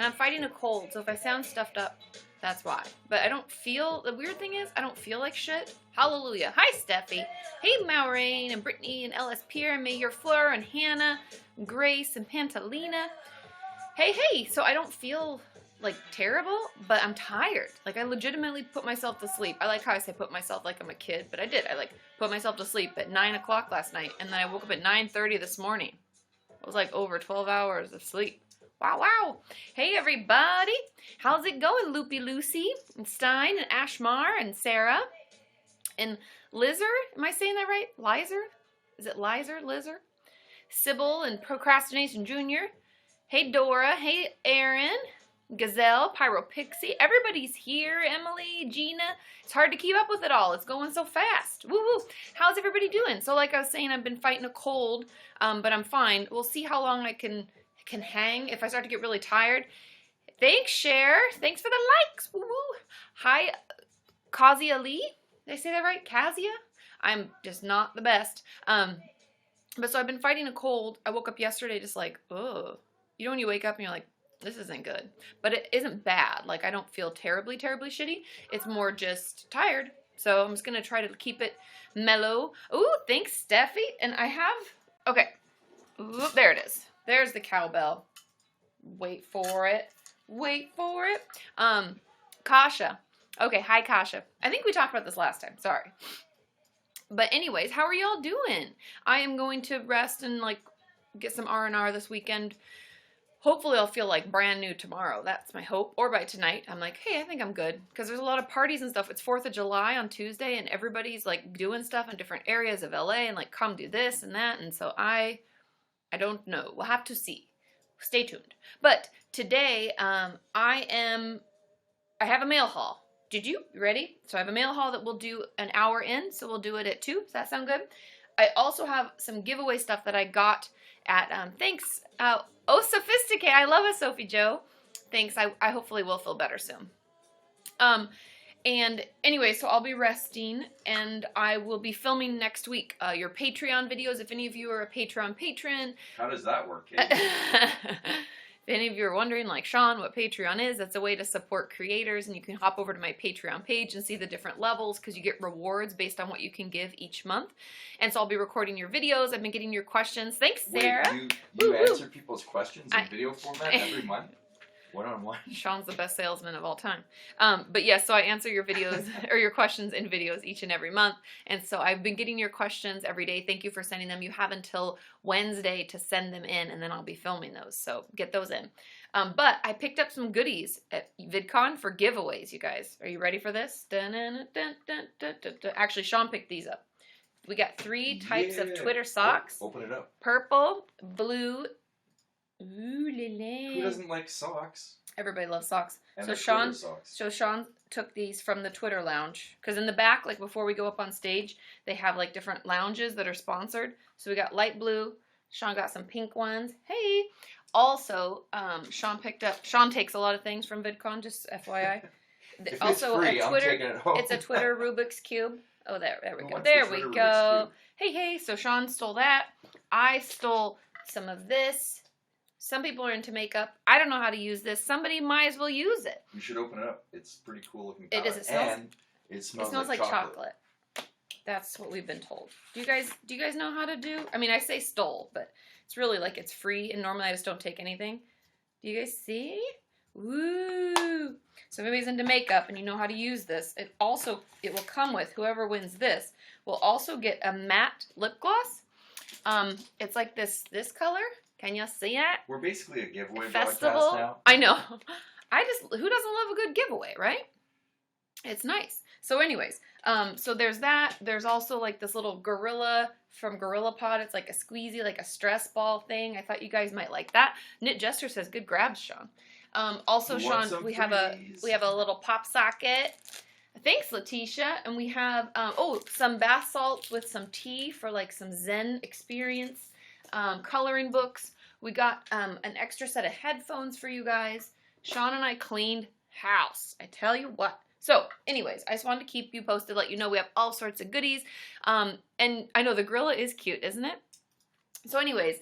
And I'm fighting a cold, so if I sound stuffed up, that's why. But I don't feel, the weird thing is, I don't feel like shit. Hallelujah. Hi, Steffi. Hey, Maureen and Brittany and Ellis Pierre and Mayor Fleur and Hannah, Grace and Pantalina. Hey, so I don't feel like terrible, but I'm tired. Like I legitimately put myself to sleep. I like how I say put myself like I'm a kid, but I did. I like put myself to sleep at 9 o'clock last night, and then I woke up at 9:30 this morning. It was like over 12 hours of sleep. Wow. Hey, everybody. How's it going, Loopy Lucy and Stein and Ashmar and Sarah and Lizer? Am I saying that right? Lizer? Is it Lizer? Sybil and Procrastination Jr. Hey, Dora. Hey, Aaron. Gazelle, Pyro Pixie. Everybody's here. Emily, Gina. It's hard to keep up with it all. It's going so fast. Woo. How's everybody doing? So like I was saying, I've been fighting a cold, but I'm fine. We'll see how long I can hang if I start to get really tired. Thanks, Cher. Thanks for the likes. Woo. Hi, Kazia Lee. Did I say that right? Kazia? I'm just not the best. But so I've been fighting a cold. I woke up yesterday just like, ugh. You know when you wake up and you're like, this isn't good. But it isn't bad. Like, I don't feel terribly shitty. It's more just tired. So I'm just going to try to keep it mellow. Ooh, thanks, Steffi. And I have, okay. Ooh, there it is. There's the cowbell. Wait for it. Kasha. Okay, hi, Kasha. I think we talked about this last time. Sorry. But anyways, how are y'all doing? I am going to rest and, like, get some R&R this weekend. Hopefully I'll feel like brand new tomorrow. That's my hope. Or by tonight, I'm like, hey, I think I'm good. Because there's a lot of parties and stuff. It's 4th of July on Tuesday, and everybody's like doing stuff in different areas of LA and like come do this and that. And so I don't know. We'll have to see. Stay tuned. But today, I have a mail haul. Did you? Ready? So I have a mail haul that we'll do an hour in. So we'll do it at 2. Does that sound good? I also have some giveaway stuff that I got at, thanks, oh, Sophisticate. I love it, Sophie Joe. Thanks. I hopefully will feel better soon. And anyway, so I'll be resting, and I will be filming next week your Patreon videos. If any of you are a Patreon patron. How does that work, Kate? If any of you are wondering, like Sean, what Patreon is, that's a way to support creators, and you can hop over to my Patreon page and see the different levels because you get rewards based on what you can give each month. And so I'll be recording your videos. I've been getting your questions. Thanks, Sarah. Wait, you answer people's questions in video format every month? One-on-one? Sean's the best salesman of all time. But yes, so I answer your videos or your questions in videos each and every month. And so I've been getting your questions every day. Thank you for sending them. You have until Wednesday to send them in, and then I'll be filming those. So get those in. But I picked up some goodies at VidCon for giveaways, you guys. Are you ready for this? Actually, Sean picked these up. We got 3 types of Twitter socks. Open it up. Purple, blue. Ooh, Who doesn't like socks? Everybody loves socks. And So Sean took these from the Twitter lounge. Because in the back, like before we go up on stage, they have like different lounges that are sponsored. So we got light blue. Sean got some pink ones. Hey! Also, Sean takes a lot of things from VidCon, just FYI. If Also, it's free, a Twitter, I'm taking it home. it's a Twitter Rubik's Cube. Oh, there we Who go. wants There the we Twitter go. Rubik's Cube? Hey, so Sean stole that. I stole some of this. Some people are into makeup. I don't know how to use this. Somebody might as well use it. You should open it up. It's pretty cool looking. It is. And it smells like chocolate. That's what we've been told. Do you guys know how to do? I mean, I say stole, but it's really like it's free, and normally I just don't take anything. Do you guys see? Woo! So if anybody's into makeup and you know how to use this, it will come with, whoever wins this will also get a matte lip gloss. It's like this color. Can you see it? We're basically a giveaway Festival. broadcast now. I know. Who doesn't love a good giveaway, right? It's nice. So anyways, so there's that. There's also like this little gorilla from Gorilla Pod. It's like a squeezy, like a stress ball thing. I thought you guys might like that. Knit Jester says, good grabs, Sean. Also, Sean, we have a little pop socket. Thanks, Letitia. And we have, some bath salts with some tea for like some Zen experience. Coloring books. We got an extra set of headphones for you guys. Sean and I cleaned house. I tell you what. So, anyways, I just wanted to keep you posted, let you know we have all sorts of goodies. And I know the gorilla is cute, isn't it? So, anyways,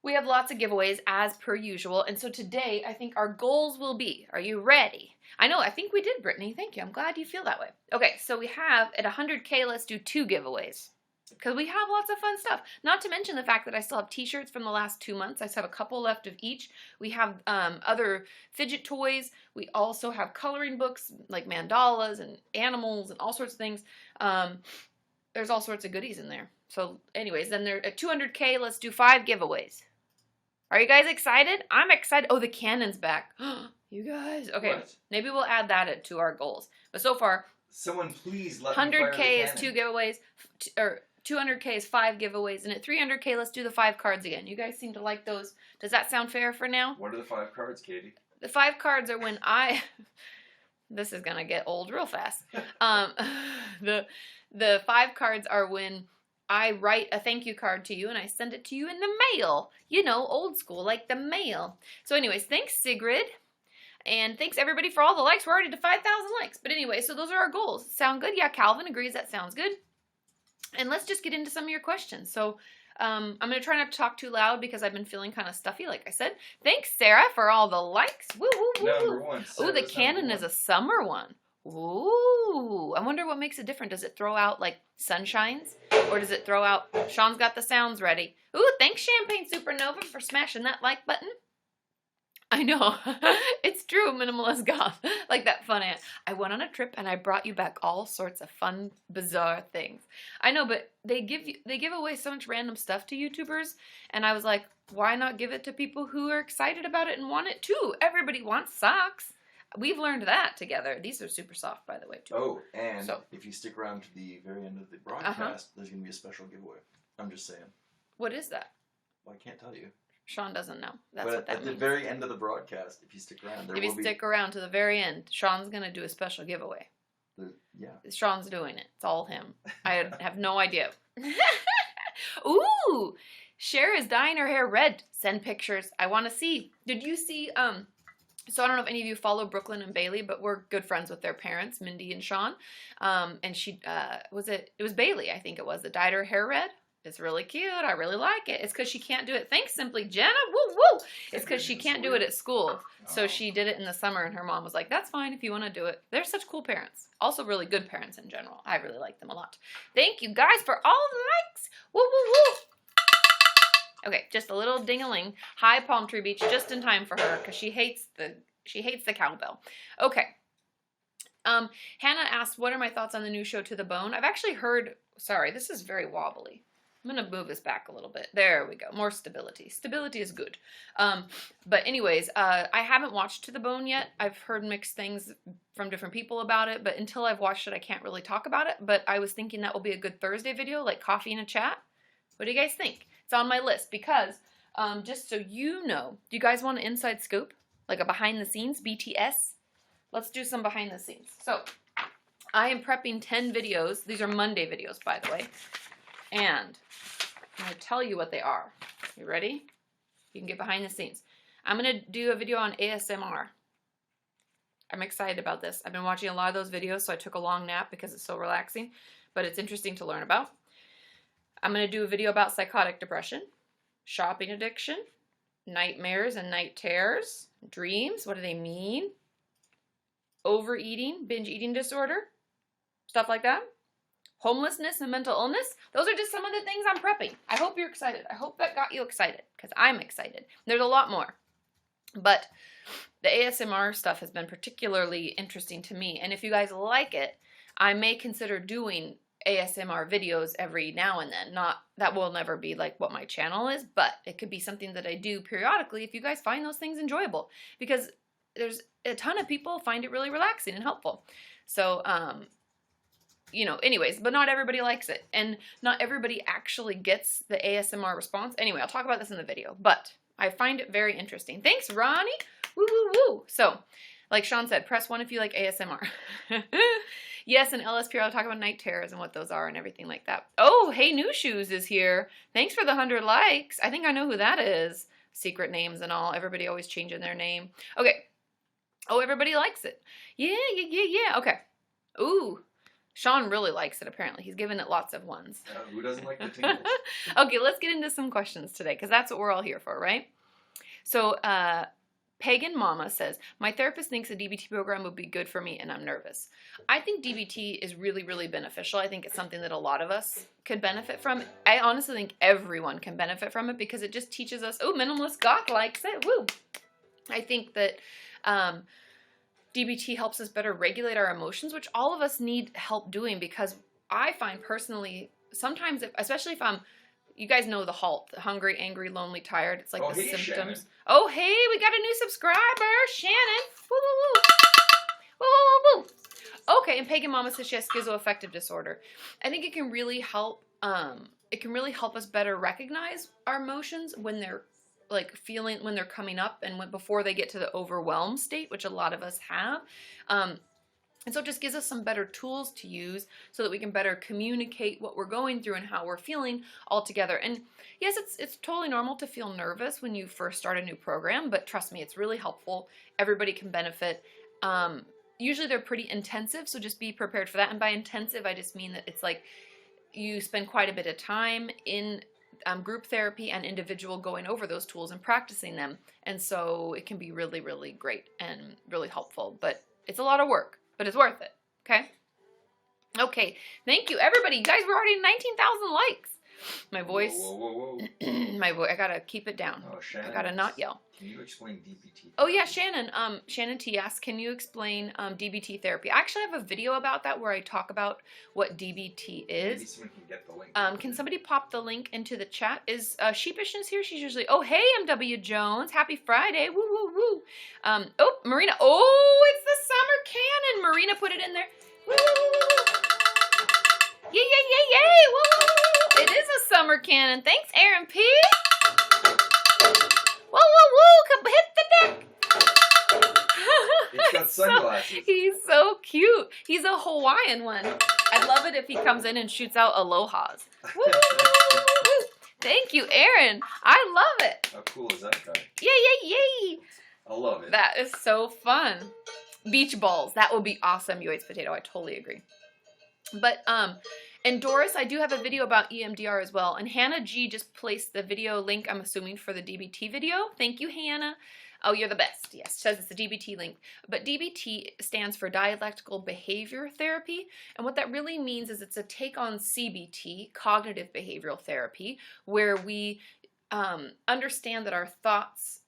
We have lots of giveaways as per usual. And so today, I think our goals will be, are you ready? I think we did, Brittany. Thank you. I'm glad you feel that way. Okay, so we have at 100K, let's do 2 giveaways. Because we have lots of fun stuff. Not to mention the fact that I still have t-shirts from the last 2 months. I still have a couple left of each. We have other fidget toys. We also have coloring books like mandalas and animals and all sorts of things. There's all sorts of goodies in there. So anyways, then there at 200K, let's do 5 giveaways. Are you guys excited? I'm excited. Oh, the cannon's back. You guys. Okay, What? maybe we'll add that to our goals. But so far, Someone please let me fire the 100K is cannon. 2 giveaways, or 200K is 5 giveaways, and at 300K, let's do the 5 cards again. You guys seem to like those. Does that sound fair for now? What are the 5 cards, Katie? The 5 cards are when this is gonna get old real fast. The 5 cards are when I write a thank you card to you and I send it to you in the mail. You know, old school, like the mail. So anyways, thanks Sigrid. And thanks everybody for all the likes. We're already to 5,000 likes. But anyway, so those are our goals. Sound good? Yeah, Calvin agrees that sounds good. And let's just get into some of your questions. So I'm going to try not to talk too loud because I've been feeling kind of stuffy, like I said. Thanks, Sarah, for all the likes. Woo, woo, woo. Number 1. Ooh, the cannon is a summer one. Ooh, I wonder what makes it different. Does it throw out like sunshines, or does it throw out? Sean's got the sounds ready. Ooh, thanks Champagne Supernova for smashing that like button. I know, it's true, minimalist goth. Like that fun aunt. I went on a trip and I brought you back all sorts of fun, bizarre things. I know, but they give away so much random stuff to YouTubers, and I was like, why not give it to people who are excited about it and want it too? Everybody wants socks. We've learned that together. These are super soft, by the way, too. Oh, and if you stick around to the very end of the broadcast, there's going to be a special giveaway. I'm just saying. What is that? Well, I can't tell you. Sean doesn't know. That's but what that at means. the very end of the broadcast, if you stick around, there will be... If you stick around to the very end, Sean's going to do a special giveaway. Yeah. Sean's doing it. It's all him. I have no idea. Ooh! Cher is dyeing her hair red. Send pictures. I want to see. Did you see... So I don't know if any of you follow Brooklyn and Bailey, but we're good friends with their parents, Mindy and Sean. And she, it was Bailey, I think it was, that dyed her hair red. It's really cute. I really like it. It's because she can't do it. Thanks, Simply Jenna. Woo, woo. It's because she can't do it at school. So she did it in the summer, and her mom was like, that's fine if you want to do it. They're such cool parents. Also really good parents in general. I really like them a lot. Thank you guys for all the likes. Woo, woo, woo. Okay, just a little ding-a-ling. Hi, Palm Tree Beach, just in time for her, because she hates the cowbell. Okay. Hannah asked, what are my thoughts on the new show To the Bone? I've actually heard, sorry, this is very wobbly. I'm going to move this back a little bit. There we go. More stability. Stability is good. But anyways, I haven't watched To the Bone yet. I've heard mixed things from different people about it, but until I've watched it, I can't really talk about it. But I was thinking that will be a good Thursday video, like coffee and a chat. What do you guys think? It's on my list because, just so you know, do you guys want an inside scoop? Like a behind the scenes, BTS? Let's do some behind the scenes. So, I am prepping 10 videos. These are Monday videos, by the way. And I'm going to tell you what they are. You ready? You can get behind the scenes. I'm going to do a video on ASMR. I'm excited about this. I've been watching a lot of those videos, so I took a long nap because it's so relaxing. But it's interesting to learn about. I'm going to do a video about psychotic depression, shopping addiction, nightmares and night terrors, dreams, what do they mean, overeating, binge eating disorder, stuff like that, homelessness and mental illness. Those are just some of the things I'm prepping. I hope you're excited. I hope that got you excited because I'm excited. There's a lot more. But the ASMR stuff has been particularly interesting to me. And if you guys like it, I may consider doing ASMR videos every now and then. That will never be like what my channel is, but it could be something that I do periodically if you guys find those things enjoyable, because there's a ton of people find it really relaxing and helpful. So, you know, anyways, but not everybody likes it, and not everybody actually gets the ASMR response. Anyway, I'll talk about this in the video, but I find it very interesting. Thanks, Ronnie. Woo, woo, woo. So, like Sean said, press 1 if you like ASMR. Yes, and LSPR, I'll talk about night terrors and what those are and everything like that. Oh, Hey New Shoes is here. Thanks for the 100 likes. I think I know who that is. Secret names and all. Everybody always changing their name. Okay. Oh, everybody likes it. Yeah. Okay. Ooh. Sean really likes it, apparently. He's given it lots of ones. Who doesn't like the tingles? Okay, let's get into some questions today, because that's what we're all here for, right? So, Pagan Mama says, my therapist thinks a DBT program would be good for me, and I'm nervous. I think DBT is really, really beneficial. I think it's something that a lot of us could benefit from. I honestly think everyone can benefit from it, because it just teaches us, oh, Minimalist Goth likes it, woo! I think that DBT helps us better regulate our emotions, which all of us need help doing, because I find personally, sometimes, especially if I'm, you guys know the HALT, hungry, angry, lonely, tired. It's like the symptoms. Shannon. Oh, hey, we got a new subscriber, Shannon. Woo, woo, woo. Woo, woo, woo, woo. Okay, and Pagan Mama says she has schizoaffective disorder. I think it can really help, us better recognize our emotions when they're like feeling, when they're coming up, and before they get to the overwhelmed state, which a lot of us have. And so it just gives us some better tools to use so that we can better communicate what we're going through and how we're feeling all together. And yes, it's totally normal to feel nervous when you first start a new program, but trust me, it's really helpful. Everybody can benefit. Usually they're pretty intensive, so just be prepared for that. And by intensive, I just mean that it's like you spend quite a bit of time in group therapy and individual going over those tools and practicing them. And so it can be really, really great and really helpful, but it's a lot of work. But it's worth it, okay? Okay, thank you, everybody. You guys, we're already 19,000 likes. My voice, Whoa. my voice, I gotta keep it down. Oh, Shannon, I gotta not yell. Can you explain DBT? Oh yeah, Shannon. Shannon T asks, can you explain DBT therapy? I actually have a video about that where I talk about what DBT is. Maybe someone can get the link. Can somebody pop the link into the chat? Is Sheepishness here? She's usually, oh hey, MW Jones. Happy Friday. Woo, woo, woo. Oh, Marina. Oh, it's the summer cannon. Marina put it in there. Woo, woo, woo, woo. Yay, yay, yay, yay. Woo, woo, woo. It is a summer cannon. Thanks, Aaron P. Whoa, whoa, whoa, come hit the deck. He's got sunglasses. He's so cute. He's a Hawaiian one. I'd love it if he comes in and shoots out alohas. Woo, woo, woo, woo. Thank you, Aaron. I love it. How cool is that guy? Yay, yay, yay. I love it. That is so fun. Beach balls. That would be awesome, You Ate Potato. I totally agree. But, and Doris, I do have a video about EMDR as well. And Hannah G just placed the video link, I'm assuming, for the DBT video. Thank you, Hannah. Oh, you're the best. Yes, says it's the DBT link. But DBT stands for Dialectical Behavior Therapy. And what that really means is it's a take on CBT, Cognitive Behavioral Therapy, where we understand that our thoughts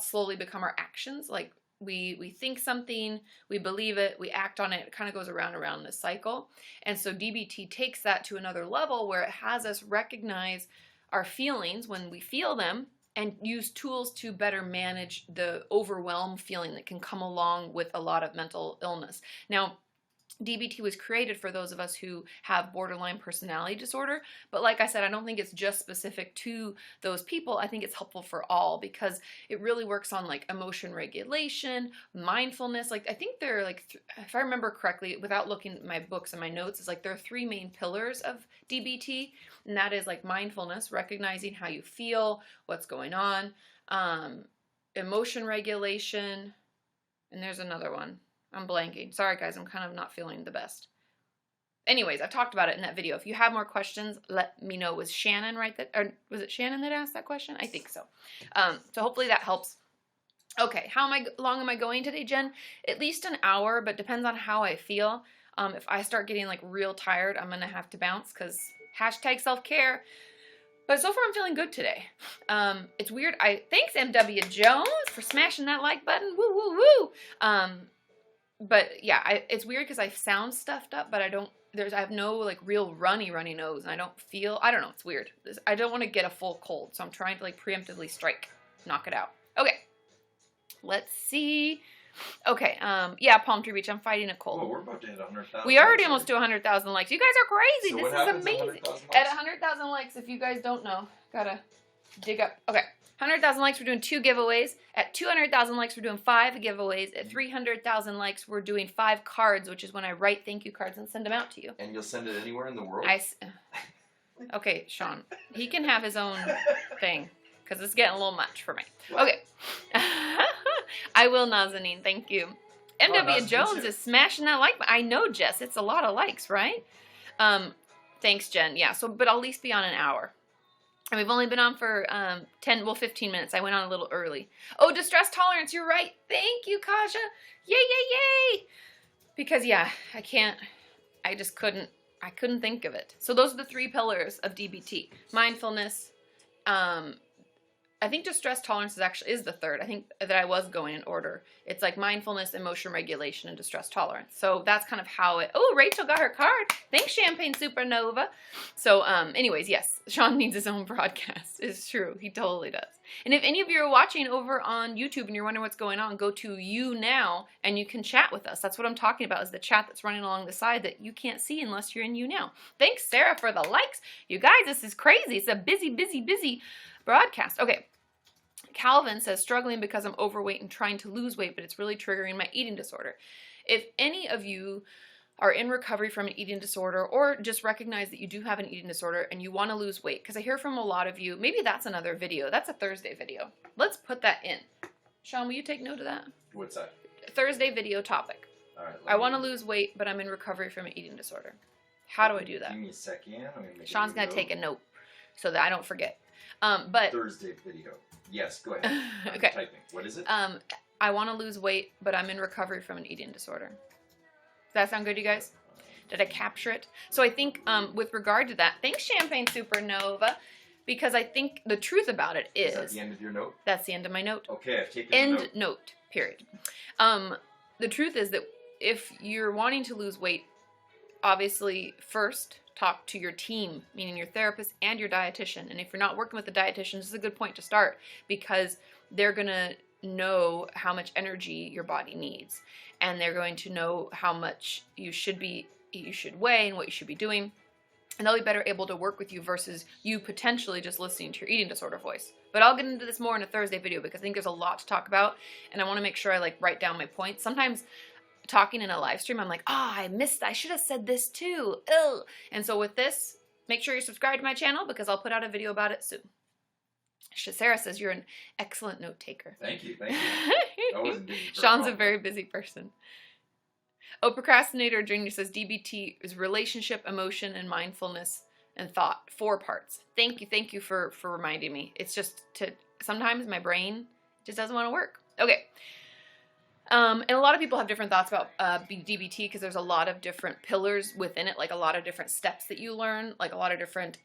slowly become our actions. Like we think something, we believe it, we act on it. It kind of goes around and around this cycle. And so DBT takes that to another level where it has us recognize our feelings when we feel them and use tools to better manage the overwhelmed feeling that can come along with a lot of mental illness. Now, DBT was created for those of us who have borderline personality disorder, but like I said, I don't think it's just specific to those people. I think it's helpful for all because it really works on like emotion regulation, mindfulness. Like I think there are like, if I remember correctly, without looking at my books and my notes, is like there are 3 main pillars of DBT, and that is like mindfulness, recognizing how you feel, what's going on, emotion regulation, and there's another one. I'm blanking. Sorry, guys. I'm kind of not feeling the best. Anyways, I've talked about it in that video. If you have more questions, let me know. Was Shannon right? Or was it Shannon that asked that question? I think so. So hopefully that helps. Okay, how long am I going today, Jen? At least an hour, but depends on how I feel. If I start getting like real tired, I'm gonna have to bounce because hashtag self-care. But so far I'm feeling good today. It's weird. Thanks MW Jones for smashing that like button. Woo woo woo. But yeah, it's weird because I sound stuffed up, but I have no like real runny nose, and I don't know, it's weird. I don't want to get a full cold, so I'm trying to like preemptively knock it out. Okay, let's see. Okay, yeah, Palm Tree Beach, I'm fighting a cold. Well, we're about to hit 100,000. We already almost do 100,000 likes. You guys are crazy. So this is amazing. At 100,000 likes, if you guys don't know, gotta dig up. Okay. 100,000 likes, we're doing 2 giveaways. At 200,000 likes, we're doing 5 giveaways. At 300,000 likes, we're doing 5 cards, which is when I write thank you cards and send them out to you. And you'll send it anywhere in the world? Okay, Sean. He can have his own thing, because it's getting a little much for me. What? Okay. I will, Nazanin. Thank you. MW Jones is smashing that like. I know, Jess. It's a lot of likes, right? Thanks, Jen. Yeah. So, but I'll at least be on an hour. And we've only been on for 15 minutes. I went on a little early. Oh, distress tolerance. You're right. Thank you, Kasha. Yay, yay, yay. Because, yeah, I couldn't think of it. So those are the 3 pillars of DBT. Mindfulness. I think distress tolerance is the 3rd. I think that I was going in order. It's like mindfulness, emotion regulation, and distress tolerance. So that's kind of how it... Oh, Rachel got her card. Thanks, Champagne Supernova. So anyways, yes, Sean needs his own broadcast. It's true. He totally does. And if any of you are watching over on YouTube and you're wondering what's going on, go to YouNow and you can chat with us. That's what I'm talking about, is the chat that's running along the side that you can't see unless you're in YouNow. Thanks, Sarah, for the likes. You guys, this is crazy. It's a busy, busy, busy broadcast. Okay. Calvin says, struggling because I'm overweight and trying to lose weight, but it's really triggering my eating disorder. If any of you are in recovery from an eating disorder, or just recognize that you do have an eating disorder and you want to lose weight, because I hear from a lot of you, maybe that's another video. That's a Thursday video. Let's put that in. Sean, will you take note of that? What's that? Thursday video topic. All right. I want to lose weight, but I'm in recovery from an eating disorder. How do I do that? Give me a second. Sean's going to take a note so that I don't forget. But Thursday video. Yes, go ahead. I'm okay. Typing. What is it? I want to lose weight, but I'm in recovery from an eating disorder. Does that sound good, you guys? Did I capture it? So I think with regard to that, thanks, Champagne Supernova, because I think the truth about it is... Is that the end of your note? That's the end of my note. Okay, I've taken End note, period. The truth is that if you're wanting to lose weight, obviously, first, talk to your team, meaning your therapist and your dietitian. And if you're not working with a dietitian, this is a good point to start, because they're going to know how much energy your body needs. And they're going to know how much you should weigh and what you should be doing. And they'll be better able to work with you versus you potentially just listening to your eating disorder voice. But I'll get into this more in a Thursday video, because I think there's a lot to talk about. And I want to make sure I write down my points. Sometimes talking in a live stream, I'm like, I missed, I should have said this too. Ugh. And so with this, make sure you're subscribed to my channel, because I'll put out a video about it soon. Sarah says you're an excellent note taker. Thank you. I wasn't doing it Sean's a very busy person. Oh, Procrastinator Junior says DBT is relationship, emotion, and mindfulness and thought. 4 parts. Thank you for reminding me. It's just sometimes my brain just doesn't want to work. Okay. And a lot of people have different thoughts about DBT, because there's a lot of different pillars within it, like a lot of different steps that you learn, like a lot of different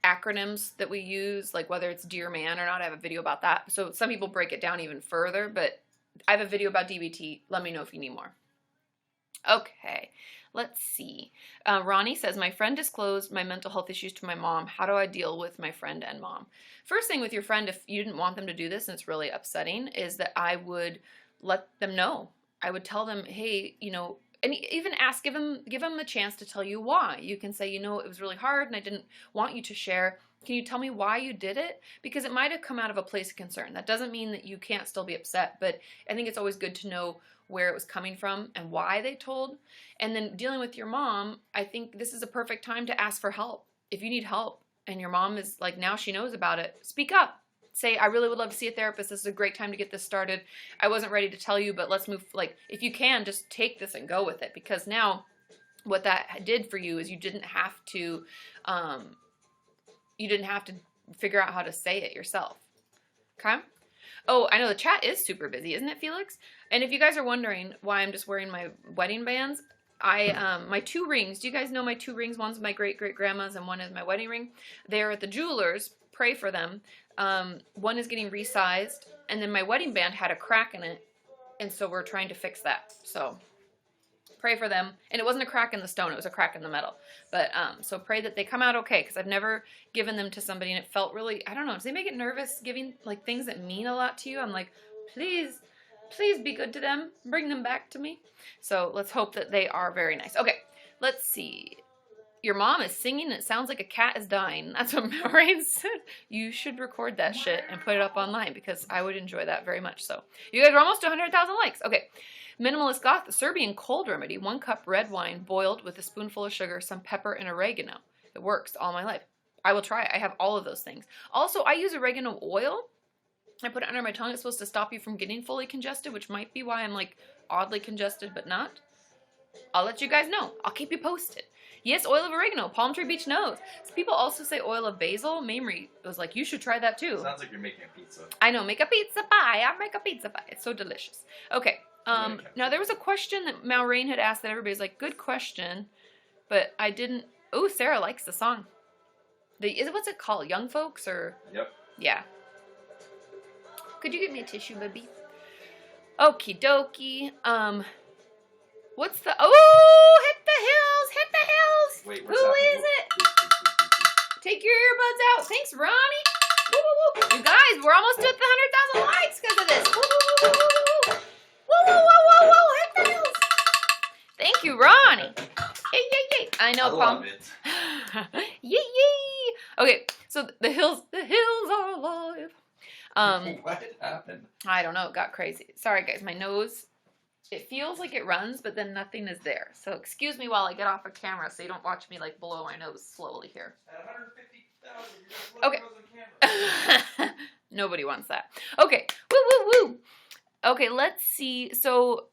acronyms that we use, like whether it's Dear Man or not. I have a video about that. So some people break it down even further, but I have a video about DBT. Let me know if you need more. Okay, let's see. Ronnie says, my friend disclosed my mental health issues to my mom. How do I deal with my friend and mom? First thing with your friend, if you didn't want them to do this and it's really upsetting, is that I would let them know. I would tell them, hey, and even give them a chance to tell you why. You can say, it was really hard and I didn't want you to share. Can you tell me why you did it? Because it might have come out of a place of concern. That doesn't mean that you can't still be upset, but I think it's always good to know where it was coming from and why they told. And then dealing with your mom, I think this is a perfect time to ask for help. If you need help and your mom is now she knows about it, speak up. Say, I really would love to see a therapist. This is a great time to get this started. I wasn't ready to tell you, but let's move. If you can, just take this and go with it. Because now what that did for you is you didn't have to figure out how to say it yourself. Okay? Oh, I know the chat is super busy, isn't it, Felix? And if you guys are wondering why I'm just wearing my wedding bands, my 2 rings, do you guys know my 2 rings? One's my great-great-grandma's and one is my wedding ring. They're at the jeweler's. Pray for them. One is getting resized, and then my wedding band had a crack in it, and so we're trying to fix that. So pray for them. And it wasn't a crack in the stone, it was a crack in the metal. But so pray that they come out okay, because I've never given them to somebody and it felt really, I don't know, does they make it nervous giving things that mean a lot to you? I'm like, please be good to them, bring them back to me. So let's hope that they are very nice. Okay, let's see. Your mom is singing and it sounds like a cat is dying. That's what Maureen said. You should record that shit and put it up online, because I would enjoy that very much. So you guys are almost to 100,000 likes. Okay. Minimalist Goth, the Serbian cold remedy. 1 cup red wine boiled with a spoonful of sugar, some pepper, and oregano. It works all my life. I will try it. I have all of those things. Also, I use oregano oil I put it under my tongue. It's supposed to stop you from getting fully congested, which might be why I'm like oddly congested, but not. I'll let you guys know. I'll keep you posted. Yes, oil of oregano, Palm Tree Beach nose. So people also say oil of basil. Mamrie was like, you should try that too. Sounds like you're making a pizza. I know, make a pizza pie. I make a pizza pie. It's so delicious. Okay. Now there was a question that Maureen had asked that everybody's like, good question, but I didn't. Oh, Sarah likes the song. What's it called? Young Folks or? Yep. Yeah. Could you get me a tissue, baby? Okie dokie. What's the? Oh, hit the hills, hit the hills. Wait, who is it? Take your earbuds out. Thanks, Ronnie. Woo, woo, woo. You guys, we're almost at the 100,000 likes because of this. Woo, woo, woo, woo, woo. Woo, woo, woo, woo, woo. Hit the hills. Thank you, Ronnie. Yay, yay, yay. I know, I love it. Yay, yay. Okay, so the hills are alive. What happened? I don't know. It got crazy. Sorry, guys. My nose, it feels like it runs, but then nothing is there. So excuse me while I get off of camera so you don't watch me like blow my nose slowly here. At 150,000, you're just Okay. Nobody wants that. Okay. Woo, woo, woo. Okay, let's see. So,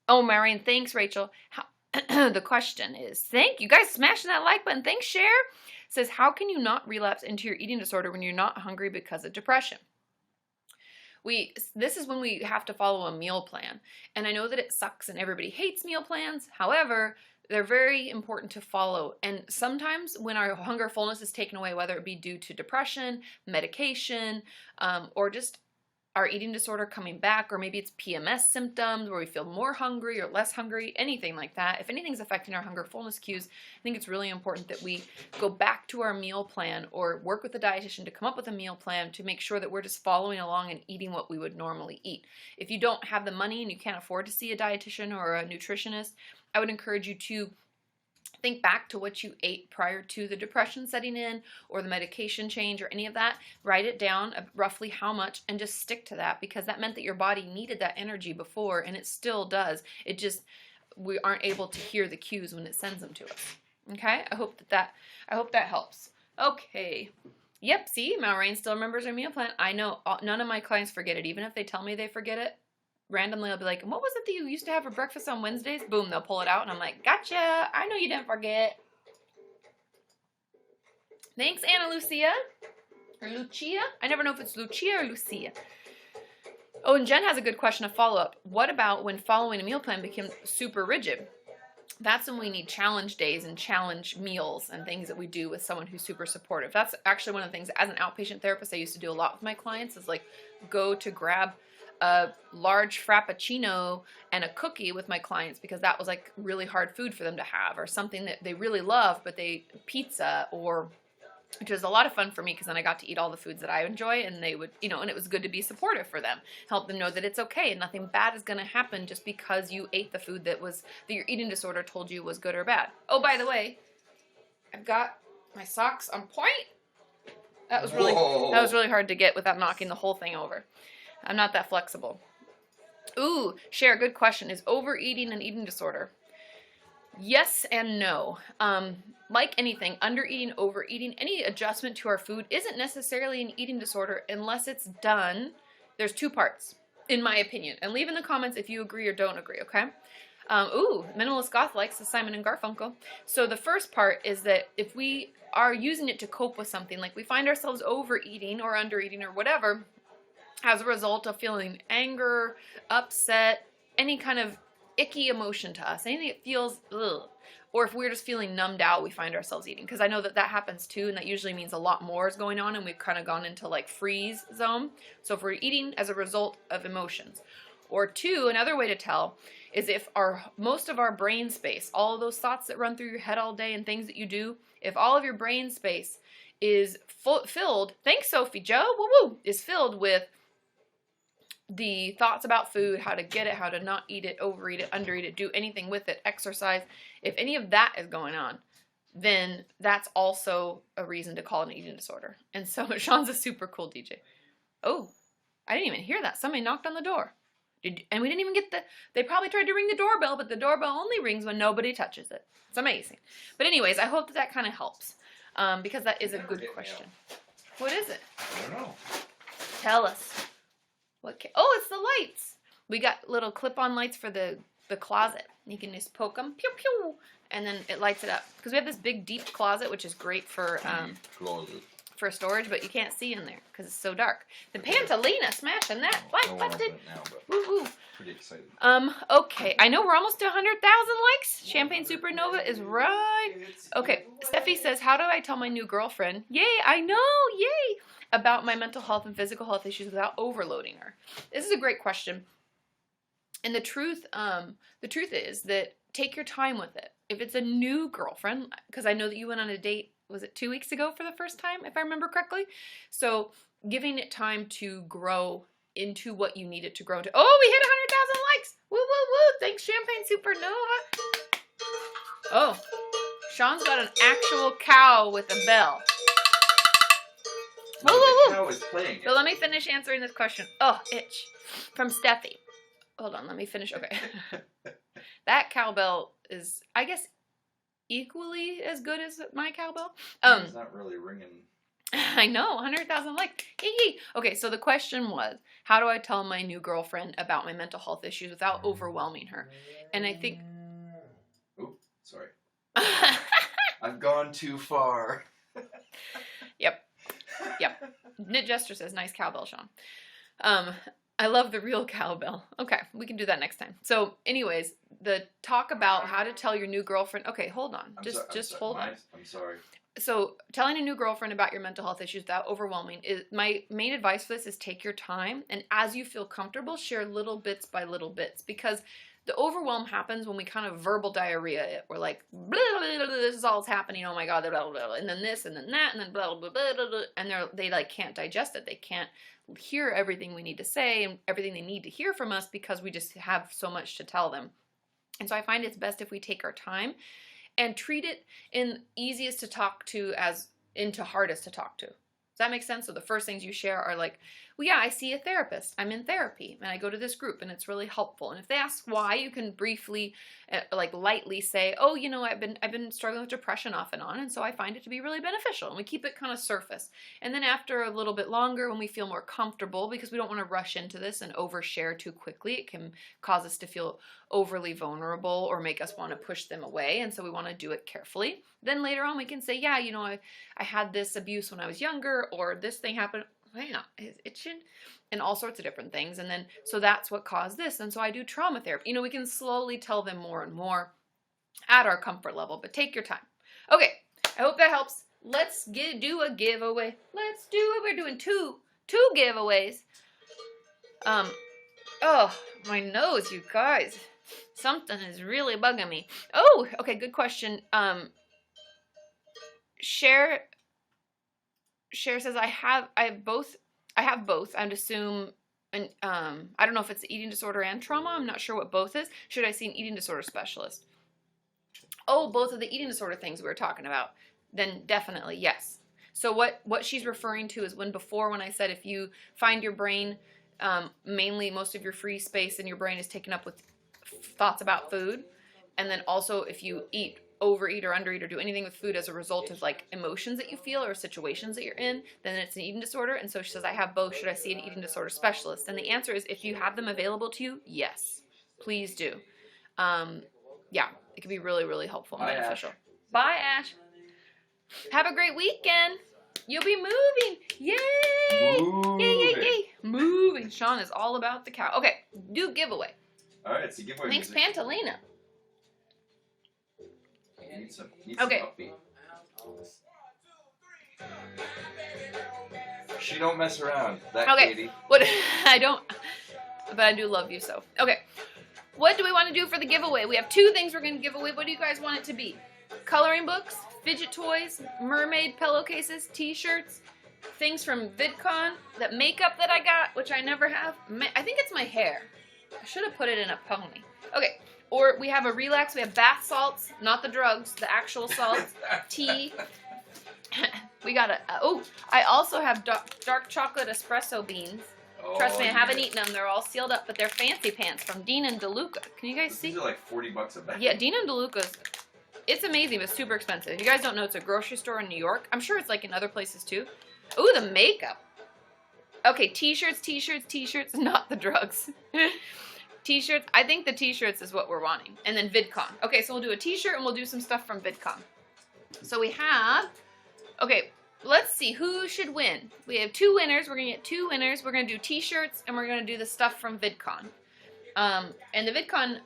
oh, Marion, thanks, Rachel. The question is, thank you guys smashing that like button. Thanks, Cher. Says, how can you not relapse into your eating disorder when you're not hungry because of depression? This is when we have to follow a meal plan. And I know that it sucks and everybody hates meal plans. However, they're very important to follow. And sometimes when our hunger fullness is taken away, whether it be due to depression, medication, or just our eating disorder coming back, or maybe it's PMS symptoms where we feel more hungry or less hungry, anything like that. If anything's affecting our hunger fullness cues, I think it's really important that we go back to our meal plan or work with a dietitian to come up with a meal plan to make sure that we're just following along and eating what we would normally eat. If you don't have the money and you can't afford to see a dietitian or a nutritionist, I would encourage you to think back to what you ate prior to the depression setting in or the medication change or any of that. Write it down roughly how much and just stick to that, because that meant that your body needed that energy before and it still does. It just, we aren't able to hear the cues when it sends them to us. Okay? I hope that helps. Okay. Yep, see, Maureen still remembers her meal plan. I know none of my clients forget it. Even if they tell me they forget it, randomly I'll be like, what was it that you used to have for breakfast on Wednesdays? Boom, they'll pull it out and I'm like, gotcha, I know you didn't forget. Thanks, Anna Lucia. Or Lucia? I never know if it's Lucia or Lucia. Oh, and Jen has a good question, a follow-up. What about when following a meal plan becomes super rigid? That's when we need challenge days and challenge meals and things that we do with someone who's super supportive. That's actually one of the things, as an outpatient therapist, I used to do a lot with my clients, is like go to grab a large frappuccino and a cookie with my clients, because that was like really hard food for them to have, or something that they really love, but pizza, or which was a lot of fun for me because then I got to eat all the foods that I enjoy, and they would, and it was good to be supportive for them, help them know that it's okay and nothing bad is going to happen just because you ate the food that your eating disorder told you was good or bad. Oh, by the way, I've got my socks on point. That was really hard to get without knocking the whole thing over. I'm not that flexible. Ooh, Cher, good question. Is overeating an eating disorder? Yes and no. Like anything, undereating, overeating, any adjustment to our food isn't necessarily an eating disorder unless it's done. There's two parts, in my opinion. And leave in the comments if you agree or don't agree, okay? Ooh, Minimalist Goth likes the Simon and Garfunkel. So the first part is that if we are using it to cope with something, like we find ourselves overeating or undereating or whatever, as a result of feeling anger, upset, any kind of icky emotion to us, anything that feels ugh, or if we're just feeling numbed out, we find ourselves eating, because I know that happens too, and that usually means a lot more is going on and we've kind of gone into like freeze zone. So if we're eating as a result of emotions. Or two, another way to tell is if most of our brain space, all of those thoughts that run through your head all day and things that you do, if all of your brain space is filled, thanks Sophie Joe, woo woo, is filled with the thoughts about food, how to get it, how to not eat it, overeat it, undereat it, do anything with it, exercise. If any of that is going on, then that's also a reason to call it an eating disorder. And so Sean's a super cool DJ. Oh, I didn't even hear that. Somebody knocked on the door. And we didn't even get they probably tried to ring the doorbell, but the doorbell only rings when nobody touches it. It's amazing. But anyways, I hope that kind of helps, because that is a good question. What is it? I don't know. Tell us. Oh, it's the lights. We got little clip-on lights for the closet. You can just poke them, pew pew, and then it lights it up. Because we have this big deep closet, which is great for for storage, but you can't see in there because it's so dark. The Pantalina smashing that. What did? Woo woo. Pretty excited. Okay. I know we're almost to 100,000 likes. Champagne Supernova is right. Okay. Steffi says, how do I tell my new girlfriend? Yay, I know. Yay. About my mental health and physical health issues without overloading her. This is a great question. And the truth is that take your time with it. If it's a new girlfriend, because I know that you went on a date, was it 2 weeks ago for the first time, if I remember correctly? So giving it time to grow into what you need it to grow into. Oh, we hit 100,000 likes. Woo, woo, woo. Thanks, Champagne Supernova. Oh, Sean's got an actual cow with a bell. No, woo, woo, the cow is playing it. So let me finish answering this question. Oh, itch. From Steffi. Hold on, let me finish. Okay. That cowbell is, I guess, equally as good as my cowbell. It's not really ringing. I know, 100,000 likes. Yee. Okay, so the question was, how do I tell my new girlfriend about my mental health issues without overwhelming her? And I think... Oop, sorry. I've gone too far. Yep. Knit Jester says, nice cowbell, Sean. I love the real cowbell. Okay, we can do that next time. So anyways, the talk about how to tell your new girlfriend. Okay, hold on. Just hold on. I'm sorry. So telling a new girlfriend about your mental health issues without overwhelming is my main advice for this is take your time. And as you feel comfortable, share little bits by little bits, because the overwhelm happens when we kind of verbal diarrhea it. We're like, blah, blah, blah, this is all happening. Oh my God, blah, blah, blah, and then this and then that and then blah, blah, blah, blah, blah, and they like can't digest it. They can't hear everything we need to say and everything they need to hear from us because we just have so much to tell them. And so I find it's best if we take our time and treat it in easiest to talk to as into hardest to talk to. Does that make sense? So the first things you share are like, well, yeah, I see a therapist. I'm in therapy and I go to this group and it's really helpful. And if they ask why, you can briefly, like lightly say, oh, you know, I've been struggling with depression off and on. And so I find it to be really beneficial. And we keep it kind of surface. And then after a little bit longer, when we feel more comfortable, because we don't want to rush into this and overshare too quickly, it can cause us to feel overly vulnerable or make us want to push them away. And so we want to do it carefully. Then later on, we can say, yeah, you know, I had this abuse when I was younger, or this thing happened. Yeah, it should, and all sorts of different things. And then, so that's what caused this. And so I do trauma therapy. You know, we can slowly tell them more and more at our comfort level, but take your time. Okay, I hope that helps. Let's do a giveaway. Let's do it. We're doing two giveaways. Oh, my nose, you guys. Something is really bugging me. Oh, okay, good question. Cher says I have both. I'd assume, and I don't know if it's eating disorder and trauma. I'm not sure what both is. Should I see an eating disorder specialist? Oh, both of the eating disorder things we were talking about. Then definitely yes. So what she's referring to is when I said if you find your brain, mainly most of your free space in your brain is taken up with thoughts about food, and then also if you overeat or undereat or do anything with food as a result of like emotions that you feel or situations that you're in, then it's an eating disorder. And so she says, I have both. Should I see an eating disorder specialist? And the answer is, if you have them available to you, yes, please do. Yeah, it can be really, really helpful and beneficial. Ash. Bye, Ash. Have a great weekend. You'll be moving. Yay! Yay. Moving. Sean is all about the cow. Okay, do giveaway. All right, it's a giveaway. Thanks, music. Pantalina. Need some Okay. upbeat. She don't mess around. That Okay. Katie. What? I don't, but I do love you so. Okay. What do we want to do for the giveaway? We have two things we're going to give away. What do you guys want it to be? Coloring books, fidget toys, mermaid pillowcases, t-shirts, things from VidCon, that makeup that I got, which I never have. I think it's my hair. I should have put it in a pony. Okay. Or we have a Relapse. We have bath salts, not the drugs, the actual salts, tea. We got I also have dark chocolate espresso beans. Oh, Trust me, I haven't eaten them. They're all sealed up, but they're fancy pants from Dean and DeLuca. Can you guys see? These are like $40 a bag. Yeah, Dean and DeLuca's, it's amazing, but super expensive. If you guys don't know, it's a grocery store in New York. I'm sure it's like in other places too. Ooh, the makeup. Okay, t-shirts, not the drugs. T-shirts, I think the t-shirts is what we're wanting. And then VidCon. Okay, so we'll do a t-shirt and we'll do some stuff from VidCon. So we have, okay, let's see, who should win? We have 2 winners. We're going to get 2 winners. We're going to do t-shirts and we're going to do the stuff from VidCon. And the VidCon,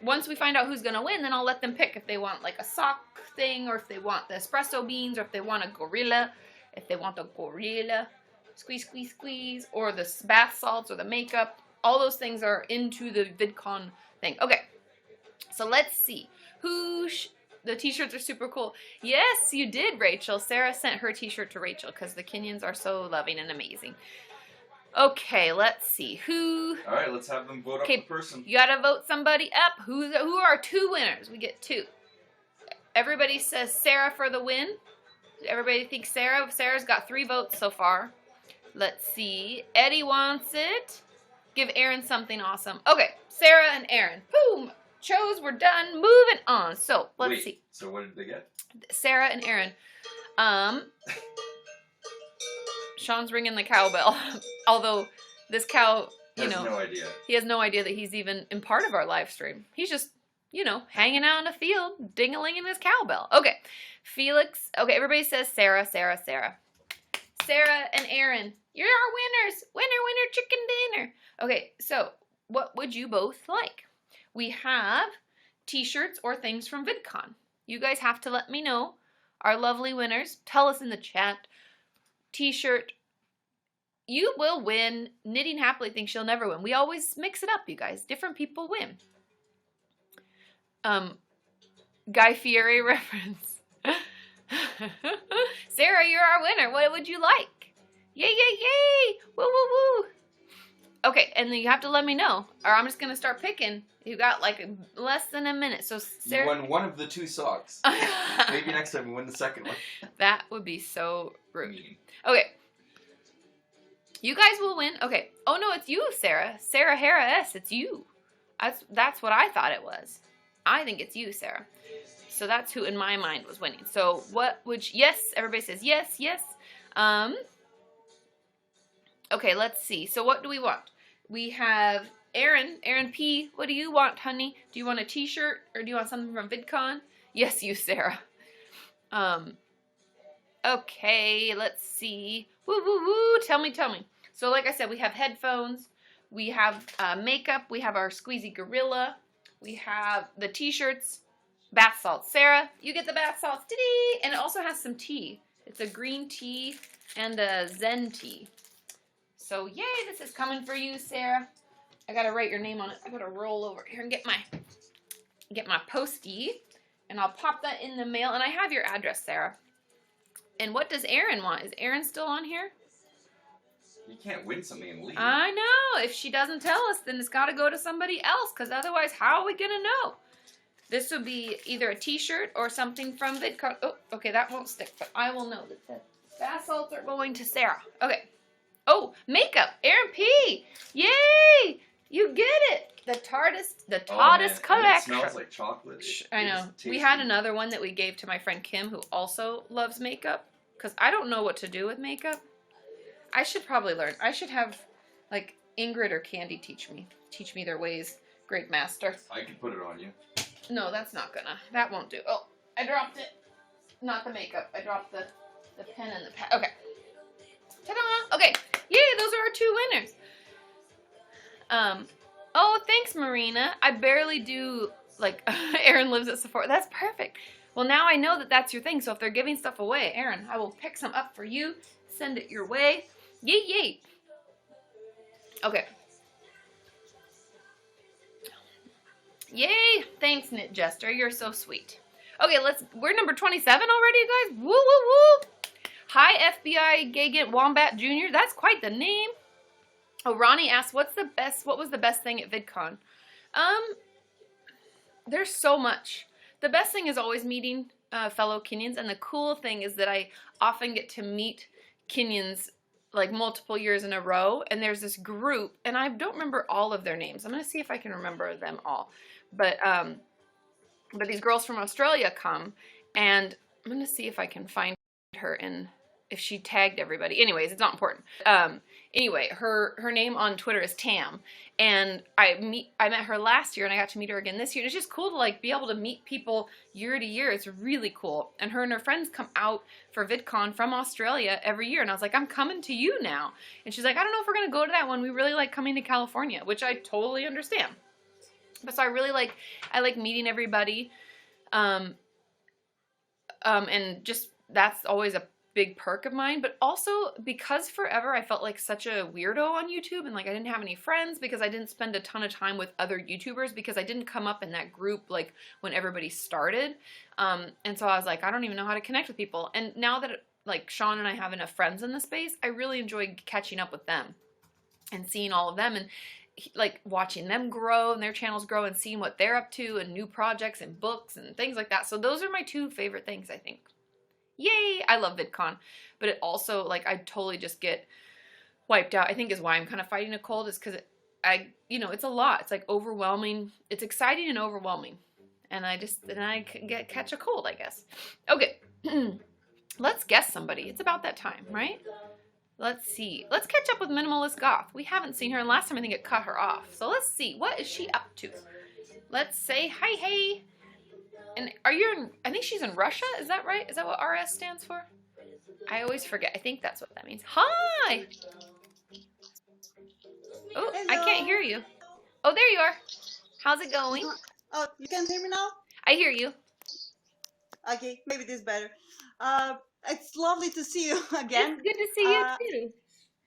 once we find out who's going to win, then I'll let them pick if they want like a sock thing, or if they want the espresso beans, or if they want a gorilla, squeeze, squeeze, squeeze, or the bath salts or the makeup. All those things are into the VidCon thing. Okay, so let's see. The t-shirts are super cool. Yes, you did, Rachel. Sarah sent her t-shirt to Rachel because the Kenyans are so loving and amazing. Okay, let's see. All right, let's have them vote up the person. You gotta vote somebody up. Who are our 2 winners? We get 2. Everybody says Sarah for the win. Everybody thinks Sarah. Sarah's got 3 votes so far. Let's see. Eddie wants it. Give Aaron something awesome. Okay, Sarah and Aaron. Boom. Chose. We're done. Moving on. So, let's see. So what did they get? Sarah and Aaron. Sean's ringing the cowbell. Although this cow, he has no idea. He has no idea that he's even in part of our live stream. He's just, hanging out in the field, ding-a-linging his cowbell. Okay. Felix. Okay, everybody says Sarah, Sarah, Sarah. Sarah and Aaron, you're our winners. Winner, winner, chicken dinner. Okay, so what would you both like? We have t-shirts or things from VidCon. You guys have to let me know. Our lovely winners, tell us in the chat. T-shirt, you will win. Knitting Happily thinks she'll never win. We always mix it up, you guys. Different people win. Guy Fieri reference. Sarah, you're our winner. What would you like? Yay, yay, yay! Woo, woo, woo! Okay, and then you have to let me know, or I'm just gonna start picking. You got like less than a minute, so Sarah. You won one of the 2 socks. Maybe next time you win the second one. That would be so rude. Okay. You guys will win. Okay. Oh no, it's you, Sarah. Sarah Hara S. It's you. That's what I thought it was. I think it's you, Sarah. So that's who in my mind was winning. So what would yes, everybody says yes, yes. Okay, let's see. So what do we want? We have Aaron P. What do you want, honey? Do you want a t-shirt or do you want something from VidCon? Yes, you, Sarah. Okay, let's see. Woo, woo, woo. Tell me. So like I said, we have headphones. We have makeup. We have our squeezy gorilla. We have the t-shirts. Bath salts. Sarah, you get the bath salts. Ta-dee! And it also has some tea. It's a green tea and a Zen tea. So yay, this is coming for you, Sarah. I gotta write your name on it. I gotta roll over here and get my postie, and I'll pop that in the mail. And I have your address, Sarah. And what does Aaron want? Is Aaron still on here? You can't win something and leave. I know. If she doesn't tell us, then it's got to go to somebody else, because otherwise, how are we gonna know? This would be either a t-shirt or something from VidCon. Oh, okay, that won't stick, but I will know that the bath salts are going to Sarah. Okay. Oh, makeup. Aaron P. Yay! You get it. The Taudis collection. It smells like chocolate. I know. We had another one that we gave to my friend Kim, who also loves makeup, because I don't know what to do with makeup. I should probably learn. I should have, like, Ingrid or Candy teach me their ways. Great master. I could put it on you. No, that's not gonna. That won't do. Oh, I dropped it. Not the makeup. I dropped the pen and the pad. Okay. Ta-da! Okay. Yay, those are our 2 winners. Oh, thanks, Marina. I barely do, like, Aaron lives at Sephora. That's perfect. Well, now I know that that's your thing, so if they're giving stuff away, Aaron, I will pick some up for you, send it your way. Yay, yay. Okay. Yay! Thanks, Knit Jester. You're so sweet. Okay, we're number 27 already, you guys. Woo, woo, woo. Hi, FBI Gagant Wombat Jr. That's quite the name. Oh, Ronnie asked, what was the best thing at VidCon? There's so much. The best thing is always meeting fellow Kenyans, and the cool thing is that I often get to meet Kenyans like multiple years in a row, and there's this group, and I don't remember all of their names. I'm going to see if I can remember them all. But these girls from Australia come, and I'm going to see if I can find her if she tagged everybody. Anyways, it's not important. Anyway, her name on Twitter is Tam, and I met her last year, and I got to meet her again this year. And it's just cool to like be able to meet people year to year. It's really cool. And her friends come out for VidCon from Australia every year, and I was like, I'm coming to you now. And she's like, I don't know if we're gonna go to that one. We really like coming to California, which I totally understand. But so I really like meeting everybody, and just that's always a big perk of mine. But also because forever I felt like such a weirdo on YouTube, and like I didn't have any friends because I didn't spend a ton of time with other YouTubers because I didn't come up in that group like when everybody started, and so I was like, I don't even know how to connect with people. And now that like Sean and I have enough friends in the space, I really enjoy catching up with them and seeing all of them and like watching them grow and their channels grow and seeing what they're up to and new projects and books and things like that. So those are my two favorite things, I think. Yay! I love VidCon, but it also, like, I totally just get wiped out. I think is why I'm kind of fighting a cold, is because it's a lot. It's like overwhelming. It's exciting and overwhelming, and I catch a cold, I guess. Okay, let's guess somebody. It's about that time, right? Let's see. Let's catch up with Minimalist Goth. We haven't seen her, and last time I think it cut her off. So let's see. What is she up to? Let's say hi, hey. And I think she's in Russia, is that right? Is that what RS stands for? I always forget. I think that's what that means. Hi! Oh, hello. I can't hear you. Oh, there you are. How's it going? Oh, you can hear me now? I hear you. Okay, maybe this is better. It's lovely to see you again. It's good to see you too.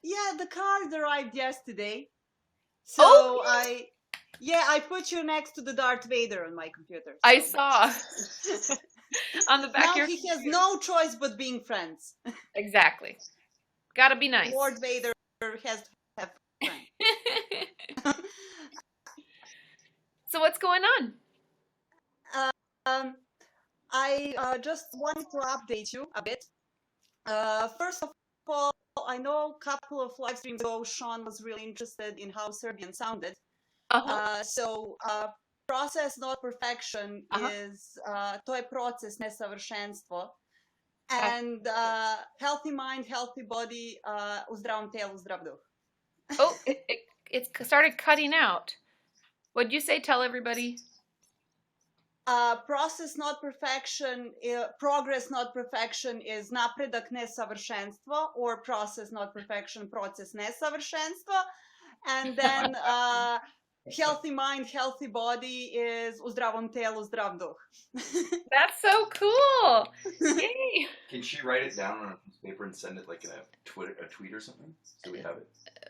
Yeah, the card arrived yesterday. So I put you next to the Darth Vader on my computer. So. I saw. On the back now of your he has no choice but being friends. Exactly. Gotta be nice. Lord Vader has to have friends. So what's going on? I just wanted to update you a bit. First of all, I know a couple of live streams ago, Sean was really interested in how Serbian sounded. So process not perfection is to je proces, ne savršenstvo. And healthy mind, healthy body, u zdravom telu, zdrav duh. Oh, it started cutting out. What'd you say? Tell everybody. Process not perfection, progress not perfection is napredak ne savršenstvo, or process not perfection, proces ne savršenstvo. And then healthy mind, healthy body is u zdravom telu, zdrav duh. That's so cool. Yay. Can she write it down on a piece of paper and send it like in a tweet or something? So we have it.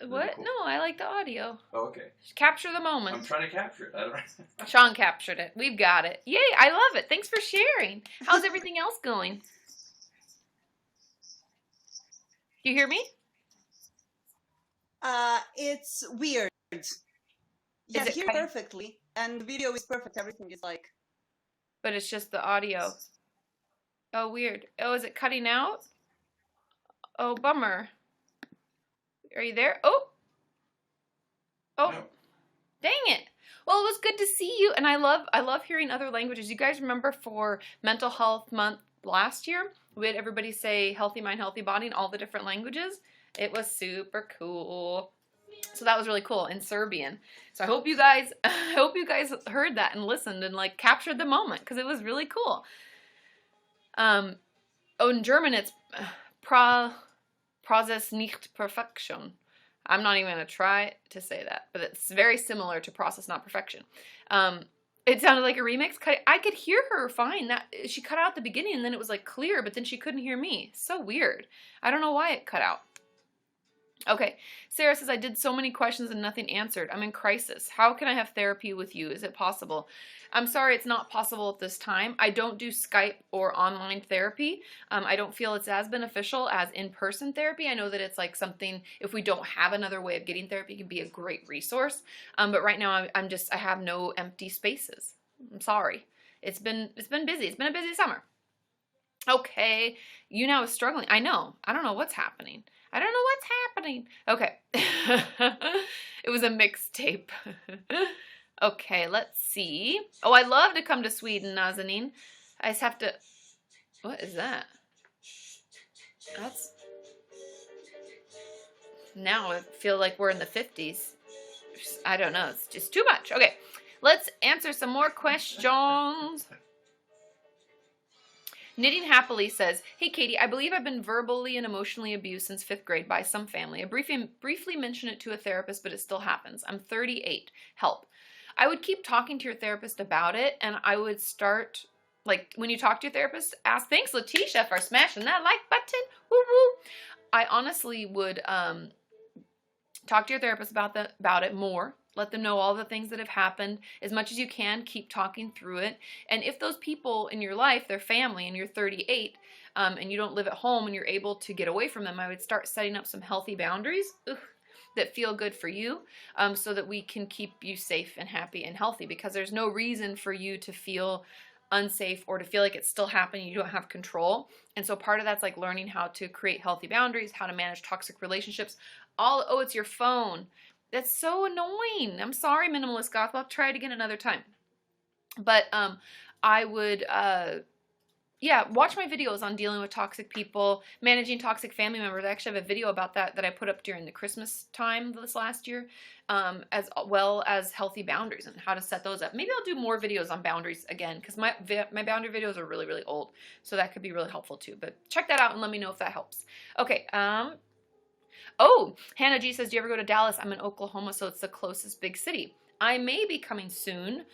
What? Really cool. No, I like the audio. Oh, okay. Just capture the moment. I'm trying to capture it. I don't know. Sean captured it. We've got it. Yay, I love it. Thanks for sharing. How's everything else going? Do you hear me? It's weird. Yeah, I hear perfectly, and the video is perfect. Everything is like... But it's just the audio. Oh, weird. Oh, is it cutting out? Oh, bummer. Are you there? Oh. Oh. No. Dang it. Well, it was good to see you, and I love hearing other languages. You guys remember for Mental Health Month last year, we had everybody say healthy mind, healthy body in all the different languages? It was super cool. So that was really cool in Serbian. So I hope you guys heard that and listened and like captured the moment, because it was really cool. Oh, in German it's Prozess nicht Perfektion. I'm not even going to try to say that, but it's very similar to Process Not Perfection. It sounded like a remix. I could hear her fine. That she cut out at the beginning, and then it was like clear, but then she couldn't hear me. So weird. I don't know why it cut out. Okay, Sarah says, I did so many questions and nothing answered. I'm in crisis. How can I have therapy with you? Is it possible? I'm sorry, it's not possible at this time. I don't do Skype or online therapy. I don't feel it's as beneficial as in-person therapy. I know that it's like something, if we don't have another way of getting therapy, it can be a great resource. But right now, I have no empty spaces. I'm sorry. It's been busy. It's been a busy summer. Okay, YouNow is struggling. I know. I don't know what's happening. I don't know what's happening. Okay. It was a mixtape. Okay, let's see. Oh, I love to come to Sweden, Nazanin. I just have to... What is that? now I feel like we're in the 50s. I don't know. It's just too much. Okay, let's answer some more questions. Knitting Happily says, hey, Katie, I believe I've been verbally and emotionally abused since 5th grade by some family. I briefly mentioned it to a therapist, but it still happens. I'm 38. Help. I would keep talking to your therapist about it, and I would start, like, when you talk to your therapist, ask, thanks, Letitia, for smashing that like button. Woo woo. I honestly would talk to your therapist about it more. Let them know all the things that have happened. As much as you can, keep talking through it. And if those people in your life, they're family, and you're 38, and you don't live at home and you're able to get away from them, I would start setting up some healthy boundaries that feel good for you, so that we can keep you safe and happy and healthy, because there's no reason for you to feel unsafe or to feel like it's still happening. You don't have control. And so part of that's like learning how to create healthy boundaries, how to manage toxic relationships. Oh, it's your phone. That's so annoying. I'm sorry, Minimalist Goth. I'll try it again another time. But I would, watch my videos on dealing with toxic people, managing toxic family members. I actually have a video about that I put up during the Christmas time this last year, as well as healthy boundaries and how to set those up. Maybe I'll do more videos on boundaries again, because my boundary videos are really, really old, so that could be really helpful too. But check that out and let me know if that helps. Okay, oh, Hannah G says, do you ever go to Dallas? I'm in Oklahoma, so it's the closest big city. I may be coming soon.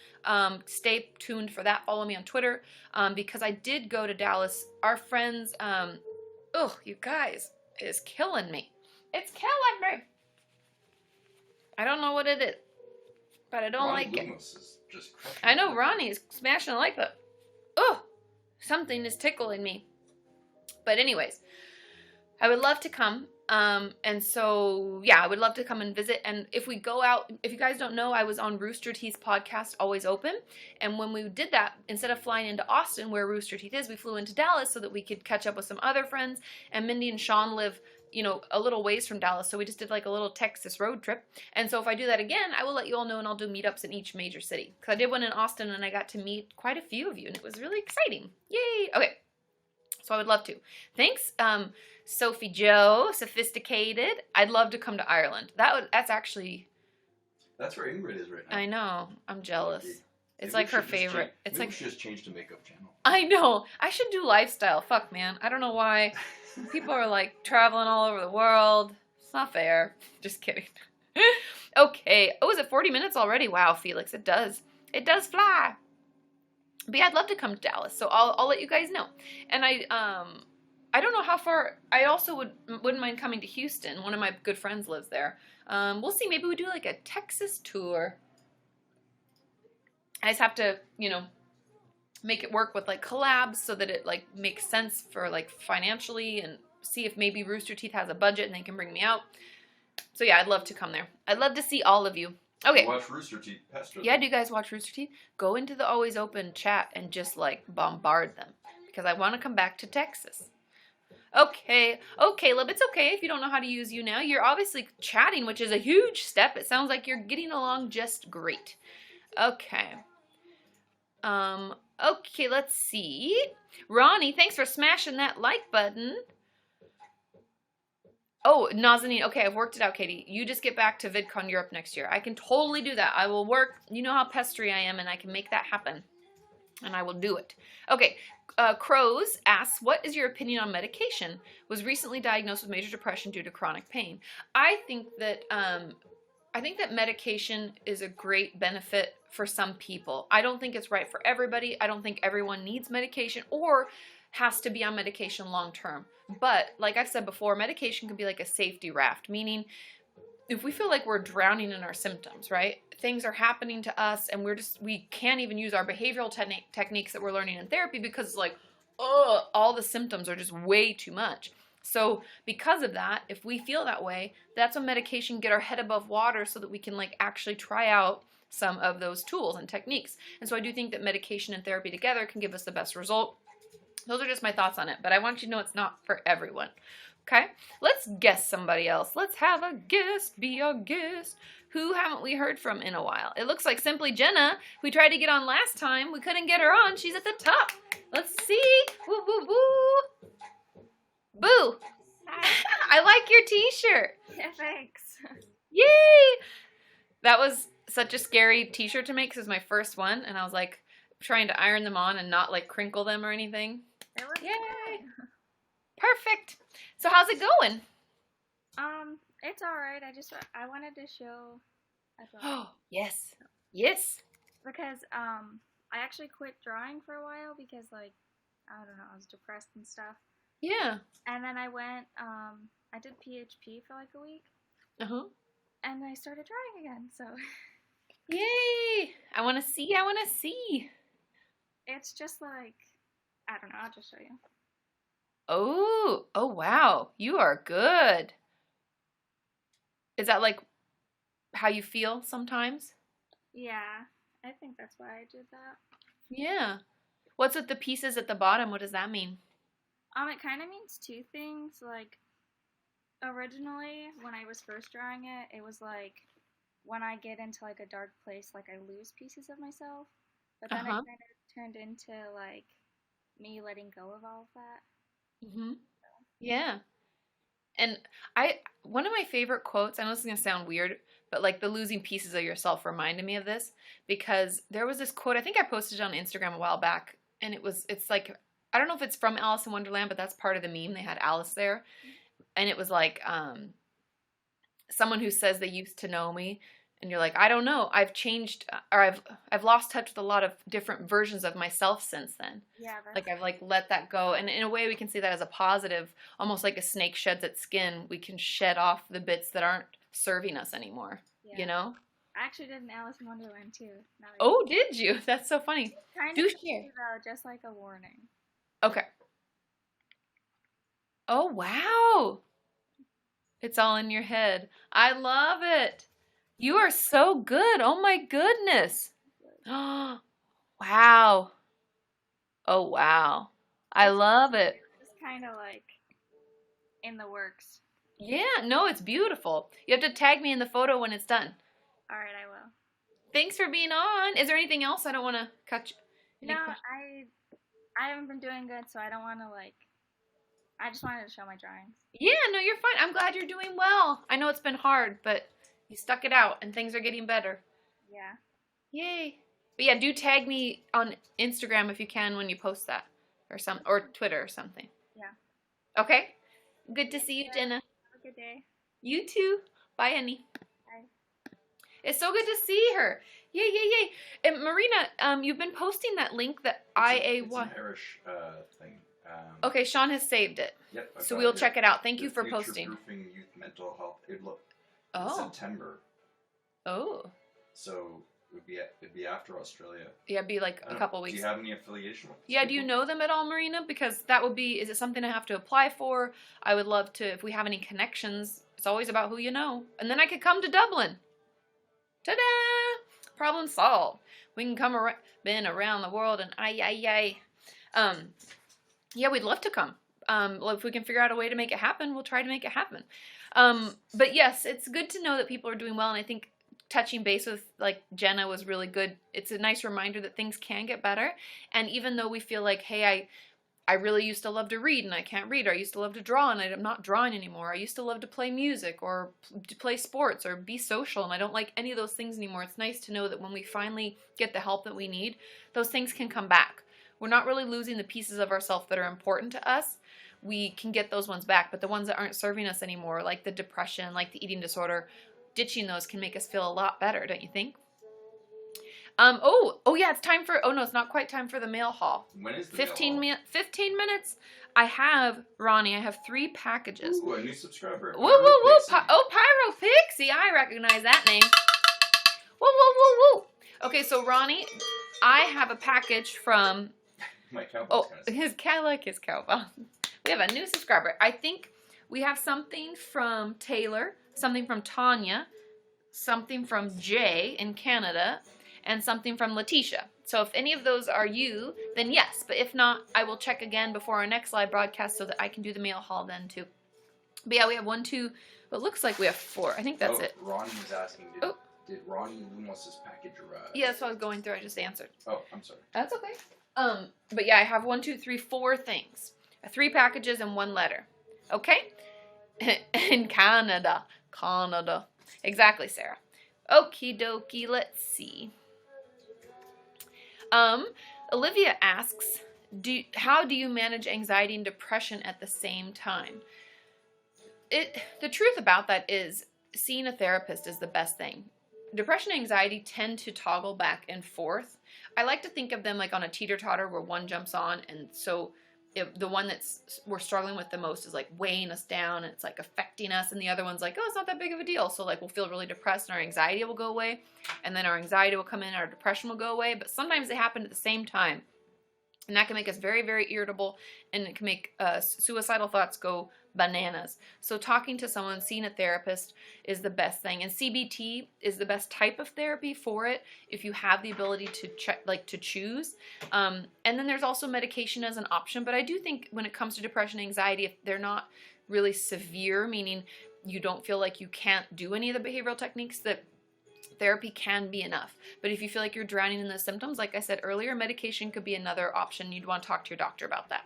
Stay tuned for that. Follow me on Twitter, because I did go to Dallas. Our friends, you guys, it is killing me. It's killing me. I don't know what it is, but I don't like it. Is just I know Ronnie is smashing the like button. Something is tickling me. But anyways, I would love to come. And so, yeah, I would love to come and visit. And if we go out, if you guys don't know, I was on Rooster Teeth's podcast, Always Open. And when we did that, instead of flying into Austin, where Rooster Teeth is, we flew into Dallas so that we could catch up with some other friends. And Mindy and Sean live, a little ways from Dallas. So we just did like a little Texas road trip. And so if I do that again, I will let you all know, and I'll do meetups in each major city. Because I did one in Austin, and I got to meet quite a few of you, and it was really exciting. Yay! Okay. So I would love to. Thanks, Sophie Joe, Sophisticated. I'd love to come to Ireland. That's actually... That's where Ingrid is right now. I know. I'm jealous. Lucky. It's Maybe like her favorite. It's like she just changed to makeup channel. I know. I should do lifestyle. Fuck, man. I don't know why. People are like traveling all over the world. It's not fair. Just kidding. Okay. Oh, is it 40 minutes already? Wow, Felix. It does. It does fly. But yeah, I'd love to come to Dallas, so I'll let you guys know. And I don't know how far. I also wouldn't mind coming to Houston. One of my good friends lives there. We'll see. Maybe we do like a Texas tour. I just have to, make it work with like collabs so that it like makes sense for like financially, and see if maybe Rooster Teeth has a budget and they can bring me out. So yeah, I'd love to come there. I'd love to see all of you. Okay. Watch Rooster Teeth. Pester them. Yeah, do you guys watch Rooster Teeth? Go into the Always Open chat and just like bombard them, because I want to come back to Texas. Okay. Oh, Caleb, it's okay if you don't know how to use YouNow. You're obviously chatting, which is a huge step. It sounds like you're getting along just great. Okay. Okay, let's see. Ronnie, thanks for smashing that like button. Oh, Nazanin. Okay, I've worked it out, Katie. You just get back to VidCon Europe next year. I can totally do that. I will work. You know how pestery I am, and I can make that happen. And I will do it. Okay, Crows asks, what is your opinion on medication? Was recently diagnosed with major depression due to chronic pain. I think that medication is a great benefit for some people. I don't think it's right for everybody. I don't think everyone needs medication or has to be on medication long term. But like I've said before, medication can be like a safety raft, meaning if we feel like we're drowning in our symptoms, right? Things are happening to us and we can't even use our behavioral techniques that we're learning in therapy because it's like, all the symptoms are just way too much. So because of that, if we feel that way, that's when medication get our head above water so that we can like actually try out some of those tools and techniques. And so I do think that medication and therapy together can give us the best result. Those are just my thoughts on it, but I want you to know it's not for everyone. Okay, let's guess somebody else. Let's have a guest, be a guest. Who haven't we heard from in a while? It looks like Simply Jenna. We tried to get on last time. We couldn't get her on. She's at the top. Let's see. Woo, woo, woo. Boo. I like your t-shirt. Yeah, thanks. Yay! That was such a scary t-shirt to make because it was my first one, and I was like trying to iron them on and not like crinkle them or anything. It was Yay! good. Perfect. So how's it going? It's alright. I wanted to show a drawing. Oh, yes. Yes. Because, I actually quit drawing for a while because, like, I don't know, I was depressed and stuff. Yeah. And then I went, I did PHP for like a week. Uh-huh. And I started drawing again, so. Yay! I want to see. It's just like, I don't know, I'll just show you. Oh, wow. You are good. Is that like how you feel sometimes? Yeah, I think that's why I did that. Yeah. What's with the pieces at the bottom? What does that mean? It kind of means two things. Like, originally, when I was first drawing it, it was like, when I get into like a dark place, like I lose pieces of myself. But then it kind of turned into like me letting go of all of that. Mm-hmm. Yeah. And one of my favorite quotes, I know this is going to sound weird, but like the losing pieces of yourself reminded me of this because there was this quote, I think I posted it on Instagram a while back, and it's like, I don't know if it's from Alice in Wonderland, but that's part of the meme. They had Alice there. And it was like, someone who says they used to know me, and you're like, I don't know, I've changed, or I've lost touch with a lot of different versions of myself since then. Yeah. Like I've like let that go, and in a way we can see that as a positive, almost like a snake sheds its skin. We can shed off the bits that aren't serving us anymore. Yeah. You know? I actually did an Alice in Wonderland too. Oh, did you? That's so funny. Kind Do of share. though, just like a warning. Okay. Oh wow. It's all in your head. I love it. You are so good. Oh my goodness. Oh, wow. Oh wow. I love it. It's kind of like in the works. Yeah, no, it's beautiful. You have to tag me in the photo when it's done. All right, I will. Thanks for being on. Is there anything else? I don't want to cut you. No, I haven't been doing good, so I don't want to like. I just wanted to show my drawings. Yeah, no, you're fine. I'm glad you're doing well. I know it's been hard, but you stuck it out, and things are getting better. Yeah. Yay. But yeah, do tag me on Instagram if you can when you post that, or Twitter or something. Yeah. Okay. Good to see you, Jenna. Have a good day. You too. Bye, Annie. Bye. It's so good to see her. Yay, yay, yay. And Marina, you've been posting that link that It's an Irish thing. Okay, Sean has saved it. Yep. So we'll check it out. Thank you for posting. Future-proofing youth mental health. It'd look in Oh. September. Oh. So it'd be after Australia. Yeah, it'd be like a couple weeks. Do you have any affiliation with these Yeah, do you people? know them at all, Marina? Because that would be, is it something I have to apply for? I would love to, if we have any connections, it's always about who you know. And then I could come to Dublin. Ta-da! Problem solved. We can come been around the world and yeah, we'd love to come. Well, if we can figure out a way to make it happen, we'll try to make it happen. But yes, it's good to know that people are doing well, and I think touching base with like Jenna was really good. It's a nice reminder that things can get better, and even though we feel like, hey, I really used to love to read and I can't read, or I used to love to draw and I'm not drawing anymore. I used to love to play music or to play sports or be social, and I don't like any of those things anymore. It's nice to know that when we finally get the help that we need, those things can come back. We're not really losing the pieces of ourselves that are important to us. We can get those ones back, but the ones that aren't serving us anymore, like the depression, like the eating disorder, ditching those can make us feel a lot better, don't you think? Oh yeah, it's time for, oh no, it's not quite time for the mail haul. When is the 15 mail 15 minutes? I have, Ronnie, I have 3 packages. haul? Ooh, a new subscriber. Woo, woo, woo. Pyro Pixie. I recognize that name. Woo, woo, woo, woo. Okay, so Ronnie, I have a package from, My cowbell's kind of his cat, like his cowbell. We have a new subscriber. I think we have something from Taylor, something from Tanya, something from Jay in Canada, and something from Letitia. So if any of those are you, then yes. But if not, I will check again before our next live broadcast so that I can do the mail haul then too. But yeah, we have 1, 2, it looks like we have 4. I think that's it. Ronnie was asking, did Ronnie Lumos' package arrive? Yeah, that's what I was going through. I just answered. Oh, I'm sorry. That's okay. But yeah, I have 1, 2, 3, 4 things. 3 packages and 1 letter. Okay? In Canada. Canada. Exactly, Sarah. Okie dokie, let's see. Olivia asks, how do you manage anxiety and depression at the same time? The truth about that is seeing a therapist is the best thing. Depression and anxiety tend to toggle back and forth. I like to think of them like on a teeter-totter where one jumps on, and so the one we're struggling with the most is like weighing us down, and it's like affecting us, and the other one's like, oh, it's not that big of a deal. So like we'll feel really depressed and our anxiety will go away, and then our anxiety will come in and our depression will go away. But sometimes they happen at the same time, and that can make us very, very irritable, and it can make suicidal thoughts go bananas. So talking to someone, seeing a therapist is the best thing, and CBT is the best type of therapy for it if you have the ability to choose. And then there's also medication as an option, but I do think when it comes to depression and anxiety, if they're not really severe, meaning you don't feel like you can't do any of the behavioral techniques, that therapy can be enough. But if you feel like you're drowning in the symptoms, like I said earlier, medication could be another option. You'd want to talk to your doctor about that.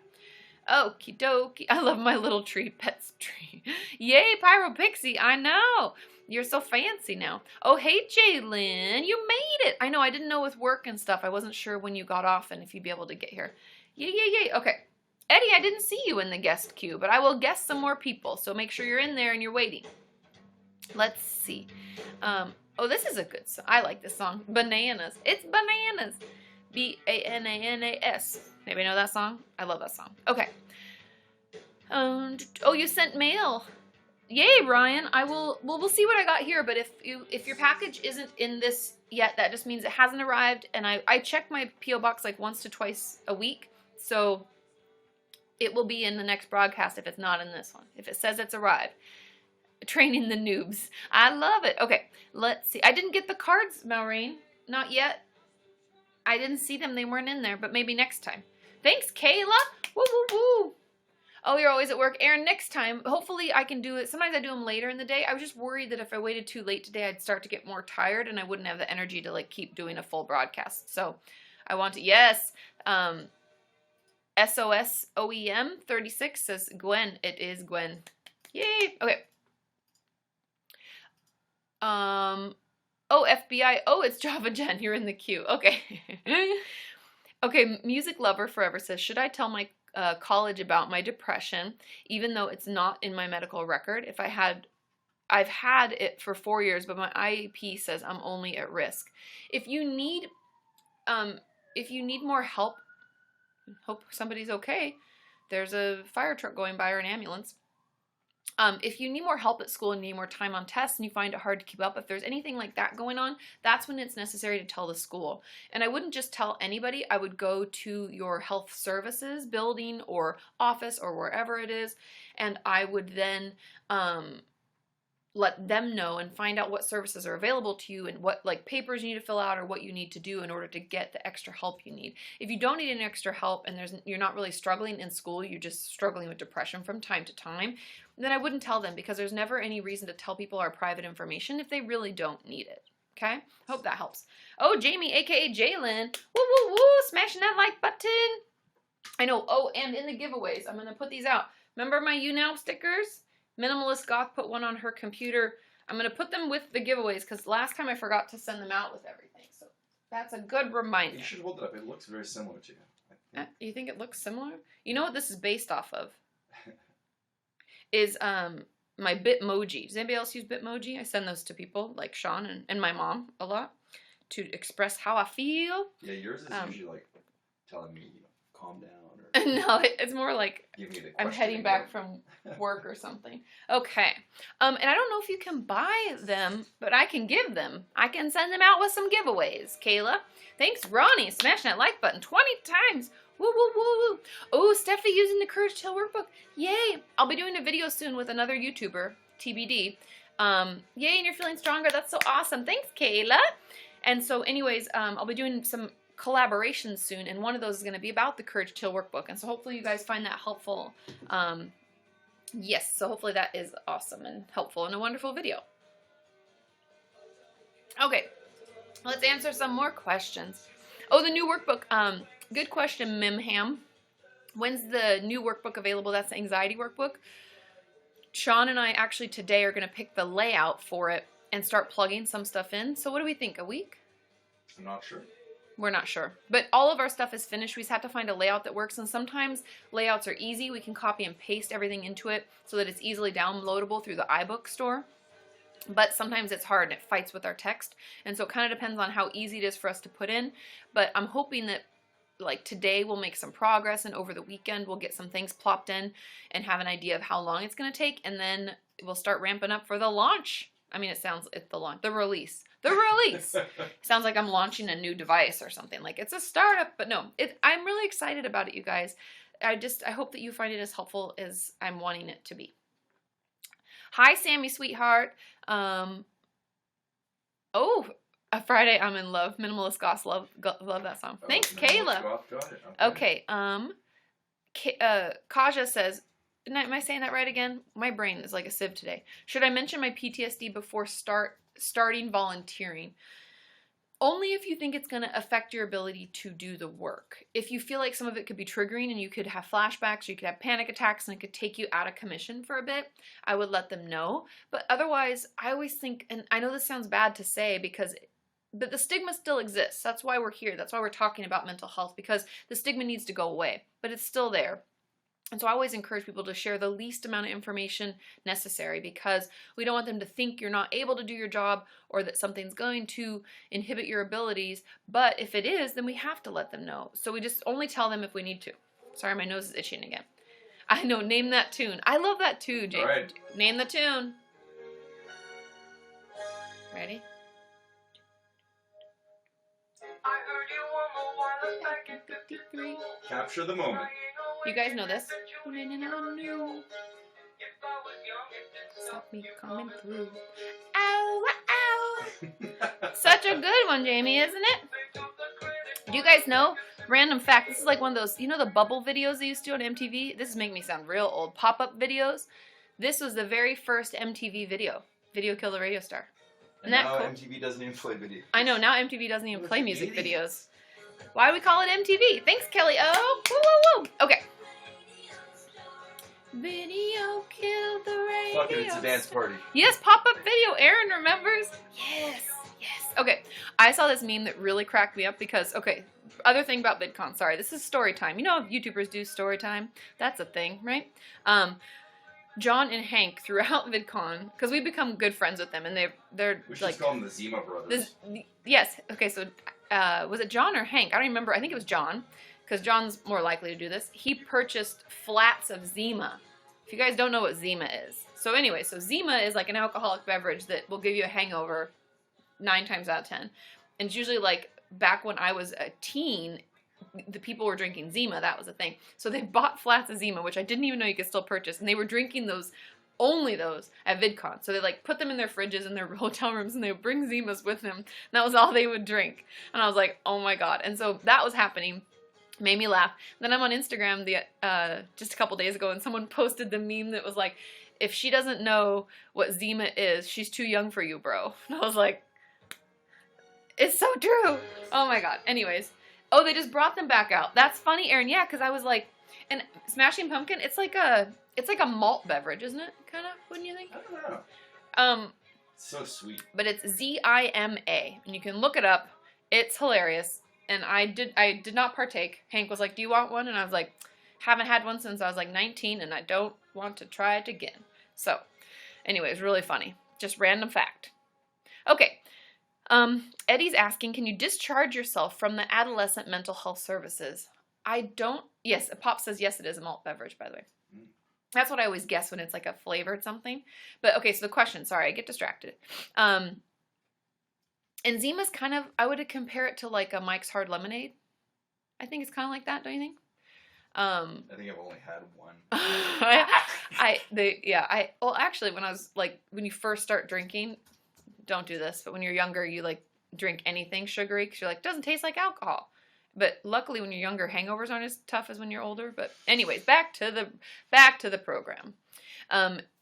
Okie dokie. I love my little tree, Pet's tree. Yay, Pyro Pixie. I know. You're so fancy now. Oh, hey, Jaylyn. You made it. I know. I didn't know with work and stuff. I wasn't sure when you got off and if you'd be able to get here. Yay, yay, yay. Okay. Eddie, I didn't see you in the guest queue, but I will guest some more people. So make sure you're in there and you're waiting. Let's see. Oh, this is a good song. I like this song. Bananas. It's bananas. B-A-N-A-N-A-S. Anybody know that song? I love that song. Okay. Oh, you sent mail. Yay, Ryan. We'll see what I got here, but if your package isn't in this yet, that just means it hasn't arrived, and I check my P.O. box like once to twice a week, so it will be in the next broadcast if it's not in this one. If it says it's arrived. Training the noobs. I love it. Okay, let's see. I didn't get the cards, Maureen. Not yet. I didn't see them. They weren't in there, but maybe next time. Thanks, Kayla. Woo, woo, woo. Oh, you're always at work. Aaron, next time, hopefully I can do it. Sometimes I do them later in the day. I was just worried that if I waited too late today, I'd start to get more tired and I wouldn't have the energy to like keep doing a full broadcast. So I want to, yes. SOS OEM 36 says Gwen. It is Gwen. Yay. Okay. Oh, FBI. Oh, it's Java Jen. You're in the queue. Okay. Okay, Music Lover Forever says, should I tell my college about my depression, even though it's not in my medical record? I've had it for 4 years, but my IEP says I'm only at risk. If you need more help, hope somebody's okay. There's a fire truck going by or an ambulance. If you need more help at school and need more time on tests and you find it hard to keep up, if there's anything like that going on, that's when it's necessary to tell the school. And I wouldn't just tell anybody. I would go to your health services building or office or wherever it is, and I would then let them know and find out what services are available to you and what like papers you need to fill out or what you need to do in order to get the extra help you need. If you don't need any extra help and you're not really struggling in school, you're just struggling with depression from time to time, then I wouldn't tell them, because there's never any reason to tell people our private information if they really don't need it. Okay? Hope that helps. Oh, Jamie, aka Jaylyn. Woo, woo, woo. Smashing that like button. I know. Oh, and in the giveaways, I'm going to put these out. Remember my YouNow stickers? Minimalist Goth put one on her computer. I'm going to put them with the giveaways because last time I forgot to send them out with everything. So that's a good reminder. You should hold it up. It looks very similar to you. You think it looks similar? You know what this is based off of? Is my Bitmoji. Does anybody else use Bitmoji? I send those to people like Sean and my mom a lot to express how I feel. Yeah, yours is usually like telling me, calm down. No, it's more like I'm heading back from work or something. Okay. And I don't know if you can buy them, but I can give them. I can send them out with some giveaways, Kayla. Thanks, Ronnie. Smashing that like button 20 times. Woo, woo, woo, woo. Oh, Steffi using the Courage to Heal workbook. Yay. I'll be doing a video soon with another YouTuber, TBD. Yay, and you're feeling stronger. That's so awesome. Thanks, Kayla. And so anyways, I'll be doing some collaborations soon, and one of those is going to be about the Courage to Heal workbook, and so hopefully you guys find that helpful. Yes, so hopefully that is awesome and helpful and a wonderful video. Okay, let's answer some more questions. Oh, the new workbook. Good question, Mimham. When's the new workbook available? That's the anxiety workbook. Sean and I actually today are going to pick the layout for it and start plugging some stuff in. So what do we think? A week? I'm not sure. We're not sure. But all of our stuff is finished. We just have to find a layout that works. And sometimes layouts are easy. We can copy and paste everything into it so that it's easily downloadable through the iBook store. But sometimes it's hard and it fights with our text. And so it kind of depends on how easy it is for us to put in. But I'm hoping that like today we'll make some progress, and over the weekend we'll get some things plopped in and have an idea of how long it's going to take. And then we'll start ramping up for the launch. I mean, the release. The release. Sounds like I'm launching a new device or something. Like it's a startup, but no, I'm really excited about it, you guys. I hope that you find it as helpful as I'm wanting it to be. Hi, Sammy, sweetheart. A Friday, I'm in love. Minimalist Goss, love that song. Thanks, Kayla. Got it. Okay. Kaja says, am I saying that right again? My brain is like a sieve today. Should I mention my PTSD before starting volunteering? Only if you think it's going to affect your ability to do the work. If you feel like some of it could be triggering and you could have flashbacks, you could have panic attacks, and it could take you out of commission for a bit, I would let them know. But otherwise, I always think, and I know this sounds bad to say but the stigma still exists. That's why we're here. That's why we're talking about mental health, because the stigma needs to go away, but it's still there. And so I always encourage people to share the least amount of information necessary, because we don't want them to think you're not able to do your job or that something's going to inhibit your abilities. But if it is, then we have to let them know. So we just only tell them if we need to. Sorry, my nose is itching again. I know, name that tune. I love that too, Jake. All right. Name the tune. Ready? Capture the moment. You guys know this. Stop me coming through. Ow, ow. Such a good one, Jamie, isn't it? Do you guys know? Random fact. This is like one of those, you know the bubble videos they used to do on MTV? This is making me sound real old. Pop-up videos. This was the very first MTV video. Video Killed the Radio Star. And now cool? MTV doesn't even play videos. I know, now MTV doesn't even play music videos. Why do we call it MTV? Thanks, Kelly. Oh, woo, woo, woo. Okay. Video killed the radio. Fuck it, it's a dance party. Yes, pop-up video. Aaron remembers. Yes, yes. Okay, I saw this meme that really cracked me up because, okay, other thing about VidCon. Sorry, this is story time. You know how YouTubers do story time? That's a thing, right? John and Hank throughout VidCon, because we've become good friends with them, and they're we should like, just call them the Zima brothers. Yes. Okay, so was it John or Hank? I don't remember. I think it was John, because John's more likely to do this. He purchased flats of Zima. If you guys don't know what Zima is. So anyway, so Zima is like an alcoholic beverage that will give you a hangover 9 times out of 10. And it's usually like back when I was a teen, the people were drinking Zima. That was a thing. So they bought flats of Zima, which I didn't even know you could still purchase. And they were drinking those, only those, at VidCon. So they like put them in their fridges in their hotel rooms, and they would bring Zimas with them. And that was all they would drink. And I was like, oh my God. And so that was happening. Made me laugh. Then I'm on Instagram just a couple days ago, and someone posted the meme that was like, if she doesn't know what Zima is, she's too young for you, bro. And I was like, it's so true. Oh my God. Anyways. Oh, they just brought them back out. That's funny, Aaron. Yeah, because I was like, and Smashing Pumpkin, it's like a malt beverage, isn't it? Kind of, wouldn't you think? I don't know. So sweet. But it's Zima, and you can look it up. It's hilarious. And I did not partake. Hank was like, do you want one? And I was like, haven't had one since I was like 19, and I don't want to try it again. So, anyway, it's really funny. Just random fact. Okay. Eddie's asking, can you discharge yourself from the adolescent mental health services? Yes, Pop says yes, it is a malt beverage, by the way. That's what I always guess when it's like a flavored something. But, okay, so the question, sorry, I get distracted. And Zima's kind of, I would compare it to like a Mike's Hard Lemonade. I think it's kind of like that, don't you think? I think I've only had one. Well, actually, when you first start drinking, don't do this, but when you're younger, you like drink anything sugary because you're like, doesn't taste like alcohol. But luckily, when you're younger, hangovers aren't as tough as when you're older. But anyways, back to the program.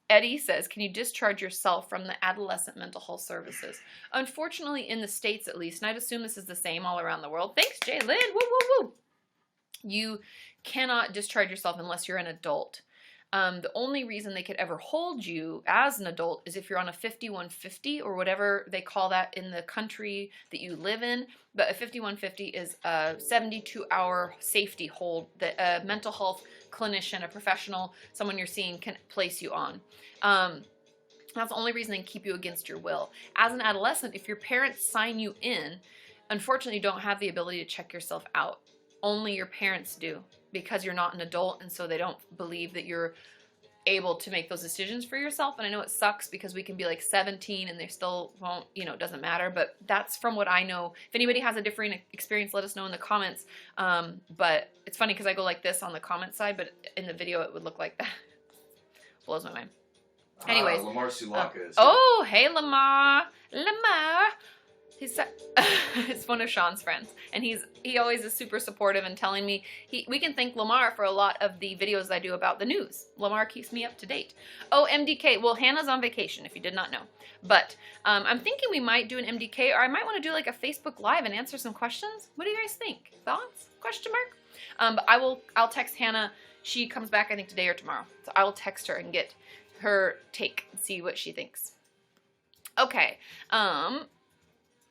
Eddie says, can you discharge yourself from the adolescent mental health services? Unfortunately, in the States at least, and I'd assume this is the same all around the world. Thanks, Jay Lynn. Woo, woo, woo. You cannot discharge yourself unless you're an adult. The only reason they could ever hold you as an adult is if you're on a 5150 or whatever they call that in the country that you live in. But a 5150 is a 72-hour safety hold that a mental health clinician, a professional, someone you're seeing can place you on. That's the only reason they can keep you against your will. As an adolescent, if your parents sign you in, unfortunately you don't have the ability to check yourself out. Only your parents do, because you're not an adult, and so they don't believe that you're able to make those decisions for yourself. And I know it sucks because we can be like 17 and they still won't, you know, it doesn't matter, but that's from what I know. If anybody has a different experience, let us know in the comments. But it's funny because I go like this on the comment side, but in the video it would look like that. Blows my mind. Anyways. Lamar Sulaka is oh, hey Lamar. He's it's one of Sean's friends, and he always is super supportive and telling me we can thank Lamar for a lot of the videos I do about the news. Lamar keeps me up to date. Oh, MDK. Well, Hannah's on vacation, if you did not know. But I'm thinking we might do an MDK, or I might want to do like a Facebook Live and answer some questions. What do you guys think? Thoughts? Question mark? But I'll text Hannah. She comes back, I think, today or tomorrow. So I will text her and get her take and see what she thinks. Okay.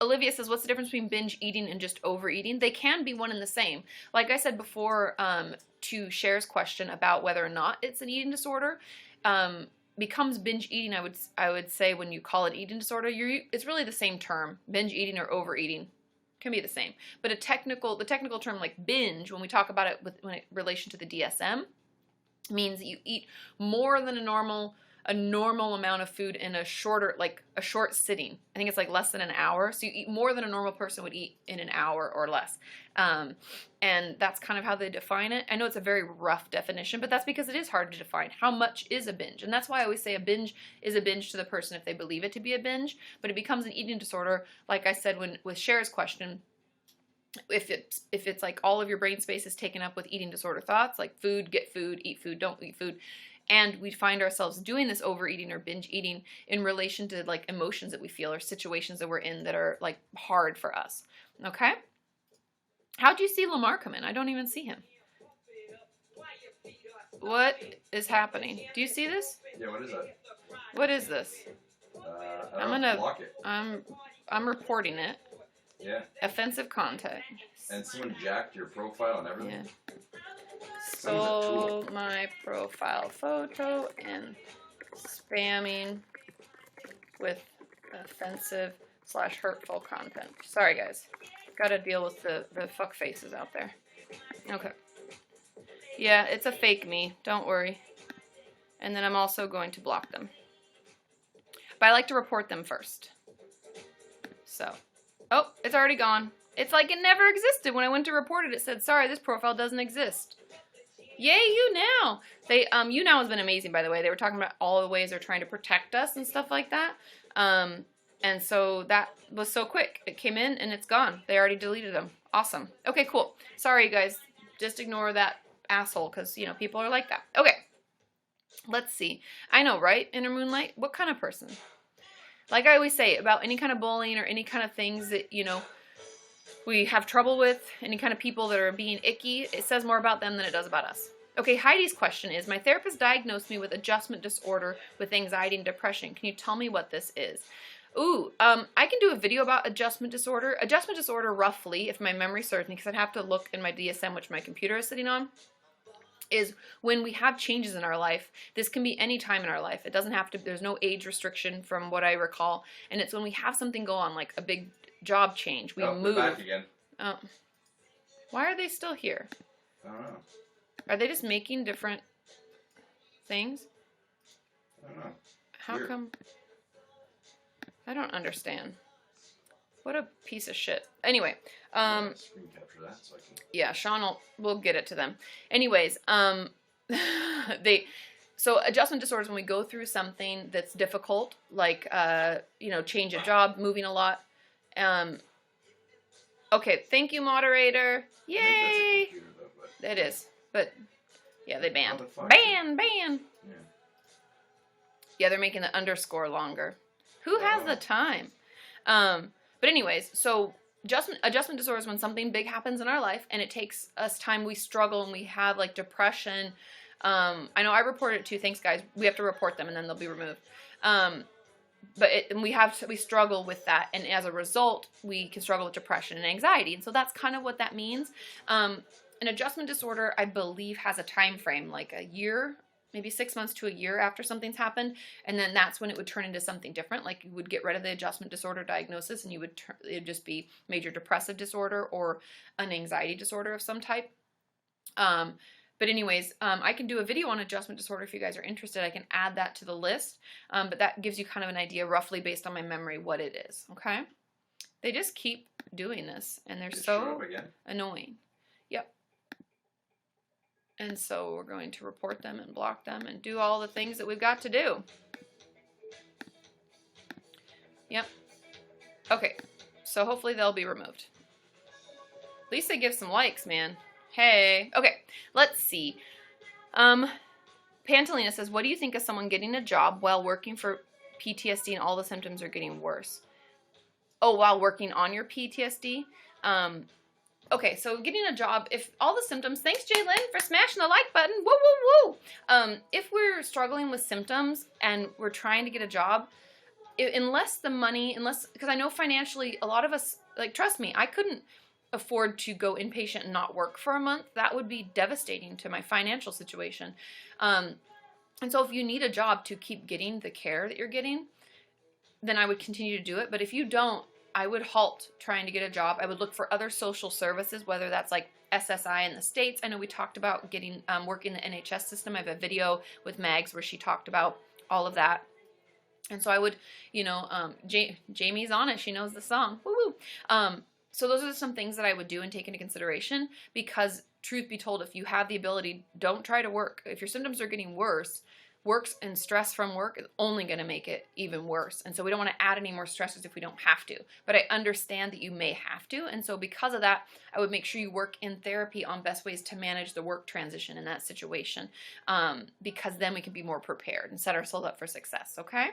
Olivia says, what's the difference between binge eating and just overeating? They can be one and the same. Like I said before, to Cher's question about whether or not it's an eating disorder, becomes binge eating, I would say, when you call it eating disorder, it's really the same term. Binge eating or overeating can be the same. But the technical term like binge, when we talk about it in relation to the DSM, means that you eat more than a normal amount of food in a short sitting. I think it's like less than an hour. So you eat more than a normal person would eat in an hour or less. And that's kind of how they define it. I know it's a very rough definition, but that's because it is hard to define. How much is a binge? And that's why I always say a binge is a binge to the person if they believe it to be a binge, but it becomes an eating disorder, like I said with Cher's question, if it's like all of your brain space is taken up with eating disorder thoughts, like food, get food, eat food, don't eat food, and we find ourselves doing this overeating or binge eating in relation to like emotions that we feel or situations that we're in that are like hard for us. Okay? How'd you see Lamar come in? I don't even see him. What is happening? Do you see this? Yeah, what is that? What is this? I'm gonna block it. I'm reporting it. Yeah. Offensive content. And someone jacked your profile and everything. Yeah. Stole my profile photo and spamming with offensive/hurtful content. Sorry, guys. Gotta deal with the fuck faces out there. Okay. Yeah, it's a fake me. Don't worry. And then I'm also going to block them. But I like to report them first. So. Oh, it's already gone. It's like it never existed. When I went to report it, it said, sorry, this profile doesn't exist. Yay, YouNow! YouNow has been amazing, by the way. They were talking about all the ways they're trying to protect us and stuff like that. And so that was so quick. It came in and it's gone. They already deleted them. Awesome. Okay, cool. Sorry, guys. Just ignore that asshole because, you know, people are like that. Okay. Let's see. I know, right? Inner Moonlight? What kind of person? Like I always say, about any kind of bullying or any kind of things that, you know, we have trouble with, any kind of people that are being icky, it says more about them than it does about us. Okay, Heidi's question is, my therapist diagnosed me with adjustment disorder with anxiety and depression. Can you tell me what this is? Ooh, I can do a video about adjustment disorder. Adjustment disorder, roughly, if my memory serves me, because I'd have to look in my DSM, which my computer is sitting on, is when we have changes in our life. This can be any time in our life. It doesn't have to, there's no age restriction from what I recall. And it's when we have something go on, like a big job change. We move. They're back again. Oh. Why are they still here? I don't know. Are they just making different things? I don't know. How Weird. come? I don't understand. What a piece of shit. Anyway, Screen capture that so I can... yeah, Sean we'll get it to them. Anyways, so adjustment disorders, when we go through something that's difficult, like, you know, change a job, moving a lot. Okay, thank you, moderator. Yay! I think that's a computer, though, but... It is, but yeah, they banned. Oh, fuck. Ban! Yeah. Yeah, they're making the underscore longer. Who has the time? But anyways, so adjustment disorder is when something big happens in our life and it takes us time, we struggle and we have like depression, I know I reported it too. Thanks, guys. We have to report them, and then they'll be removed. But we struggle with that, and as a result, we can struggle with depression and anxiety, and so that's kind of what that means. An adjustment disorder, I believe, has a time frame, like a year, maybe 6 months to a year after something's happened, and then that's when it would turn into something different. Like you would get rid of the adjustment disorder diagnosis, and it would just be major depressive disorder or an anxiety disorder of some type. But anyways, I can do a video on adjustment disorder if you guys are interested. I can add that to the list, but that gives you kind of an idea roughly based on my memory what it is, okay? They just keep doing this, and they're so annoying. Yep. And so we're going to report them and block them and do all the things that we've got to do. Yep. Okay, so hopefully they'll be removed. At least they give some likes, man. Hey. Okay, let's see. Pantalina says, what do you think of someone getting a job while working for PTSD and all the symptoms are getting worse? Oh, while working on your PTSD? Okay, so getting a job, if all the symptoms, thanks Jalen for smashing the like button, woo, woo, woo. If we're struggling with symptoms and we're trying to get a job, unless the money, because I know financially, a lot of us, like, trust me, I couldn't afford to go inpatient and not work for a month. That would be devastating to my financial situation. And so if you need a job to keep getting the care that you're getting, then I would continue to do it. But if you don't, I would halt trying to get a job. I would look for other social services, whether that's like SSI in the States. I know we talked about getting work in the NHS system. I have a video with Mags where she talked about all of that. And so I would, you know, Jamie's on it. She knows the song. Woo-woo. So those are some things that I would do and take into consideration, because truth be told, if you have the ability, don't try to work. If your symptoms are getting worse, works and stress from work is only going to make it even worse. And so we don't want to add any more stresses if we don't have to. But I understand that you may have to. And so because of that, I would make sure you work in therapy on best ways to manage the work transition in that situation, because then we can be more prepared and set ourselves up for success, okay?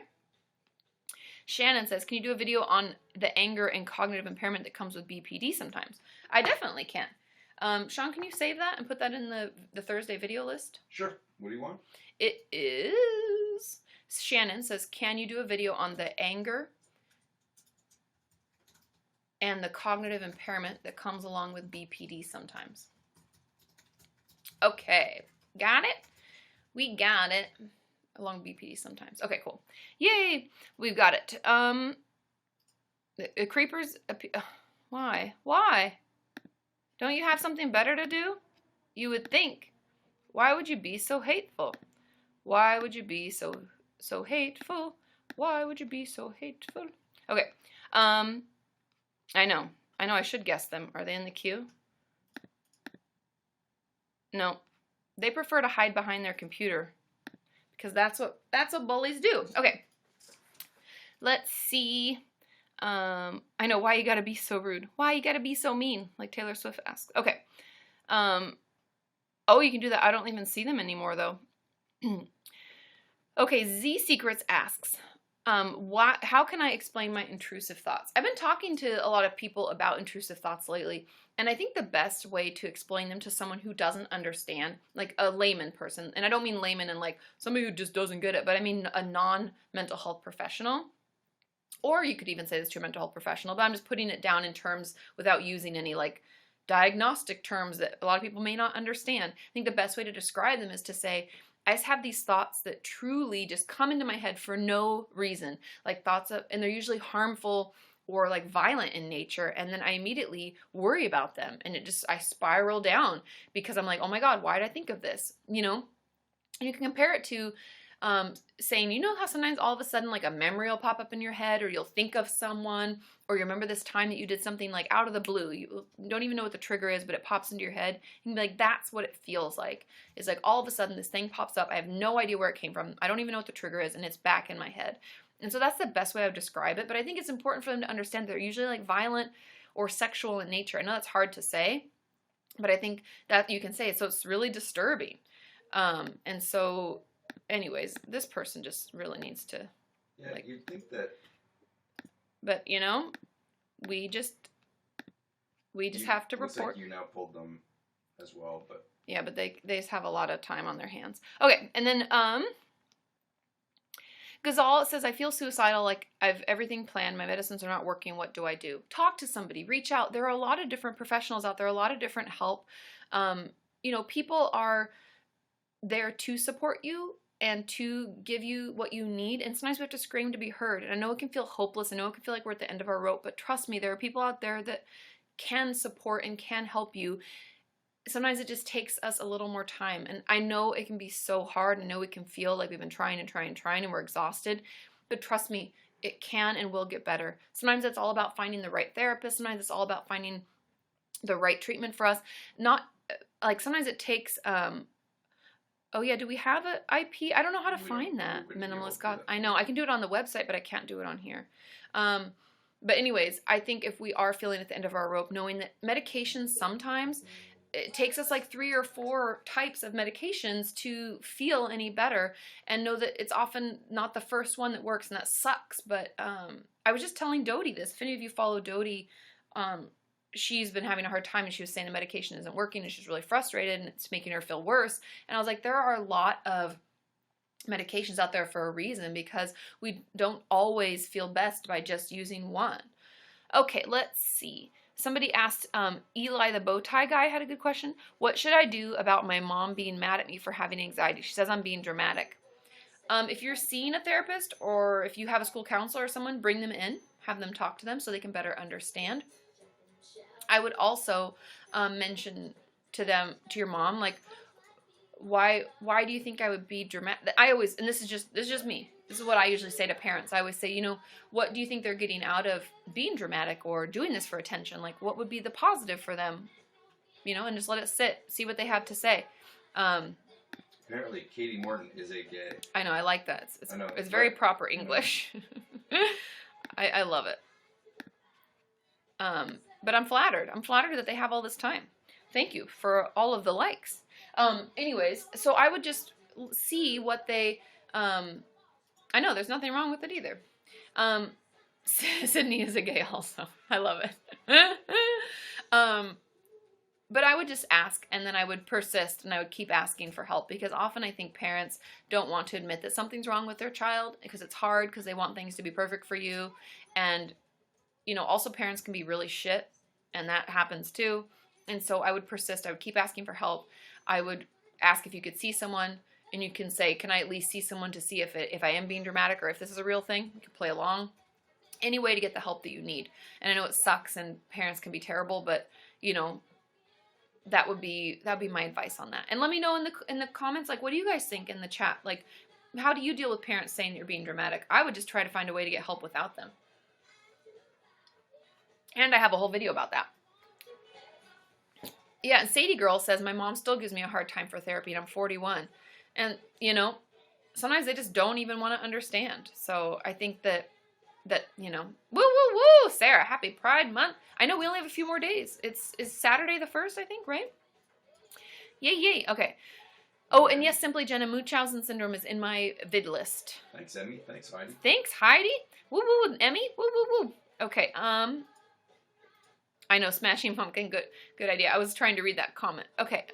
Shannon says, can you do a video on the anger and cognitive impairment that comes with BPD sometimes? I definitely can. Sean, can you save that and put that in the Thursday video list? Sure. What do you want? It is... Shannon says, can you do a video on the anger and the cognitive impairment that comes along with BPD sometimes? Okay. Got it? We got it. Along BPD sometimes. Okay, cool. Yay! We've got it. The creepers... Why? Why? Don't you have something better to do? You would think. Why would you be so hateful? Why would you be so hateful? Why would you be so hateful? Okay. I know I should guess them. Are they in the queue? No. They prefer to hide behind their computer, because that's what bullies do. Okay. Let's see. I know, why you gotta be so rude? Why you gotta be so mean? Like Taylor Swift asked. Okay. Oh, you can do that. I don't even see them anymore, though. Okay, Z Secrets asks, how can I explain my intrusive thoughts? I've been talking to a lot of people about intrusive thoughts lately, and I think the best way to explain them to someone who doesn't understand, like a layman person, and I don't mean layman and like somebody who just doesn't get it, but I mean a non-mental health professional, or you could even say this to a mental health professional, but I'm just putting it down in terms without using any like diagnostic terms that a lot of people may not understand. I think the best way to describe them is to say, I just have these thoughts that truly just come into my head for no reason, like thoughts of, and they're usually harmful or like violent in nature, and then I immediately worry about them, and I spiral down because I'm like, oh my God, why did I think of this? You know, and you can compare it to saying, you know how sometimes all of a sudden like a memory will pop up in your head, or you'll think of someone, or you remember this time that you did something like out of the blue, you don't even know what the trigger is, but it pops into your head. You can be like, that's what it feels like. It's like all of a sudden this thing pops up, I have no idea where it came from, I don't even know what the trigger is, and it's back in my head. And so that's the best way I would describe it, but I think it's important for them to understand they're usually like violent or sexual in nature. I know that's hard to say, but I think that you can say it, so it's really disturbing. And so anyways, this person just really needs to, yeah, like, you'd think that, but you know, we just have to report. Looks like YouNow pulled them as well, but Yeah, but they just have a lot of time on their hands. Okay, and then Gazal says, I feel suicidal, like I've everything planned. My medicines are not working. What do I do? Talk to somebody. Reach out. There are a lot of different professionals out there, a lot of different help. You know, people are there to support you and to give you what you need. And sometimes we have to scream to be heard. And I know it can feel hopeless. I know it can feel like we're at the end of our rope. But trust me, there are people out there that can support and can help you. Sometimes it just takes us a little more time. And I know it can be so hard. I know it can feel like we've been trying and we're exhausted. But trust me, it can and will get better. Sometimes it's all about finding the right therapist. Sometimes it's all about finding the right treatment for us. Not like sometimes it takes, oh yeah, do we have an IP? I don't know how to find that. Minimalist God. I know, I can do it on the website, but I can't do it on here. But anyways, I think if we are feeling at the end of our rope, knowing that medications sometimes, it takes us like 3 or 4 types of medications to feel any better, and know that it's often not the first one that works, and that sucks. But I was just telling Dodie this. If any of you follow Dodie, she's been having a hard time, and she was saying the medication isn't working, and she's really frustrated, and it's making her feel worse. And I was like, there are a lot of medications out there for a reason, because we don't always feel best by just using one. Okay, let's see. Somebody asked, Eli the bow tie guy had a good question. What should I do about my mom being mad at me for having anxiety? She says I'm being dramatic. If you're seeing a therapist, or if you have a school counselor or someone, bring them in, have them talk to them so they can better understand. I would also mention to your mom, like, why do you think I would be dramatic? I always, and this is just me. This is what I usually say to parents. I always say, you know, what do you think they're getting out of being dramatic or doing this for attention? Like, what would be the positive for them? You know, and just let it sit, see what they have to say. Apparently, Kati Morton is a gay. I know, I like that. It's very proper English. I love it. But I'm flattered. I'm flattered that they have all this time. Thank you for all of the likes. Anyways, so I would just see what they, I know there's nothing wrong with it either. Sydney is a gay also. I love it. But I would just ask, and then I would persist, and I would keep asking for help, because often I think parents don't want to admit that something's wrong with their child, because it's hard, because they want things to be perfect for you. And, you know, also parents can be really shit, and that happens too. And so I would persist. I would keep asking for help. I would ask if you could see someone, and you can say, can I at least see someone to see if I am being dramatic, or if this is a real thing? You can play along. Any way to get the help that you need. And I know it sucks, and parents can be terrible, but, you know, that would be my advice on that. And let me know in the comments, like, what do you guys think in the chat? Like, how do you deal with parents saying you're being dramatic? I would just try to find a way to get help without them. And I have a whole video about that. Yeah, and Sadie Girl says, my mom still gives me a hard time for therapy, and I'm 41. And, you know, sometimes they just don't even want to understand. So I think that, you know, woo, woo, woo, Sarah, happy Pride Month. I know we only have a few more days. It's Saturday the 1st, I think, right? Yay, yay. Okay. Oh, and yes, Simply Jenna, Munchausen syndrome is in my vid list. Thanks, Emmy. Thanks, Heidi. Thanks, Heidi. Woo, woo, Emmy. Woo, woo, woo. Okay, I know, Smashing Pumpkin, good idea. I was trying to read that comment. Okay,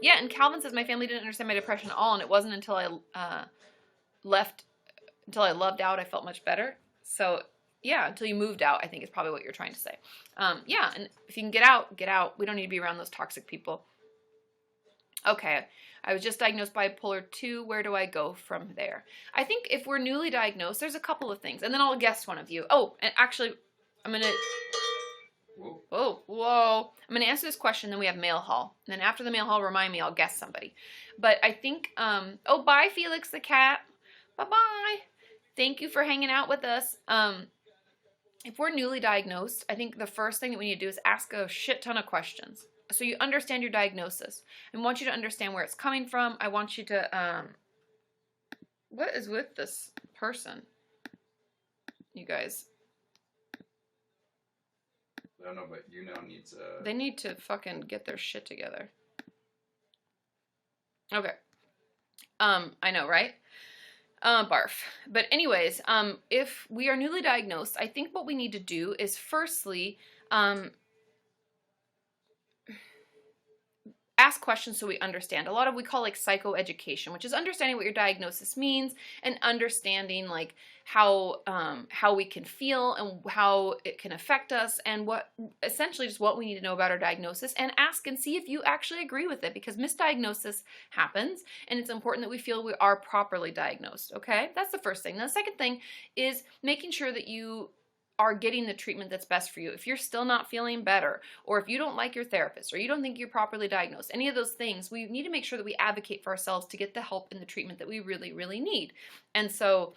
yeah, and Calvin says, my family didn't understand my depression at all, and it wasn't until I loved out, I felt much better. So, yeah, until you moved out, I think is probably what you're trying to say. Yeah, and if you can get out, get out. We don't need to be around those toxic people. Okay, I was just diagnosed bipolar 2. Where do I go from there? I think if we're newly diagnosed, there's a couple of things, and then I'll guess one of you. Oh, and actually, I'm going to... Whoa. I'm going to answer this question, then we have mail haul. And then after the mail haul, remind me, I'll guess somebody. But I think, oh, bye, Felix the cat. Bye-bye. Thank you for hanging out with us. If we're newly diagnosed, I think the first thing that we need to do is ask a shit ton of questions. So you understand your diagnosis. I want you to understand where it's coming from. I want you to, what is with this person? You guys. I don't know, but YouNow needs They need to fucking get their shit together. Okay. I know, right? Barf. But anyways, if we are newly diagnosed, I think what we need to do is firstly, ask questions so we understand. A lot of we call like psychoeducation, which is understanding what your diagnosis means and understanding like how we can feel and how it can affect us and what essentially just what we need to know about our diagnosis, and ask and see if you actually agree with it, because misdiagnosis happens and it's important that we feel we are properly diagnosed. Okay, that's the first thing. Now, the second thing is making sure that you are getting the treatment that's best for you. If you're still not feeling better, or if you don't like your therapist, or you don't think you're properly diagnosed, any of those things, we need to make sure that we advocate for ourselves to get the help and the treatment that we really, really need. And so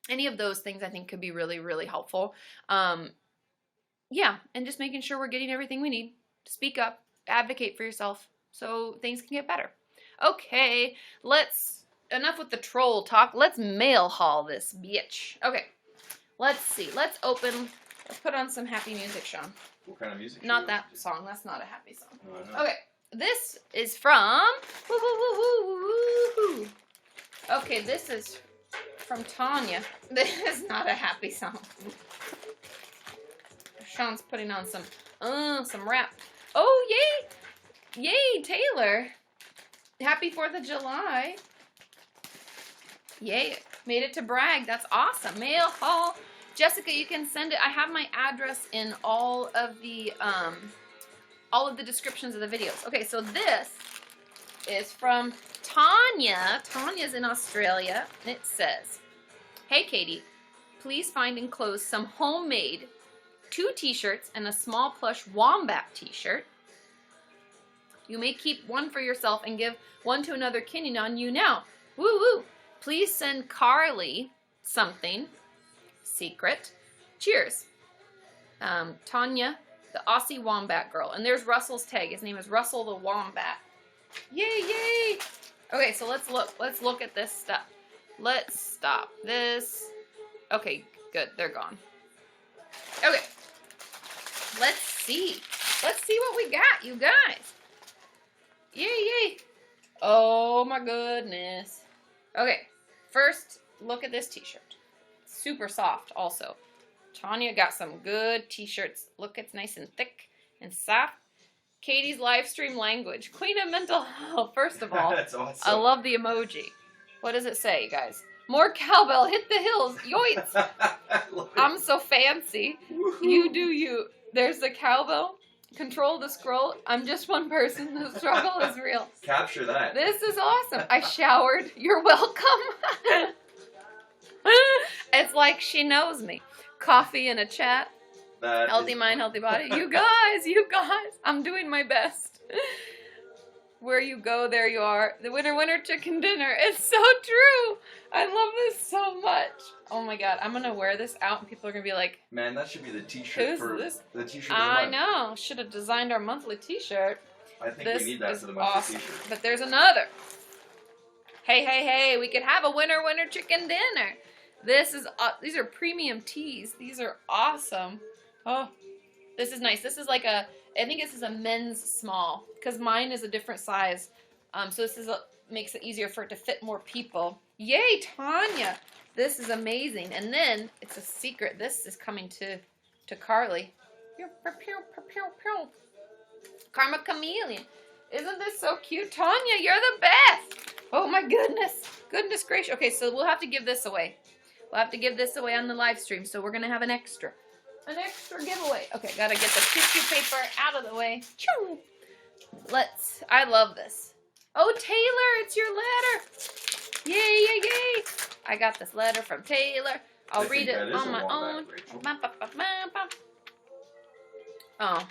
any of those things I think could be really, really helpful. Yeah, and just making sure we're getting everything we need. Speak up, advocate for yourself so things can get better. Okay, enough with the troll talk. Let's mail haul this bitch. Okay. Let's see. Let's put on some happy music, Sean. What kind of music? Not that song. That's not a happy song. Oh, Okay. This is from... Okay, this is from Tanya. This is not a happy song. Sean's putting on some rap. Oh, yay! Yay, Taylor. Happy 4th of July. Yay. Made it to brag. That's awesome. Mail haul. Jessica, you can send it. I have my address in all of the descriptions of the videos. Okay, so this is from Tanya. Tanya's in Australia, and it says, "Hey Katie, please find enclosed some homemade 2 t-shirts and a small plush wombat t-shirt. You may keep one for yourself and give one to another kin on YouNow. Woo woo. Please send Carly something. Secret. Cheers. Tanya, the Aussie Wombat Girl." And there's Russell's tag. His name is Russell the Wombat. Yay, yay. Okay, so let's look. Let's look at this stuff. Let's stop this. Okay, good. They're gone. Okay. Let's see. Let's see what we got, you guys. Yay, yay. Oh my goodness. Okay, first, look at this t-shirt. Super soft also. Tanya got some good t-shirts. Look, it's nice and thick and soft. Katie's live stream language. Queen of mental health. First of all, That's awesome. I love the emoji. What does it say, you guys? More cowbell. Hit the hills. Yoinks. I'm so fancy. You do you. There's the cowbell. Control the scroll. I'm just one person. The struggle is real. Capture that. This is awesome. I showered. You're welcome. It's like she knows me. Coffee and a chat. That Healthy is mind, healthy body. You guys. I'm doing my best. Where you go, there you are. The winner chicken dinner. It's so true. I love this so much. Oh my god, I'm gonna wear this out and people are gonna be like, Man, that should be the t-shirt for this? the t-shirt of the I month. know. Should have designed our monthly t-shirt. I think This we need that is for the monthly awesome. t-shirt. But there's another. Hey, we could have a winner chicken dinner. This is these are premium teas. These are awesome. Oh, this is nice. This is like I think this is a men's small because mine is a different size. So this is makes it easier for it to fit more people. Yay, Tanya! This is amazing. And then it's a secret. This is coming to Carly. Karma Chameleon. Isn't this so cute? Tanya, you're the best. Oh my goodness. Goodness gracious. Okay, so we'll have to give this away. We'll have to give this away on the live stream. So we're going to have an extra giveaway. Okay, gotta get the tissue paper out of the way. Choo! I love this. Oh, Taylor, it's your letter. Yay. I got this letter from Taylor. I'll read it on my own. Oh.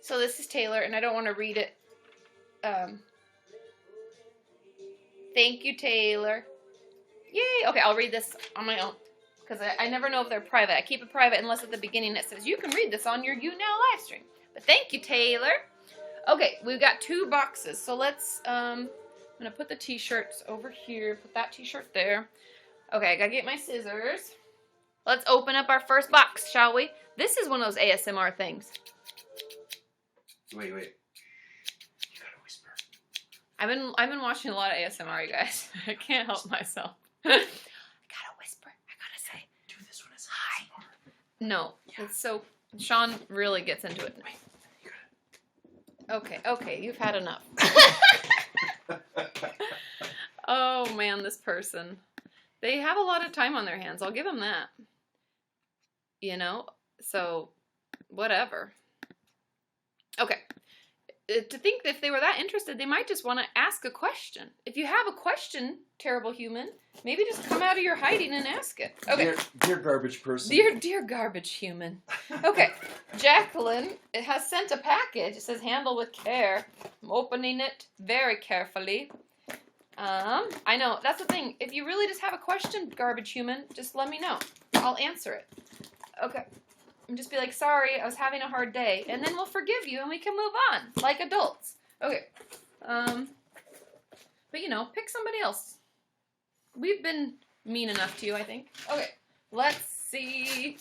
So this is Taylor, and I don't want to read it. Thank you, Taylor. Yay. Okay, I'll read this on my own. Because I never know if they're private. I keep it private unless at the beginning it says, you can read this on your YouNow live stream. But thank you, Taylor. Okay, we've got 2 boxes. So let's, I'm going to put the t-shirts over here. Put that t-shirt there. Okay, I got to get my scissors. Let's open up our first box, shall we? This is one of those ASMR things. Wait. You gotta whisper. I've been watching a lot of ASMR, you guys. I can't help myself. I gotta whisper. I gotta say. Do this one as Hi. ASMR. No, Yeah. it's so... Sean really gets into it. Wait, you Okay, you've had enough. Oh man, this person. They have a lot of time on their hands. I'll give them that. You know? So, whatever. Okay. To think that if they were that interested, they might just want to ask a question. If you have a question, terrible human, maybe just come out of your hiding and ask it. Okay. Dear garbage person. Dear garbage human. Okay. Jacqueline has sent a package. It says handle with care. I'm opening it very carefully. I know, that's the thing. If you really just have a question, garbage human, just let me know. I'll answer it. Okay. And just be like, sorry, I was having a hard day. And then we'll forgive you and we can move on, like adults. Okay. But you know, pick somebody else. We've been mean enough to you, I think. Okay. Let's see.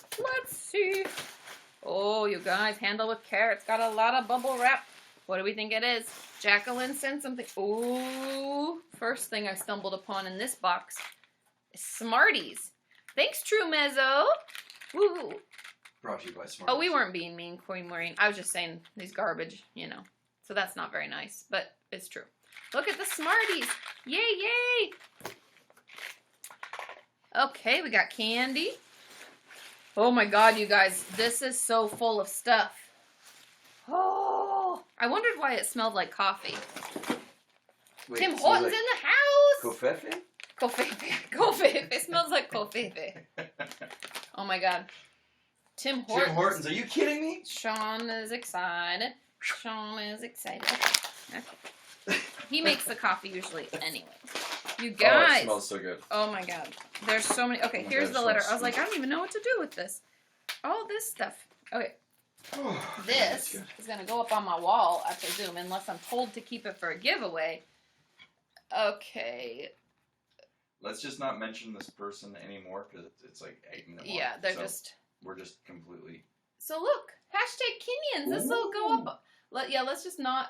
Oh, you guys, handle with care. It's got a lot of bubble wrap. What do we think it is? Jacqueline sent something. Ooh. First thing I stumbled upon in this box is Smarties. Thanks, True Mezzo. Woo. Brought to you by Smarties. Oh, we weren't being mean, Queen Maureen. I was just saying these garbage, you know. So that's not very nice, but it's true. Look at the Smarties. Yay, yay. Okay, we got candy. Oh my God, you guys. This is so full of stuff. Oh, I wondered why it smelled like coffee. Wait, Tim so Hortons like in the house. Kofefe? Kofefe. It smells like kofefe. Oh my God. Tim Hortons. Tim Hortons, are you kidding me? Sean is excited. Okay. He makes the coffee usually anyway. You guys. Oh, it smells so good. Oh my God. There's so many. Okay, Oh my here's God, the letter. so I was like, I don't even know what to do with this. All this stuff. Okay. This is going to go up on my wall, I presume, unless I'm told to keep it for a giveaway. Okay. Let's just not mention this person anymore because it's like egging them on. Yeah, they're So just... We're just completely... So look, hashtag Kenyans. This will go up. Let's just not,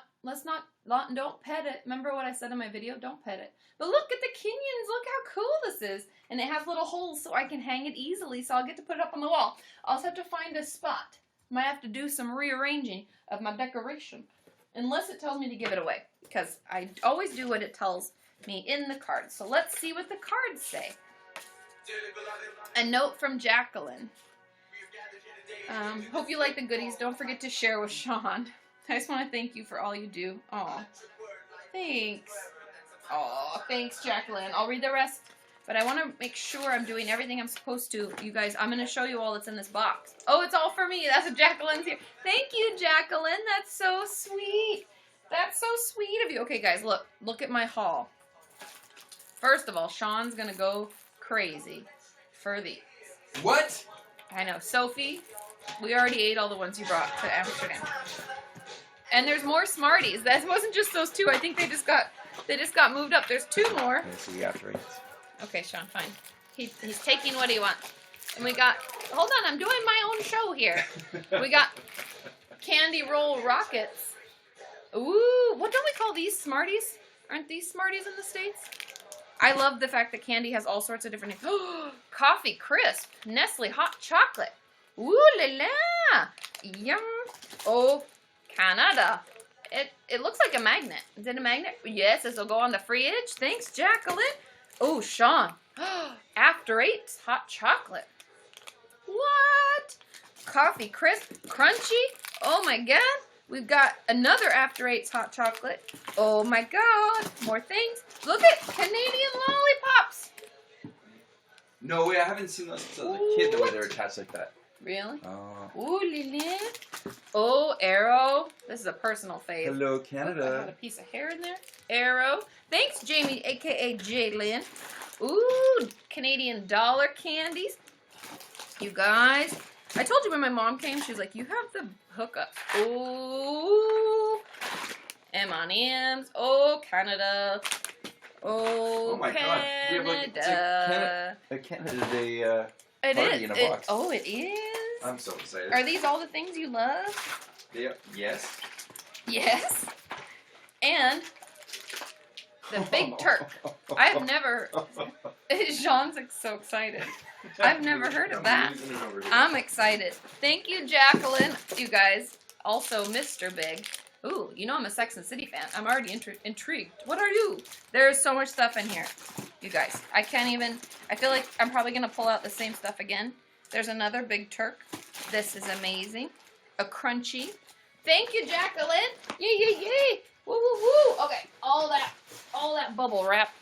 don't pet it. Remember what I said in my video? Don't pet it. But look at the Kenyans. Look how cool this is. And it has little holes so I can hang it easily, so I'll get to put it up on the wall. I'll also have to find a spot. Might have to do some rearranging of my decoration. Unless it tells me to give it away. Because I always do what it tells me in the cards. So let's see what the cards say. A note from Jacqueline. Hope you like the goodies. Don't forget to share with Sean. I just want to thank you for all you do. Aw. Thanks. Aw, thanks, Jacqueline. I'll read the rest. But I want to make sure I'm doing everything I'm supposed to. You guys, I'm going to show you all that's in this box. Oh, it's all for me. That's what Jacqueline's here. Thank you, Jacqueline. That's so sweet. That's so sweet of you. Okay, guys, look. Look at my haul. First of all, Sean's going to go crazy for these. What? I know. Sophie, we already ate all the ones you brought to Amsterdam. And there's more Smarties. That wasn't just those two. I think they just got moved up. There's two more. Okay, so the after eight. Okay, Sean, fine. He's taking what he wants. And we got, hold on, I'm doing my own show here. We got Candy Roll Rockets. Ooh, what don't we call these? Smarties? Aren't these Smarties in the States? I love the fact that candy has all sorts of different names. Coffee Crisp. Nestle Hot Chocolate. Ooh la la. Yum. Oh, Canada. It looks like a magnet. Is it a magnet? Yes, this will go on the fridge. Thanks, Jacqueline. Oh, Sean. After Eight Hot Chocolate. What? Coffee Crisp. Crunchy. Oh my God. We've got another After Eights hot chocolate. Oh my God. More things. Look at Canadian lollipops. No way, I haven't seen those since I was a kid the way they're attached like that. Really? Oh. Ooh, Lily. Oh, Arrow. This is a personal fave. Hello, Ooh, I had a Canada. piece of hair in there. Arrow. Thanks, Jamie, a.k.a. Jaylyn. Ooh, Canadian dollar candies. You guys. I told you when my mom came, she was like, you have the hookups. Ooh. M&M's. Oh, Canada. Oh, my God. We have like, it's Canada. like A Canada Day It party is. in a box. Oh, it is? I'm so excited. Are these all the things you love? Yep. Yes. Yes. And the Big Turk. I have never... Sean's so excited. I've never heard of that. Losing it over here. I'm excited. Thank you, Jacqueline. You guys. Also, Mr. Big. Ooh, you know I'm a Sex and the City fan. I'm already intrigued. What are you? There's so much stuff in here, you guys. I can't even, I feel like I'm probably going to pull out the same stuff again. There's another Big Turk. This is amazing. A crunchy. Thank you, Jacqueline. Yay, yay, yay. Woo, woo, woo. Okay, all that bubble wrap.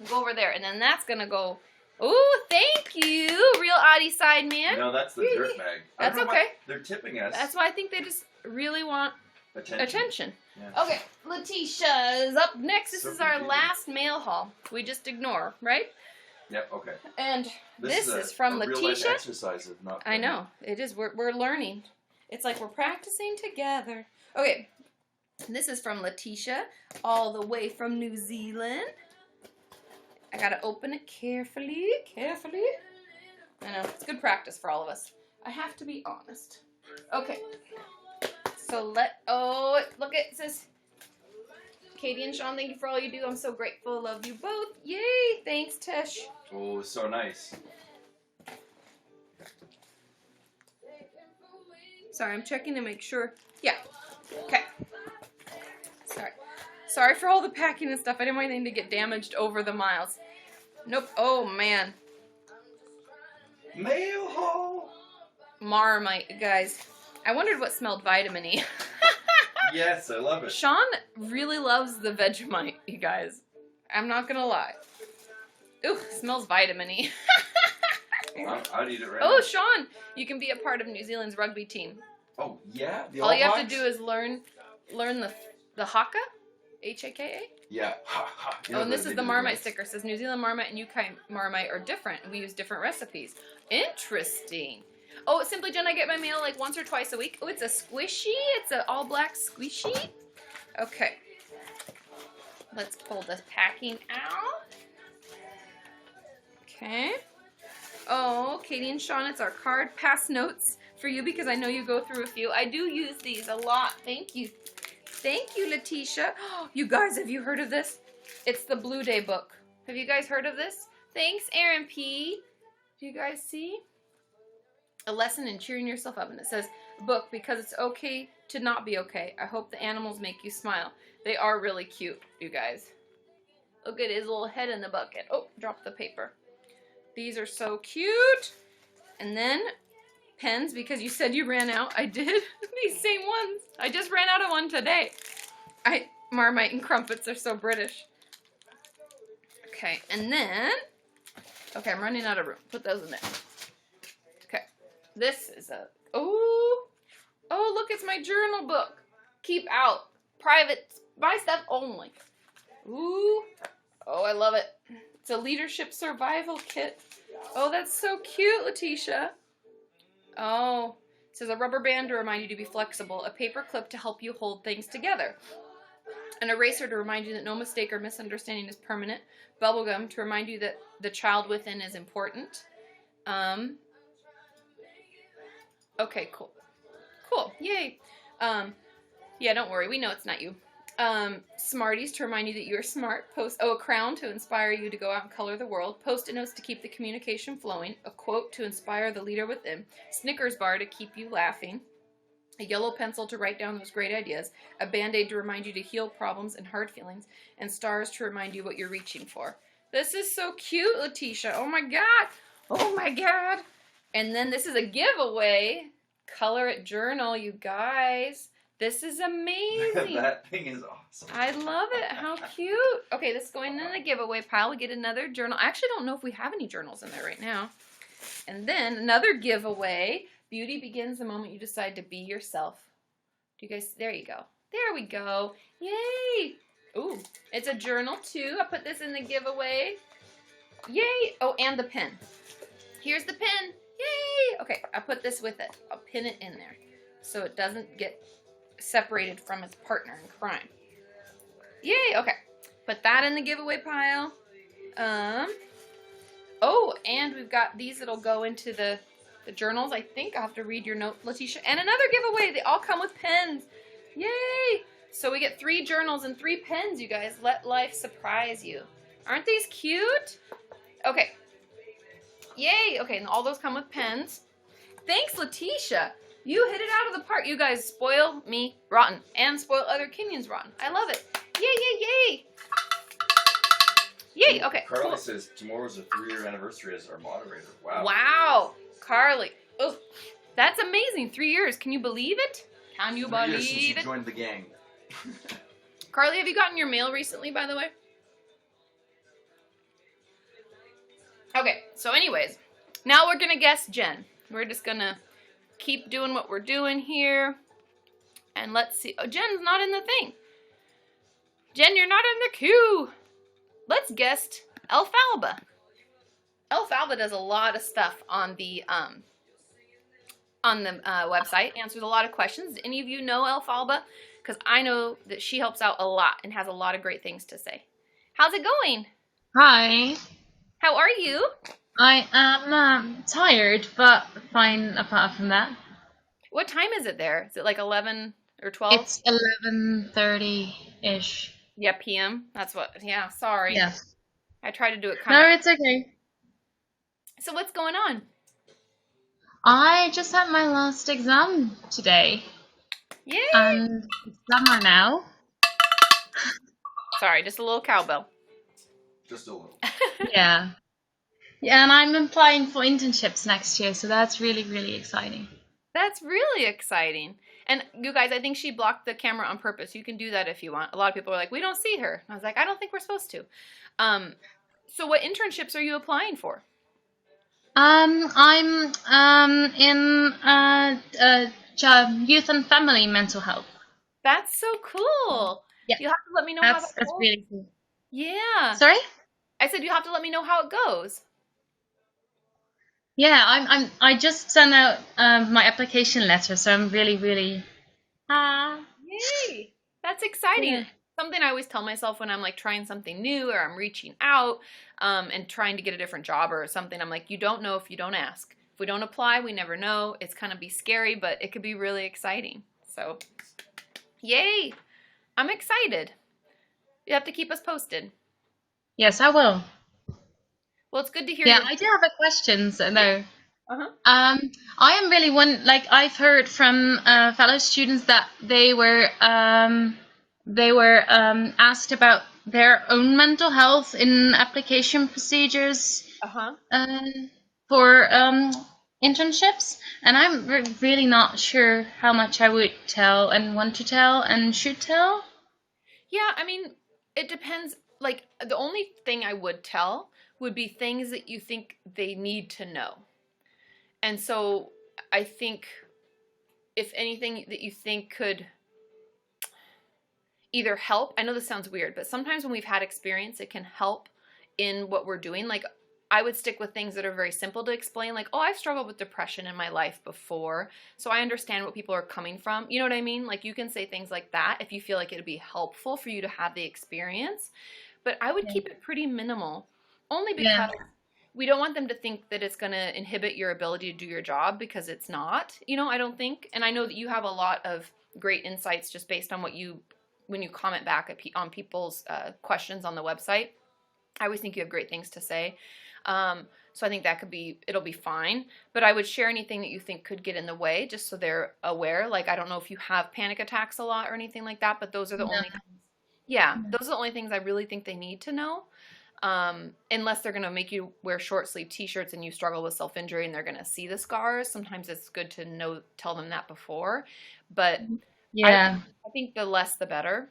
Go over there, and then that's going to go. Ooh, thank you, real Audie side man. No, that's the dirt bag. That's okay. They're tipping us. That's why I think they just really want attention. Yeah. Okay, Letitia's up next. This is our last mail haul. We just ignore, right? Yep. Okay. And this is from real life Letitia. exercise of not. I know it is. We're learning. It's like we're practicing together. Okay, this is from Letitia, all the way from New Zealand. I gotta open it carefully, carefully. I know, it's good practice for all of us. I have to be honest. Okay. So look, it says, Katie and Sean, thank you for all you do. I'm so grateful. Love you both. Yay. Thanks, Tish. Oh, so nice. Sorry, I'm checking to make sure. Yeah. Okay. Sorry for all the packing and stuff. I didn't want anything to get damaged over the miles. Nope. Oh, man. Mail haul. Marmite, you guys. I wondered what smelled vitamin-y. Yes, I love it. Sean really loves the Vegemite, you guys. I'm not gonna lie. Ooh, smells vitamin-y. I'd eat it right Oh, now. Sean, you can be a part of New Zealand's rugby team. Oh, yeah? The All you have to Blacks? do is learn the haka, H-A-K-A. Yeah. You know Oh, and this they is the do Marmite this. sticker. It says New Zealand Marmite and UK Marmite are different. We use different recipes. Interesting. Oh, Simply Jen, I get my mail like once or twice a week. Oh, it's a squishy. It's an all black squishy. Okay. Let's pull the packing out. Okay. Oh, Katie and Sean, it's our card pass notes for you because I know you go through a few. I do use these a lot. Thank you. Thank you, Letitia. You guys, have you heard of this? It's the Blue Day book. Have you guys heard of this? Thanks, Aaron P. Do you guys see? A lesson in cheering yourself up. And it says, book, because it's okay to not be okay. I hope the animals make you smile. They are really cute, you guys. Look at his little head in the bucket. Oh, dropped the paper. These are so cute. And then pens, because you said you ran out. I did. These same ones. I just ran out of one today. Marmite and crumpets are so British. Okay, and then, okay, I'm running out of room. Put those in there. Okay, this is a, oh, look, it's my journal book. Keep out. Private, my stuff only. Ooh, oh, I love it. It's a leadership survival kit. Oh, that's so cute, Letitia. Oh, it says a rubber band to remind you to be flexible, a paper clip to help you hold things together, an eraser to remind you that no mistake or misunderstanding is permanent, bubble gum to remind you that the child within is important. Okay, cool. Cool, yay. Yeah, don't worry, we know it's not you. Smarties to remind you that you're smart. A crown to inspire you to go out and color the world. Post-it notes to keep the communication flowing. A quote to inspire the leader within. Snickers bar to keep you laughing. A yellow pencil to write down those great ideas. A Band-Aid to remind you to heal problems and hard feelings. And stars to remind you what you're reaching for. This is so cute, Letitia. Oh my God. Oh my God. And then this is a giveaway. Color It journal, you guys. This is amazing. That thing is awesome. I love it. How cute. Okay, this is going in the giveaway pile. We get another journal. I actually don't know if we have any journals in there right now. And then another giveaway. Beauty begins the moment you decide to be yourself. Do you guys, there you go. There we go. Yay. Ooh, it's a journal too. I put this in the giveaway. Yay. Oh, and the pen. Here's the pen. Yay. Okay, I put this with it. I'll pin it in there so it doesn't get separated from its partner in crime. Yay, okay. Put that in the giveaway pile. Oh, and we've got these that'll go into the journals. I think I'll have to read your note, Letitia. And another giveaway. They all come with pens. Yay! So we get 3 journals and 3 pens, you guys. Let life surprise you. Aren't these cute? Okay. Yay! Okay, and all those come with pens. Thanks, Letitia. You hit it out of the park. You guys spoil me rotten and spoil other Kenyans rotten. I love it. Yay, yay, yay. Yay, okay, Carly cool. says tomorrow's a 3-year anniversary as our moderator. Wow. Wow, Carly. Oh, that's amazing. 3 years. Can you believe it? Can you 3 years since believe you it? joined the gang. Carly, have you gotten your mail recently, by the way? Okay, so anyways, now we're going to guess Jen. We're just going to keep doing what we're doing here. And let's see. Oh, Jen's not in the thing. Jen, you're not in the queue. Let's guess Alfalba. Alfalba does a lot of stuff on the website, answers a lot of questions. Do any of you know Alfalba? Because I know that she helps out a lot and has a lot of great things to say. How's it going? Hi. How are you? I am tired, but fine apart from that. What time is it there? Is it like 11 or 12? It's 11:30-ish. Yeah, PM. That's what, yeah, sorry. Yeah. I try to do it No, kind of. it's okay. So what's going on? I just had my last exam today, Yay! and it's summer now. Sorry, just a little cowbell. Just a little. Yeah. Yeah, and I'm applying for internships next year, so that's really, really exciting. That's really exciting. And you guys, I think she blocked the camera on purpose. You can do that if you want. A lot of people are like, we don't see her. I was like, I don't think we're supposed to. So what internships are you applying for? I'm in youth and family mental health. That's so cool. Yeah. You'll have to let me know how That's that goes. really cool. Yeah. Sorry? I said you have to let me know how it goes. Yeah, I just sent out my application letter, so I'm really, really Yay! That's exciting. Yeah. Something I always tell myself when I'm like trying something new or I'm reaching out and trying to get a different job or something. I'm like, you don't know if you don't ask. If we don't apply, we never know. It's kind of be scary, but it could be really exciting. So, yay! I'm excited. You have to keep us posted. Yes, I will. Well, it's good to hear. Yeah, I do have a question, so though. Uh-huh. I am really I've heard from fellow students that they were asked about their own mental health in application procedures Uh-huh. for internships, and I'm really not sure how much I would tell and want to tell and should tell. Yeah, I mean, it depends. Like, the only thing I would tell would be things that you think they need to know. And so I think if anything that you think could either help, I know this sounds weird, but sometimes when we've had experience, it can help in what we're doing. Like, I would stick with things that are very simple to explain, like, oh, I've struggled with depression in my life before, so I understand what people are coming from. You know what I mean? Like, you can say things like that if you feel like it would be helpful for you to have the experience. But I would keep it pretty minimal, only because we don't want them to think that it's going to inhibit your ability to do your job, because it's not, you know, I don't think. And I know that you have a lot of great insights just based on what when you comment back on people's questions on the website. I always think you have great things to say. So I think it'll be fine. But I would share anything that you think could get in the way, just so they're aware. Like, I don't know if you have panic attacks a lot or anything like that, but those are the only things. Yeah, those are the only things I really think they need to know. Unless they're going to make you wear short sleeve t-shirts and you struggle with self-injury and they're going to see the scars. Sometimes it's good to tell them that before. But I think the less the better.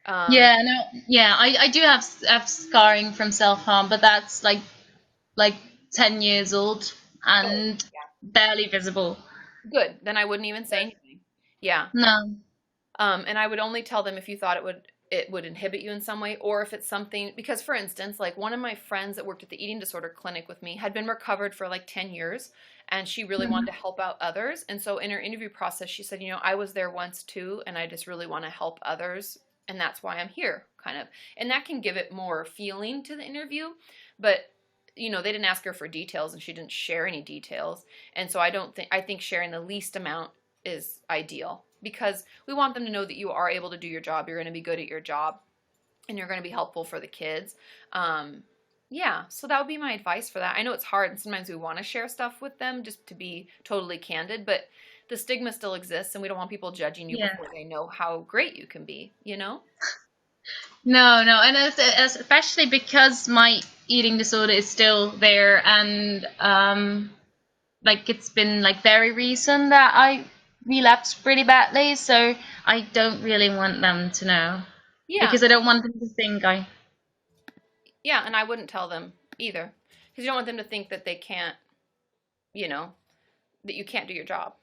I do have scarring from self-harm, but that's like 10 years old and barely visible. Good. Then I wouldn't even say anything. Yeah. No. And I would only tell them if you thought it would inhibit you in some way, or if it's something, because for instance, like one of my friends that worked at the eating disorder clinic with me had been recovered for like 10 years, and she really wanted to help out others. And so in her interview process, she said, I was there once too, and I just really want to help others, and that's why I'm here, kind of. And that can give it more feeling to the interview. But they didn't ask her for details, and she didn't share any details. And so I think sharing the least amount is ideal, because we want them to know that you are able to do your job, you're going to be good at your job, and you're going to be helpful for the kids. So that would be my advice for that. I know it's hard, and sometimes we want to share stuff with them just to be totally candid, but the stigma still exists, and we don't want people judging you before they know how great you can be, you know? No, and it's especially because my eating disorder is still there, and like it's been like very recent that I relapsed pretty badly, so I don't really want them to know. Yeah. Because I don't want them to think I... Yeah, and I wouldn't tell them either. Because you don't want them to think that they can't, you know, that you can't do your job.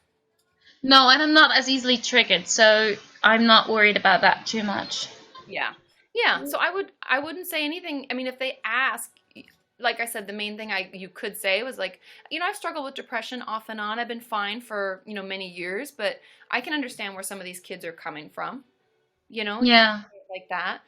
No, and I'm not as easily triggered, so I'm not worried about that too much. Yeah. Yeah, so I wouldn't say anything. I mean, if they ask, like I said, the main thing you could say was like, you know, I've struggled with depression off and on. I've been fine for, you know, many years, but I can understand where some of these kids are coming from, you know? Yeah. Like that.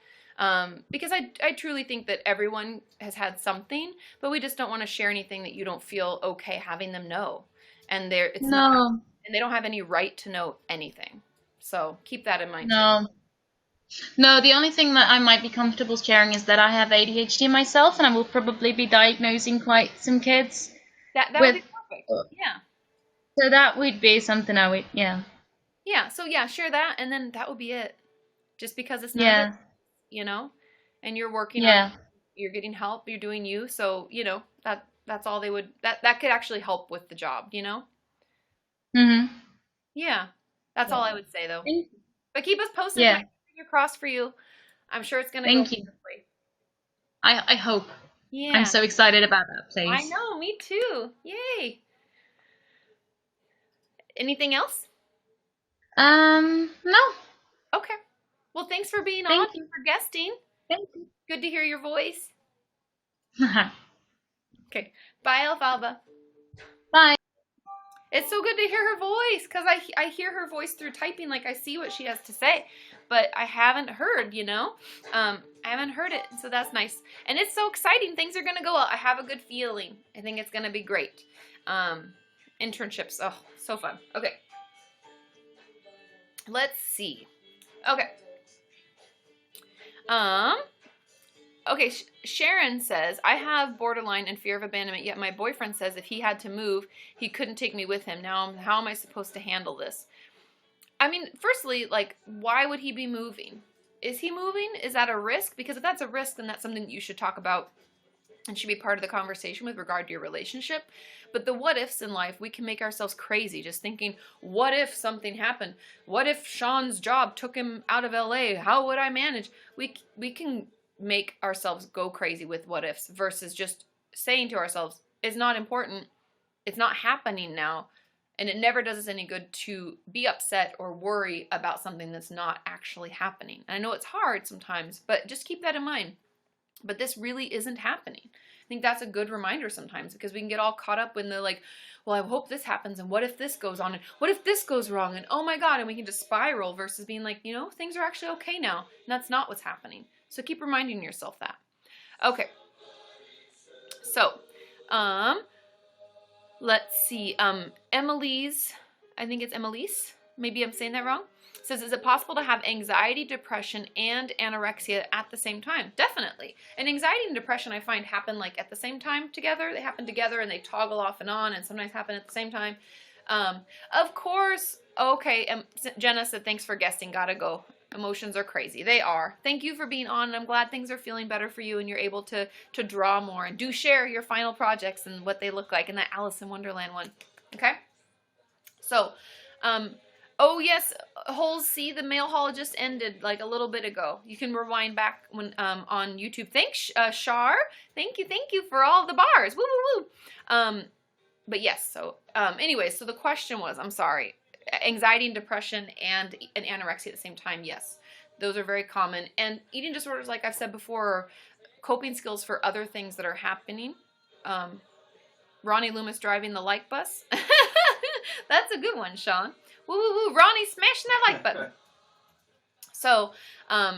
Because I truly think that everyone has had something, but we just don't want to share anything that you don't feel okay having them know. And and they don't have any right to know anything. So keep that in mind. No. Too. No, the only thing that I might be comfortable sharing is that I have ADHD myself, and I will probably be diagnosing quite some kids. That would be perfect. Yeah. So that would be something I would, yeah. Yeah, so yeah, share that, and then that would be it. Just because it's not, you know, and you're working on, you're getting help, you're doing you, so, you know, that's all they would, that could actually help with the job, you know? Mm-hmm. Yeah, that's all I would say, though. Thank you. But keep us posted. Yeah. Fingers crossed for you. I'm sure it's going to go Thank you. I hope. Yeah. I'm so excited about that place. I know, me too. Yay. Anything else? No. Okay. Well, thanks for being Thank on, you. for guesting. Thank you. Good to hear your voice. Okay. Bye, Alfalfa. Bye. It's so good to hear her voice, because I hear her voice through typing, like I see what she has to say, but I haven't heard, you know? I haven't heard it, so that's nice. And it's so exciting. Things are going to go well. I have a good feeling. I think it's going to be great. Internships. Oh, so fun. Okay. Let's see. Okay. Okay, Sharon says, I have borderline and fear of abandonment, yet my boyfriend says if he had to move, he couldn't take me with him. Now, how am I supposed to handle this? I mean, firstly, like, why would he be moving? Is he moving? Is that a risk? Because if that's a risk, then that's something that you should talk about and should be part of the conversation with regard to your relationship. But the what ifs in life, we can make ourselves crazy just thinking, what if something happened? What if Sean's job took him out of LA? How would I manage? We can make ourselves go crazy with what ifs versus just saying to ourselves, it's not important, it's not happening now, and it never does us any good to be upset or worry about something that's not actually happening. And I know it's hard sometimes, but just keep that in mind. But this really isn't happening. I think that's a good reminder sometimes, because we can get all caught up when they're like, well, I hope this happens, and what if this goes on, and what if this goes wrong, and oh my God, and we can just spiral versus being like, you know, things are actually okay now, and that's not what's happening. So keep reminding yourself that. Okay. So, let's see. Emily's, I think it's Emily's, maybe I'm saying that wrong, says, is it possible to have anxiety, depression, and anorexia at the same time? Definitely. And anxiety and depression, I find, happen like at the same time together. They happen together and they toggle off and on, and sometimes happen at the same time. Of course, okay, Jenna said, thanks for guesting, gotta go. Emotions are crazy. They are. Thank you for being on, and I'm glad things are feeling better for you and you're able to draw more. And do share your final projects and what they look like in that Alice in Wonderland one. Okay? So, oh yes, Holes, see, the mail haul just ended like a little bit ago. You can rewind back when on YouTube. Thanks, Shar. Thank you for all the bars. Woo, woo, woo. But yes, so anyways, so the question was, I'm sorry, anxiety and depression and anorexia at the same time. Yes, those are very common. And eating disorders, like I've said before, are coping skills for other things that are happening. Ronnie Loomis driving the like bus. That's a good one, Sean. Woo, woo, woo. Ronnie smashing that like button. So,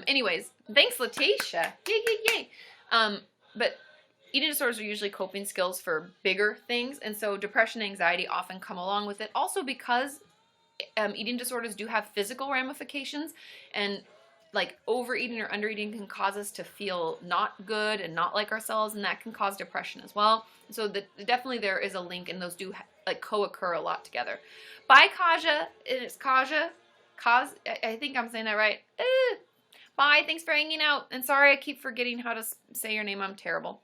anyways, thanks, Letitia. Yay, yay, yay. But eating disorders are usually coping skills for bigger things. And so depression and anxiety often come along with it. Also because eating disorders do have physical ramifications, and like overeating or undereating can cause us to feel not good and not like ourselves, and that can cause depression as well. So definitely there is a link, and those do like co-occur a lot together. Bye, Kaja. It's Kaja. I think I'm saying that right. Bye. Thanks for hanging out. And sorry, I keep forgetting how to say your name. I'm terrible.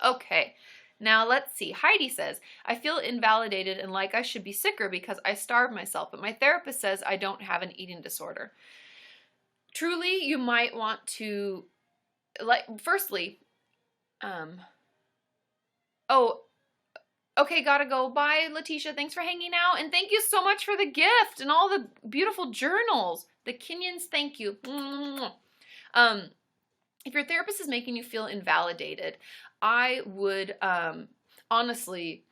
Okay. Now let's see. Heidi says, I feel invalidated and like I should be sicker because I starve myself, but my therapist says I don't have an eating disorder. Truly, you might want to, like, firstly, okay, gotta go. Bye, Letitia. Thanks for hanging out. And thank you so much for the gift and all the beautiful journals. The Kenyans, thank you. If your therapist is making you feel invalidated, I would, honestly,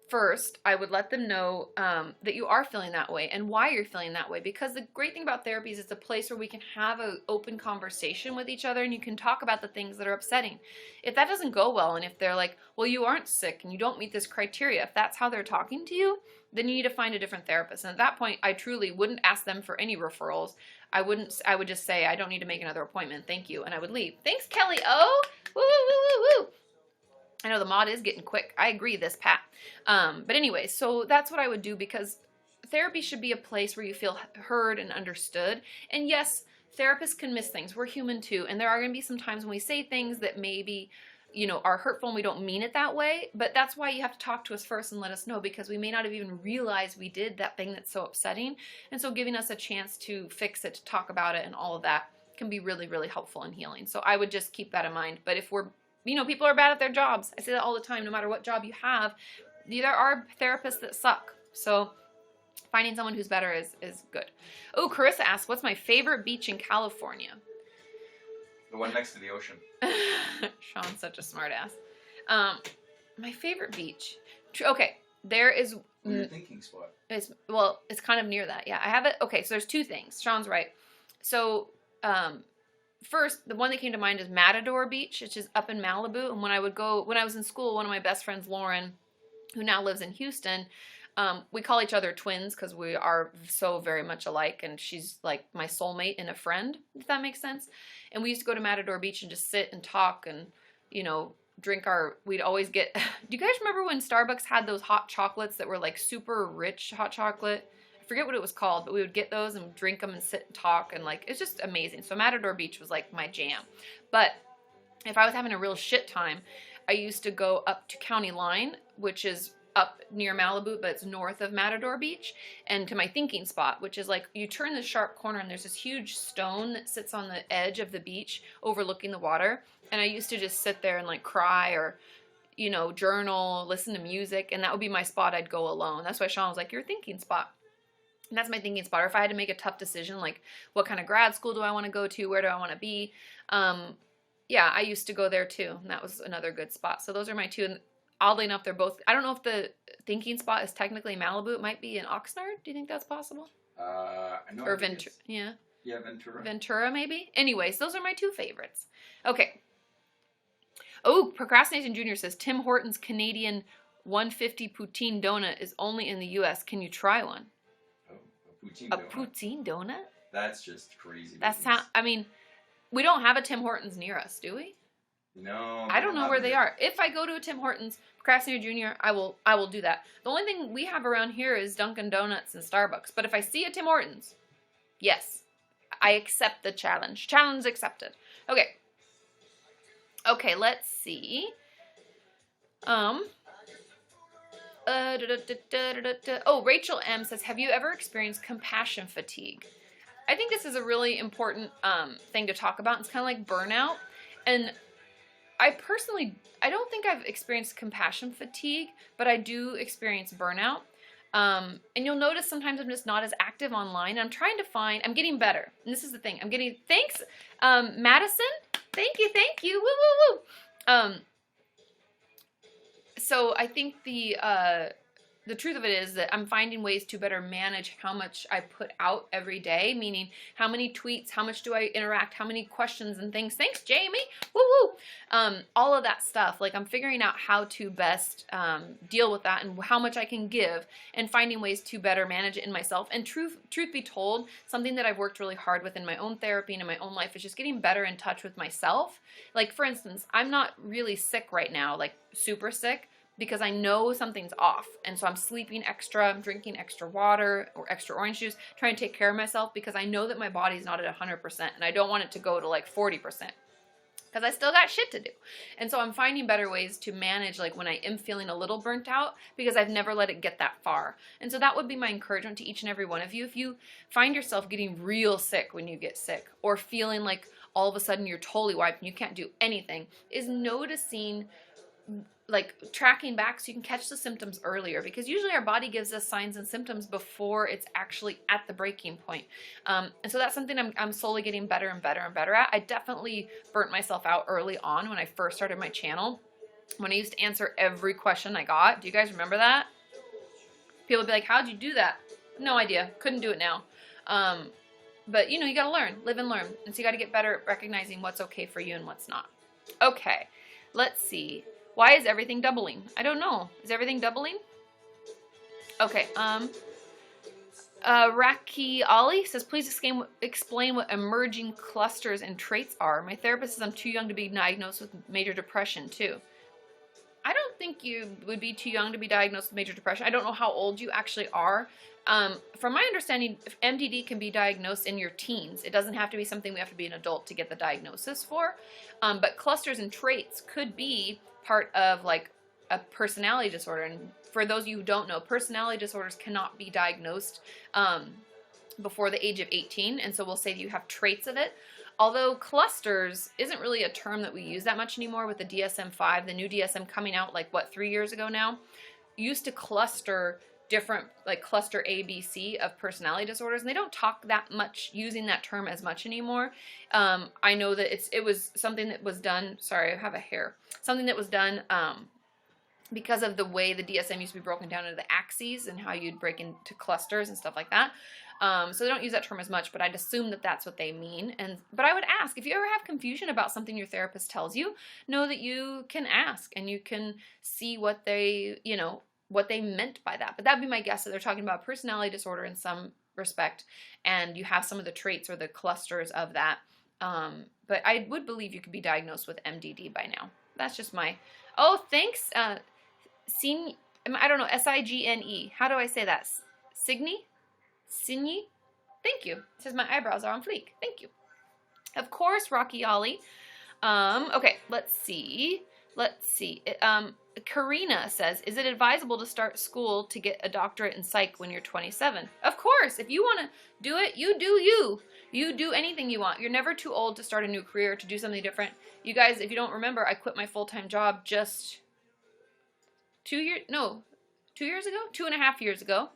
first, I would let them know that you are feeling that way and why you're feeling that way. Because the great thing about therapy is it's a place where we can have an open conversation with each other and you can talk about the things that are upsetting. If that doesn't go well and if they're like, well, you aren't sick and you don't meet this criteria, if that's how they're talking to you, then you need to find a different therapist. And at that point, I truly wouldn't ask them for any referrals. I would just say, I don't need to make another appointment. Thank you. And I would leave. Thanks, Kelly O. Woo, woo, woo, woo, woo. I know the mod is getting quick. I agree this, Pat. But anyway, so that's what I would do because therapy should be a place where you feel heard and understood. And yes, therapists can miss things. We're human too. And there are going to be some times when we say things that maybe, you know, are hurtful and we don't mean it that way. But that's why you have to talk to us first and let us know because we may not have even realized we did that thing that's so upsetting. And so giving us a chance to fix it, to talk about it and all of that can be really, really helpful and healing. So I would just keep that in mind. But if we're, you know, people are bad at their jobs. I say that all the time, no matter what job you have, there are therapists that suck. So finding someone who's better is good. Oh, Carissa asks, what's my favorite beach in California? The one next to the ocean. Sean's such a smart ass. My favorite beach. Okay, there is... Your thinking spot. It's kind of near that. Yeah, I have it. Okay, so there's two things. Sean's right. So, first, the one that came to mind is Matador Beach, which is up in Malibu. And when I was in school, one of my best friends, Lauren, who now lives in Houston, we call each other twins because we are so very much alike. And she's like my soulmate and a friend, if that makes sense. And we used to go to Matador Beach and just sit and talk and, you know, we'd always get, do you guys remember when Starbucks had those hot chocolates that were like super rich hot chocolate? I forget what it was called, but we would get those and drink them and sit and talk and like, it's just amazing. So Matador Beach was like my jam. But if I was having a real shit time, I used to go up to County Line, which is up near Malibu, but it's north of Matador Beach, and to my thinking spot, which is like, you turn the sharp corner and there's this huge stone that sits on the edge of the beach overlooking the water. And I used to just sit there and like cry or, you know, journal, listen to music. And that would be my spot. I'd go alone. That's why Sean was like, your thinking spot. And that's my thinking spot. Or if I had to make a tough decision, like what kind of grad school do I want to go to? Where do I want to be? Yeah, I used to go there too. And that was another good spot. So those are my two. And oddly enough, they're both, I don't know if the thinking spot is technically Malibu. It might be in Oxnard. Do you think that's possible? I know. Or Ventura. Yeah. Yeah, Ventura. Ventura, maybe? Anyways, those are my two favorites. Okay. Oh, Procrastination Jr. says, Tim Hortons Canadian 150 poutine donut is only in the U.S. Can you try one? Oh, a poutine A donut. poutine donut? That's just crazy. I mean, we don't have a Tim Hortons near us, do we? No. I don't know where they are. If I go to a Tim Hortons, Procrastinator Jr., I will do that. The only thing we have around here is Dunkin' Donuts and Starbucks. But if I see a Tim Hortons, yes, I accept the challenge. Challenge accepted. Okay. Okay, let's see. Oh, Rachel M says, have you ever experienced compassion fatigue? I think this is a really important thing to talk about. It's kind of like burnout. And I don't think I've experienced compassion fatigue, but I do experience burnout. And you'll notice sometimes I'm just not as active online. I'm getting better. And this is the thing. Thanks, Madison. Thank you. Woo, woo, woo. So I think the truth of it is that I'm finding ways to better manage how much I put out every day, meaning how many tweets, how much do I interact, how many questions and things. Thanks, Jamie. Woo woo. All of that stuff. Like I'm figuring out how to best deal with that and how much I can give and finding ways to better manage it in myself. And truth be told, something that I've worked really hard with in my own therapy and in my own life is just getting better in touch with myself. Like for instance, I'm not really sick right now, like super sick, because I know something's off. And so I'm sleeping extra, I'm drinking extra water or extra orange juice, trying to take care of myself because I know that my body's not at 100% and I don't want it to go to like 40%. Because I still got shit to do. And so I'm finding better ways to manage like when I am feeling a little burnt out because I've never let it get that far. And so that would be my encouragement to each and every one of you. If you find yourself getting real sick when you get sick or feeling like all of a sudden you're totally wiped and you can't do anything, is noticing, like tracking back so you can catch the symptoms earlier, because usually our body gives us signs and symptoms before it's actually at the breaking point. And so that's something I'm slowly getting better and better and better at. I definitely burnt myself out early on when I first started my channel, when I used to answer every question I got. Do you guys remember that? People would be like, how'd you do that? No idea. Couldn't do it now. But you know, you gotta learn, live and learn. And so you gotta get better at recognizing what's okay for you and what's not. Okay, let's see. Why is everything doubling? I don't know. Is everything doubling? Okay, Raki Ali says, please explain what emerging clusters and traits are. My therapist says I'm too young to be diagnosed with major depression too. I don't think you would be too young to be diagnosed with major depression. I don't know how old you actually are. From my understanding, MDD can be diagnosed in your teens. It doesn't have to be something we have to be an adult to get the diagnosis for. But clusters and traits could be part of like a personality disorder. And for those of you who don't know, personality disorders cannot be diagnosed before the age of 18. And so we'll say that you have traits of it. Although clusters isn't really a term that we use that much anymore with the DSM-5, the new DSM coming out like, what, 3 years ago now? Used to cluster different, like cluster A, B, C of personality disorders, and they don't talk that much using that term as much anymore. I know that it was something that was done, sorry, I have a hair, something that was done because of the way the DSM used to be broken down into the axes and how you'd break into clusters and stuff like that. So they don't use that term as much, but I'd assume that that's what they mean. But I would ask, if you ever have confusion about something your therapist tells you, know that you can ask and you can see what they, you know, what they meant by that. But that'd be my guess, that they're talking about personality disorder in some respect, and you have some of the traits or the clusters of that. But I would believe you could be diagnosed with MDD by now. That's just my, oh, thanks, I don't know, Signe. How do I say that? Signe? Thank you. It says my eyebrows are on fleek. Thank you. Of course, Rocky Ollie. Okay, let's see. Karina says, is it advisable to start school to get a doctorate in psych when you're 27? Of course. If you want to do it, you do you. You do anything you want. You're never too old to start a new career, to do something different. You guys, if you don't remember, I quit my full-time job just 2 years ago, 2.5 years ago,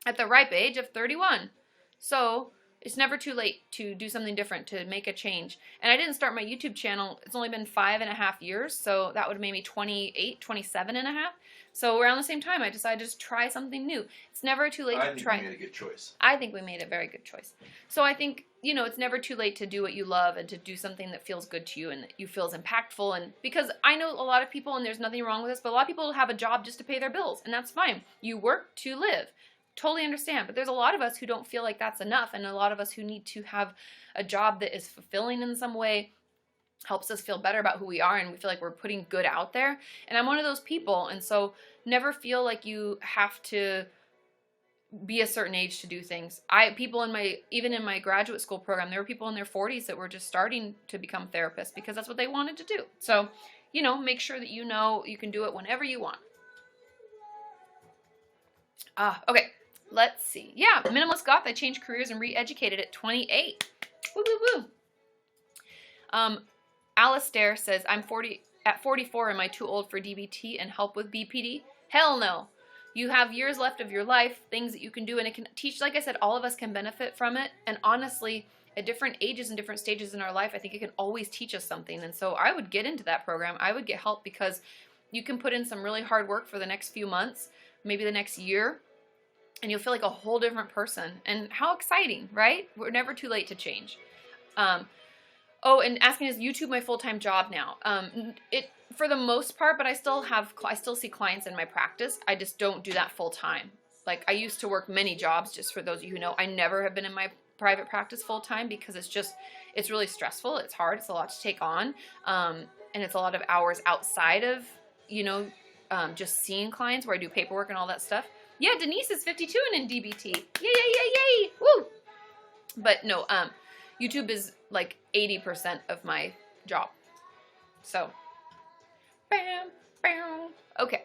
at the ripe age of 31. So it's never too late to do something different, to make a change. And I didn't start my YouTube channel. It's only been 5.5 years. So that would have made me 28, 27 and a half. So around the same time, I decided to just try something new. It's never too late to try. I think we made a good choice. I think we made a very good choice. So I think, you know, it's never too late to do what you love and to do something that feels good to you and that you feel is impactful. And because I know a lot of people, and there's nothing wrong with this, but a lot of people have a job just to pay their bills, and that's fine. You work to live. Totally understand, but there's a lot of us who don't feel like that's enough, and a lot of us who need to have a job that is fulfilling in some way, helps us feel better about who we are, and we feel like we're putting good out there. And I'm one of those people, and so never feel like you have to be a certain age to do things. Even in my graduate school program, there were people in their 40s that were just starting to become therapists because that's what they wanted to do. So, you know, make sure that you know you can do it whenever you want. Okay. Let's see. Yeah, Minimalist Goth. I changed careers and re-educated at 28. Woo, woo, woo. Alistair says, at 44, am I too old for DBT and help with BPD? Hell no. You have years left of your life, things that you can do, and it can teach, like I said, all of us can benefit from it. And honestly, at different ages and different stages in our life, I think it can always teach us something. And so I would get into that program. I would get help because you can put in some really hard work for the next few months, maybe the next year, and you'll feel like a whole different person. And how exciting, right? We're never too late to change. Oh, and asking, is YouTube my full-time job now? For the most part, but I still see clients in my practice. I just don't do that full-time. Like, I used to work many jobs, just for those of you who know. I never have been in my private practice full-time because it's really stressful. It's hard. It's a lot to take on. And it's a lot of hours outside of, you know, just seeing clients where I do paperwork and all that stuff. Yeah, Denise is 52 and in DBT. Yay, yay, yay, yay! Woo! But no, YouTube is like 80% of my job. So, bam, bam. Okay,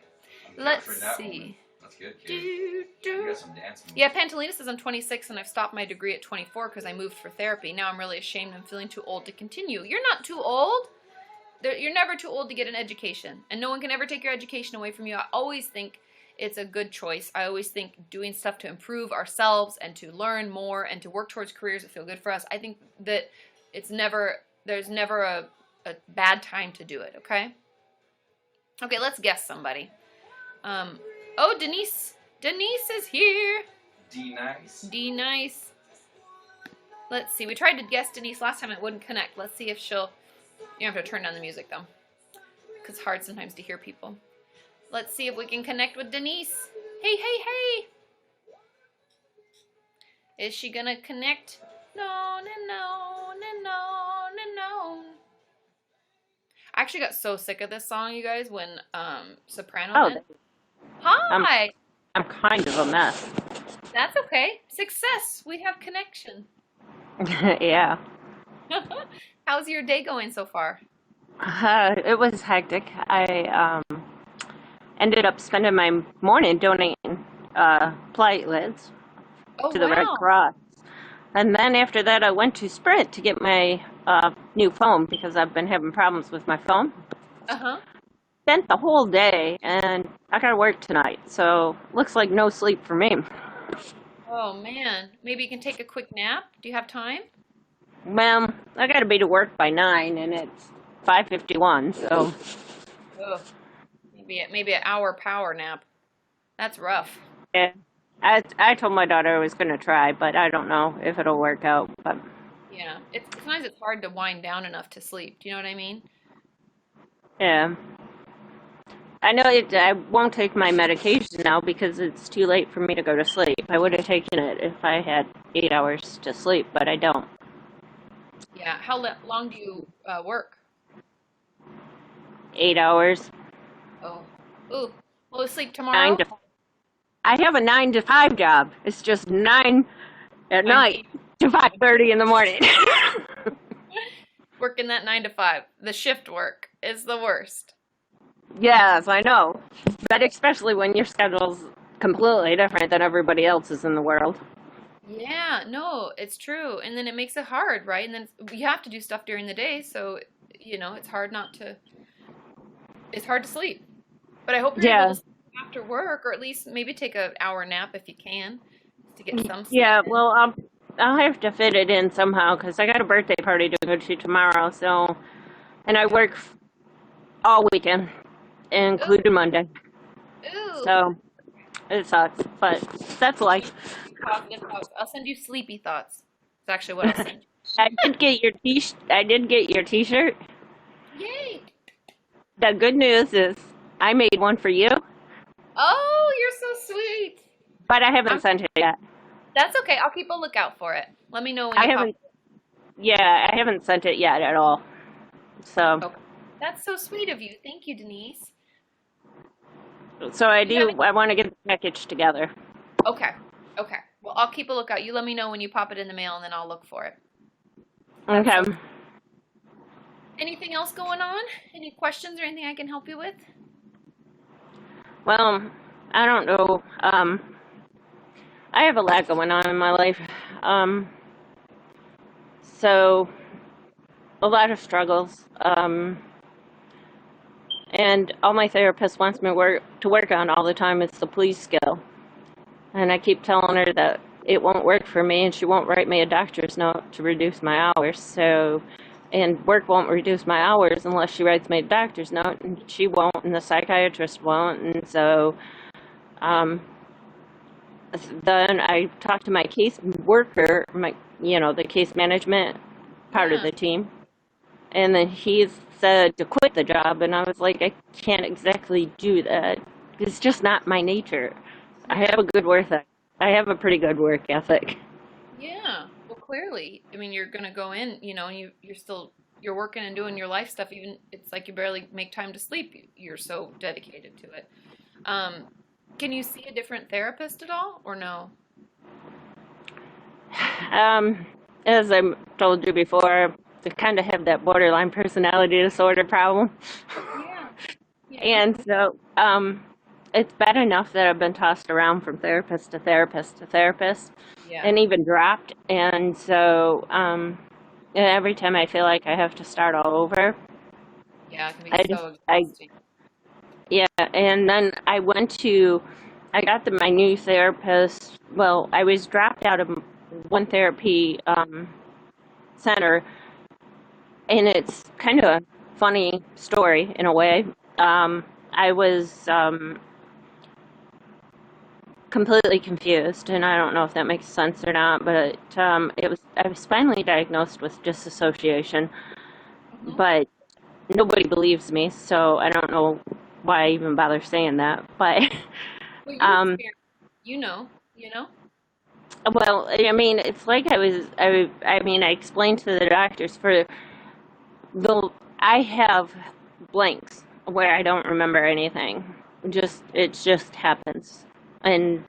let's see. That's good, kid. You got some dancing. Yeah, Pantalina says I'm 26 and I've stopped my degree at 24 because I moved for therapy. Now I'm really ashamed. I'm feeling too old to continue. You're not too old. You're never too old to get an education. And no one can ever take your education away from you. I always think it's a good choice. I always think doing stuff to improve ourselves and to learn more and to work towards careers that feel good for us. I think that there's never a bad time to do it, okay? Okay, let's guess somebody. Oh, Denise. Denise is here. D-nice. D-nice. Let's see. We tried to guess Denise last time. It wouldn't connect. Let's see if she'll... You have to turn down the music, though. Because it's hard sometimes to hear people. Let's see if we can connect with Denise. Hey, hey, hey. Is she going to connect? No, no, no, no, no, no, no. I actually got so sick of this song, you guys, when Soprano did. Hi! I'm kind of a mess. That's okay. Success. We have connection. Yeah. How's your day going so far? It was hectic. I ended up spending my morning donating platelets to the Red Cross. And then after that, I went to Sprint to get my new phone because I've been having problems with my phone. Uh-huh. Spent the whole day, and I got to work tonight, so looks like no sleep for me. Oh, man. Maybe you can take a quick nap? Do you have time? Well, I got to be to work by 9, and it's 5:51, so... Ugh. Maybe an hour power nap. That's rough. Yeah. I told my daughter I was going to try, but I don't know if it'll work out. But yeah, sometimes it's hard to wind down enough to sleep. Do you know what I mean? Yeah. I know I won't take my medication now because it's too late for me to go to sleep. I would have taken it if I had 8 hours to sleep, but I don't. Yeah. How long do you work? 8 hours. Oh. Ooh. Will you sleep tomorrow? I have a 9 to 5 job. It's just 9 at night to 5:30 in the morning. Working that 9 to 5. The shift work is the worst. Yes, I know. But especially when your schedule's completely different than everybody else's in the world. Yeah, no, it's true. And then it makes it hard, right? And then you have to do stuff during the day, so, it's hard to sleep. But I hope you're able to sleep after work, or at least maybe take an hour nap if you can, to get some sleep. Yeah, well, I'll have to fit it in somehow, because I got a birthday party to go to tomorrow, and I work all weekend, including Monday. Ooh. So, it sucks, but that's life. Positive thoughts. I'll send you sleepy thoughts. That's actually what I'll send you. I did get your t-shirt. Yay! The good news is I made one for you. Oh, you're so sweet. But I haven't sent it yet. That's okay. I'll keep a lookout for it. Let me know when you pop. Yeah, I haven't sent it yet at all. So. Okay. That's so sweet of you. Thank you, Denise. So I want to get the package together. Okay. Well, I'll keep a lookout. You let me know when you pop it in the mail, and then I'll look for it. Okay. Anything else going on? Any questions or anything I can help you with? Well, I don't know. I have a lot going on in my life. So, a lot of struggles. And all my therapist wants me to work on all the time is the please skill. And I keep telling her that it won't work for me, and she won't write me a doctor's note to reduce my hours. So, and work won't reduce my hours unless she writes me a doctor's note, and she won't, and the psychiatrist won't. And so, then I talked to my case worker, the case management part of the team, and then he said to quit the job, and I was like, I can't exactly do that. It's just not my nature. I have a good work ethic. I have a pretty good work ethic. Yeah. Well, clearly. I mean, you're going to go in, and you're still you're working and doing your life stuff. Even it's like you barely make time to sleep. You're so dedicated to it. Can you see a different therapist at all, or no? As I told you before, I kind of have that borderline personality disorder problem. Yeah. Yeah. And so, it's bad enough that I've been tossed around from therapist to therapist to therapist Yeah. and even dropped. And so, every time I feel like I have to start all over, Yeah, it can be I so I, exhausting. yeah. And then I got my new therapist. Well, I was dropped out of one therapy, center, and it's kind of a funny story in a way. I was completely confused, and I don't know if that makes sense or not, but I was finally diagnosed with dissociation, Mhm. but nobody believes me, so I don't know why I even bother saying that. But Well, you um, experience, you know, you know. well, I mean, it's like I mean, I explained to the doctors I have blanks where I don't remember anything. It just happens. And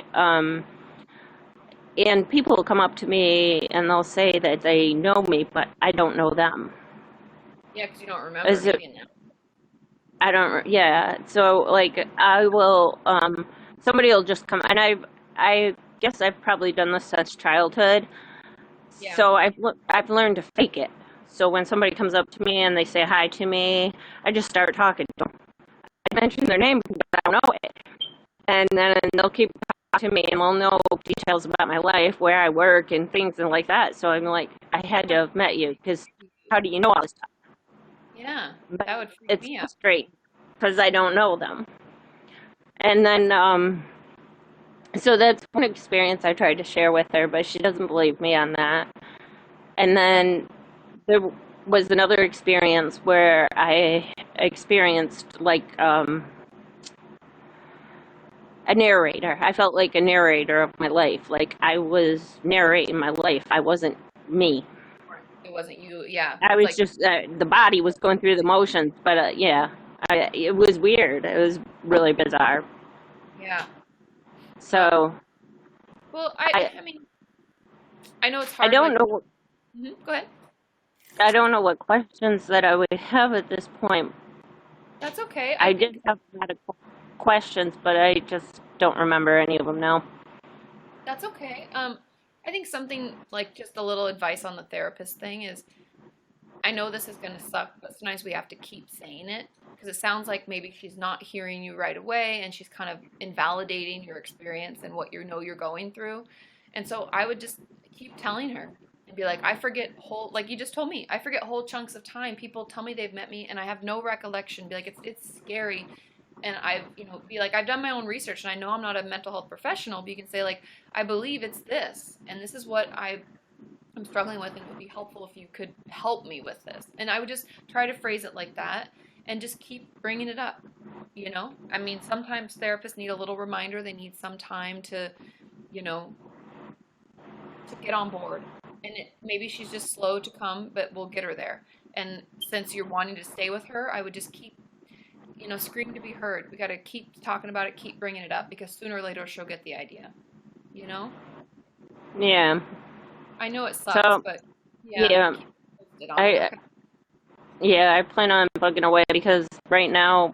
and people will come up to me and they'll say that they know me, but I don't know them. Yeah, because you don't remember Is it, any of that. I don't, yeah. So like I will, somebody will just come, and I guess I've probably done this since childhood. Yeah. So I've learned to fake it. So when somebody comes up to me and they say hi to me, I just start talking to them. I mention their name, but I don't know it. And then they'll keep talking to me and they'll know details about my life, where I work and things and like that. So I'm like, I had to have met you because how do you know all this stuff? Yeah, But that would freak it's me out. frustrating because I don't know them. And then, so that's one experience I tried to share with her, but she doesn't believe me on that. And then there was another experience where I experienced like a narrator. I felt like a narrator of my life. Like I was narrating my life. I wasn't me. It wasn't you. Yeah, I it's was like, just the body was going through the motions. But yeah, it was weird. It was really bizarre. yeah. So Well, I I mean, I know it's I hard. don't Like, know go ahead. I don't know what questions that I would have at this point. That's okay. I I think did have a lot of questions, but I just don't remember any of them now. that's okay. I think something like just a little advice on the therapist thing is I know this is going to suck, but sometimes we have to keep saying it because it sounds like maybe she's not hearing you right away and she's kind of invalidating your experience and what you know you're going through. And so I would just keep telling her and be like, I forget whole, like you just told me, I forget whole chunks of time. People tell me they've met me and I have no recollection. Be like, it's scary. And I've, be like, I've done my own research and I know I'm not a mental health professional, but you can say, like, I believe it's this. And this is what I'm struggling with, and it would be helpful if you could help me with this. And I would just try to phrase it like that and just keep bringing it up. I mean, sometimes therapists need a little reminder. They need some time to, you know, to get on board. And maybe she's just slow to come, but we'll get her there. And since you're wanting to stay with her, I would just keep, scream to be heard. We got to keep talking about it, keep bringing it up, because sooner or later she'll get the idea, you know? Yeah. I know it sucks, So but yeah, yeah, keep posted on it, I okay? yeah, I plan on bugging away because right now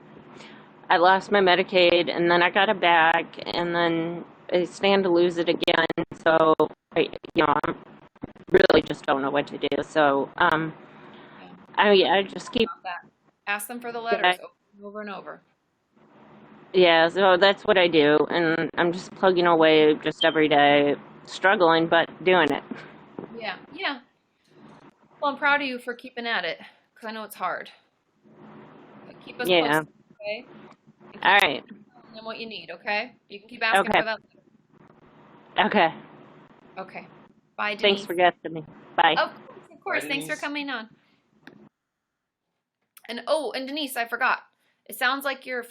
I lost my Medicaid and then I got it back and then I stand to lose it again. So I really just don't know what to do. So Yeah. I just keep About that. Ask them for the yeah, letters over and over. yeah. So that's what I do, and I'm just plugging away just every day, struggling but doing it. Yeah, yeah. Well, I'm proud of you for keeping at it, because I know it's hard. But keep us Yeah. posted, okay? And All keep right. telling them what you need, okay? You can keep asking Okay. for that. Okay. Okay. Bye, Thanks Denise. for getting me. Bye. Of course, of course. Bye, Thanks for Denise. coming on. And Denise, I forgot. It sounds like your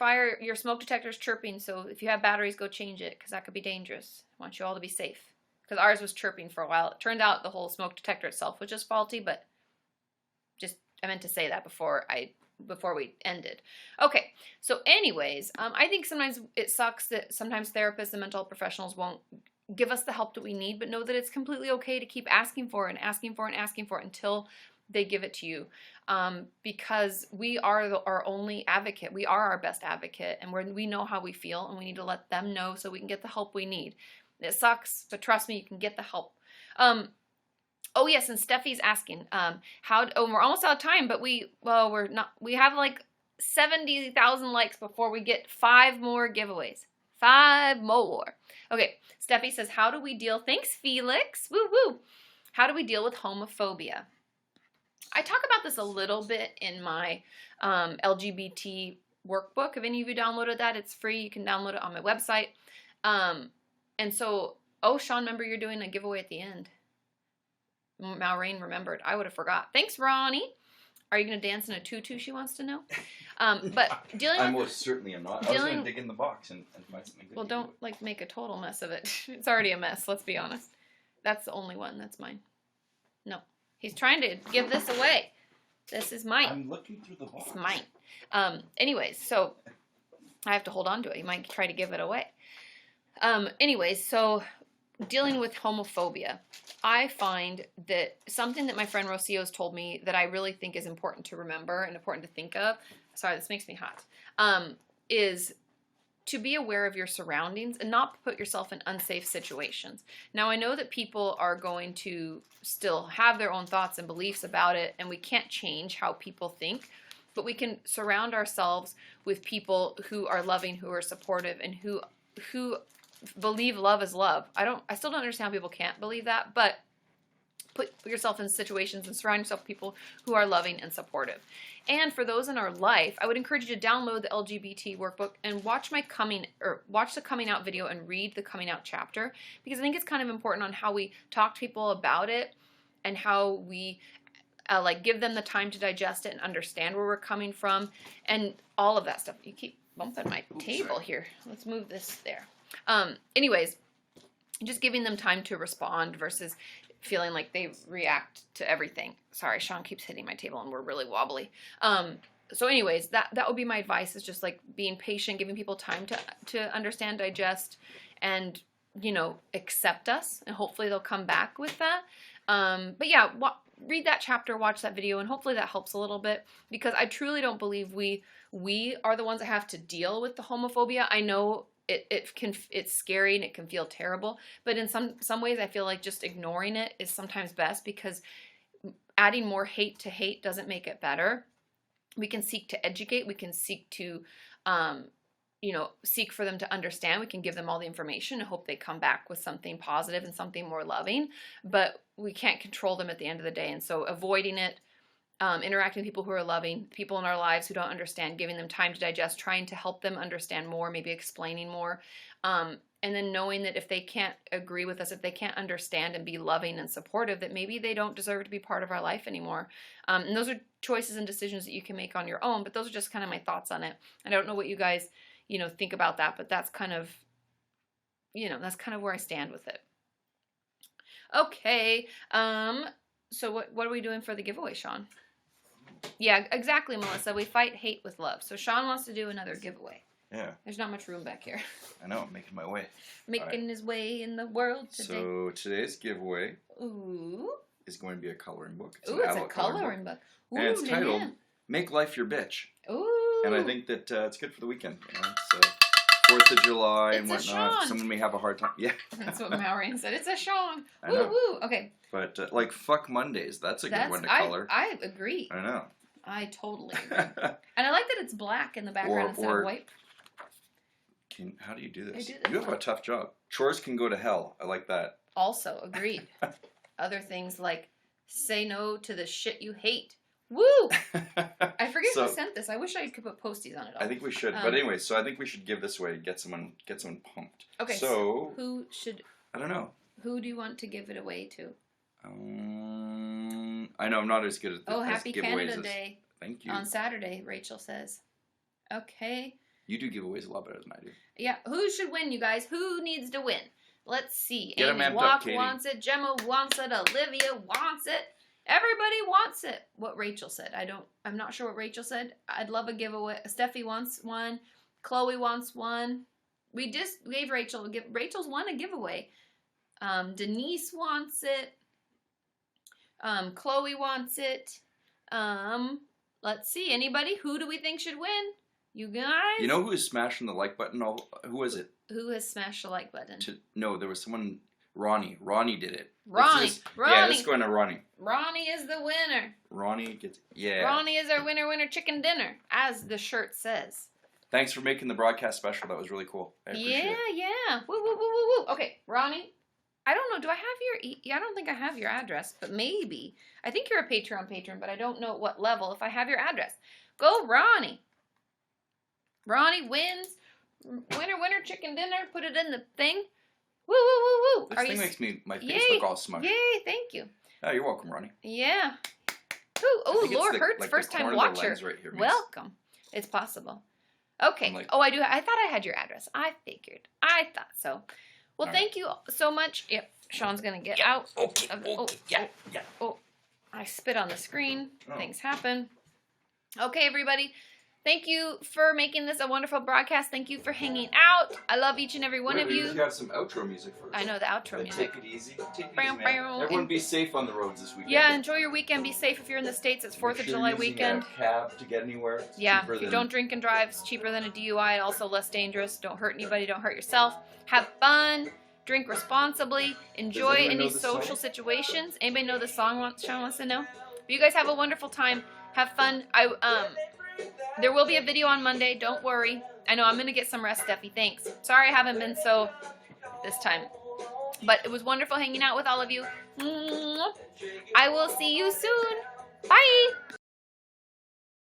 smoke detector's chirping, so if you have batteries, go change it, because that could be dangerous. I want you all to be safe. Because ours was chirping for a while. It turned out the whole smoke detector itself was just faulty, but just I meant to say that before we ended. Okay, so anyways, I think sometimes it sucks that sometimes therapists and mental health professionals won't give us the help that we need, but know that it's completely okay to keep asking for it and asking for it and asking for it until they give it to you, because we are our only advocate. We are our best advocate, and we know how we feel, and we need to let them know so we can get the help we need. It sucks, but trust me, you can get the help. Oh yes, and Steffi's asking, we're almost out of time, but we have like 70,000 likes before we get 5 more giveaways. 5 more. Okay, Steffi says, how do we deal, thanks Felix, woo woo. How do we deal with homophobia? I talk about this a little bit in my LGBT workbook. If any of you downloaded that, it's free. You can download it on my website. And so, Sean, remember you're doing a giveaway at the end. Maureen remembered. I would have forgot. Thanks, Ronnie. Are you going to dance in a tutu, she wants to know? But dealing with... I most certainly am not. I was going to dig in the box and find something good. Well, don't, make a total mess of it. It's already a mess, let's be honest. That's the only one. That's mine. No. He's trying to give this away. This is mine. I'm looking through the box. It's mine. Anyways, so I have to hold on to it. He might try to give it away. Anyways, so dealing with homophobia, I find that something that my friend Rocio's told me that I really think is important to remember and important to think of, sorry, this makes me hot, is to be aware of your surroundings and not put yourself in unsafe situations. Now, I know that people are going to still have their own thoughts and beliefs about it, and we can't change how people think, but we can surround ourselves with people who are loving, who are supportive, and who believe love is love. I still don't understand how people can't believe that, but put yourself in situations and surround yourself with people who are loving and supportive. And for those in our life, I would encourage you to download the LGBT workbook and watch the coming out video and read the coming out chapter, because I think it's kind of important on how we talk to people about it and how we give them the time to digest it and understand where we're coming from and all of that stuff. You keep bumping my table here. Let's move this there. Anyways, just giving them time to respond versus feeling like they react to everything. Sorry, Sean keeps hitting my table and we're really wobbly. So anyways, that would be my advice, is just being patient, giving people time to understand, digest, and, accept us. And hopefully they'll come back with that. But yeah, read that chapter, watch that video, and hopefully that helps a little bit, because I truly don't believe we are the ones that have to deal with the homophobia. I know it's scary and it can feel terrible, but in some ways I feel like just ignoring it is sometimes best, because adding more hate to hate doesn't make it better. We can seek to educate, we can seek to seek for them to understand, we can give them all the information and hope they come back with something positive and something more loving, but we can't control them at the end of the day. And so avoiding it, interacting with people who are loving, people in our lives who don't understand, giving them time to digest, trying to help them understand more, maybe explaining more, and then knowing that if they can't agree with us, if they can't understand and be loving and supportive, that maybe they don't deserve to be part of our life anymore. And those are choices and decisions that you can make on your own, but those are just kind of my thoughts on it. And I don't know what you guys, think about that, but that's kind of, that's kind of where I stand with it. Okay. So what are we doing for the giveaway, Sean? Yeah, exactly, Melissa. We fight hate with love. So Sean wants to do another giveaway. Yeah. There's not much room back here. I know, I'm making my way. Making his way in the world today. So today's giveaway Ooh. is going to be a coloring book. It's a coloring book. Ooh, and it's titled man. Make Life Your Bitch. Ooh. And I think that it's good for the weekend. It's 4th of July and It's a whatnot. Sean. Someone may have a hard time. Yeah. That's what Maureen said. It's a Sean. I Woo know. woo. Okay. But fuck Mondays. That's a good one to color. I agree. I know. I totally agree. And I like that it's black in the background instead of white. How do you do this? I do this You have a tough job. Chores can go to hell. I like that. Also, agreed. Other things like say no to the shit you hate. Woo! I forget who sent this. I wish I could put posties on it all. I think we should. But anyway, so I think we should give this away to get someone pumped. Okay. So who should? I don't know. Who do you want to give it away to? I know I'm not as good at this. Oh, happy Canada Day. Thank you. On Saturday, Rachel says. Okay. You do giveaways a lot better than I do. Yeah. Who should win, you guys? Who needs to win? Let's see. Get Amy Walk wants it. Gemma wants it. Olivia wants it. Everybody wants wants it? What Rachel said. I'm not sure what Rachel said. I'd love a giveaway. Steffi wants one. Chloe wants one. We just gave Rachel's won a giveaway. Denise wants it. Chloe wants it. Let's see. Anybody? Who do we think should win? You guys? You know who is smashing the like button? Who was it? Who has smashed the like button? No, there was someone. Ronnie. Ronnie did it. Ronnie. Yeah, let's go into Ronnie. Ronnie is the winner. Ronnie gets. Yeah. Ronnie is our winner chicken dinner, as the shirt says. Thanks for making the broadcast special. That was really cool. I appreciate it. Yeah. Woo, woo, woo, woo, woo. Okay, Ronnie. I don't know. Do I have your? I don't think I have your address, but maybe. I think you're a Patreon patron, but I don't know what level. If I have your address, go Ronnie. Ronnie wins. Winner chicken dinner. Put it in the thing. Woo, woo, woo, woo. This thing makes my face look all smudged. Yay, thank you. Oh, you're welcome, Ronnie. Yeah. Ooh, oh, Laura Hertz, first time watcher. Right here, welcome. It's possible. Okay. Like, I do. I thought I had your address. I figured. I thought so. Well, thank you so much. Yep. Sean's going to get out. Okay. Oh, I spit on the screen. Oh. Things happen. Okay, everybody. Thank you for making this a wonderful broadcast. Thank you for hanging out. I love each and every one of you. We have some outro music first. I know the outro music. Take it easy. Man. Everyone be safe on the roads this weekend. Yeah, enjoy your weekend. Be safe if you're in the States. It's 4th of July weekend. A cab to get anywhere. It's yeah, if you don't drink and drive, it's cheaper than a DUI and also less dangerous. Don't hurt anybody. Don't hurt yourself. Have fun. Drink responsibly. Enjoy any social situations. Anybody know the song Sean wants to know? You guys have a wonderful time. Have fun. There will be a video on Monday. Don't worry. I know I'm going to get some rest, Steffi. Thanks. Sorry I haven't been so this time. But it was wonderful hanging out with all of you. I will see you soon. Bye.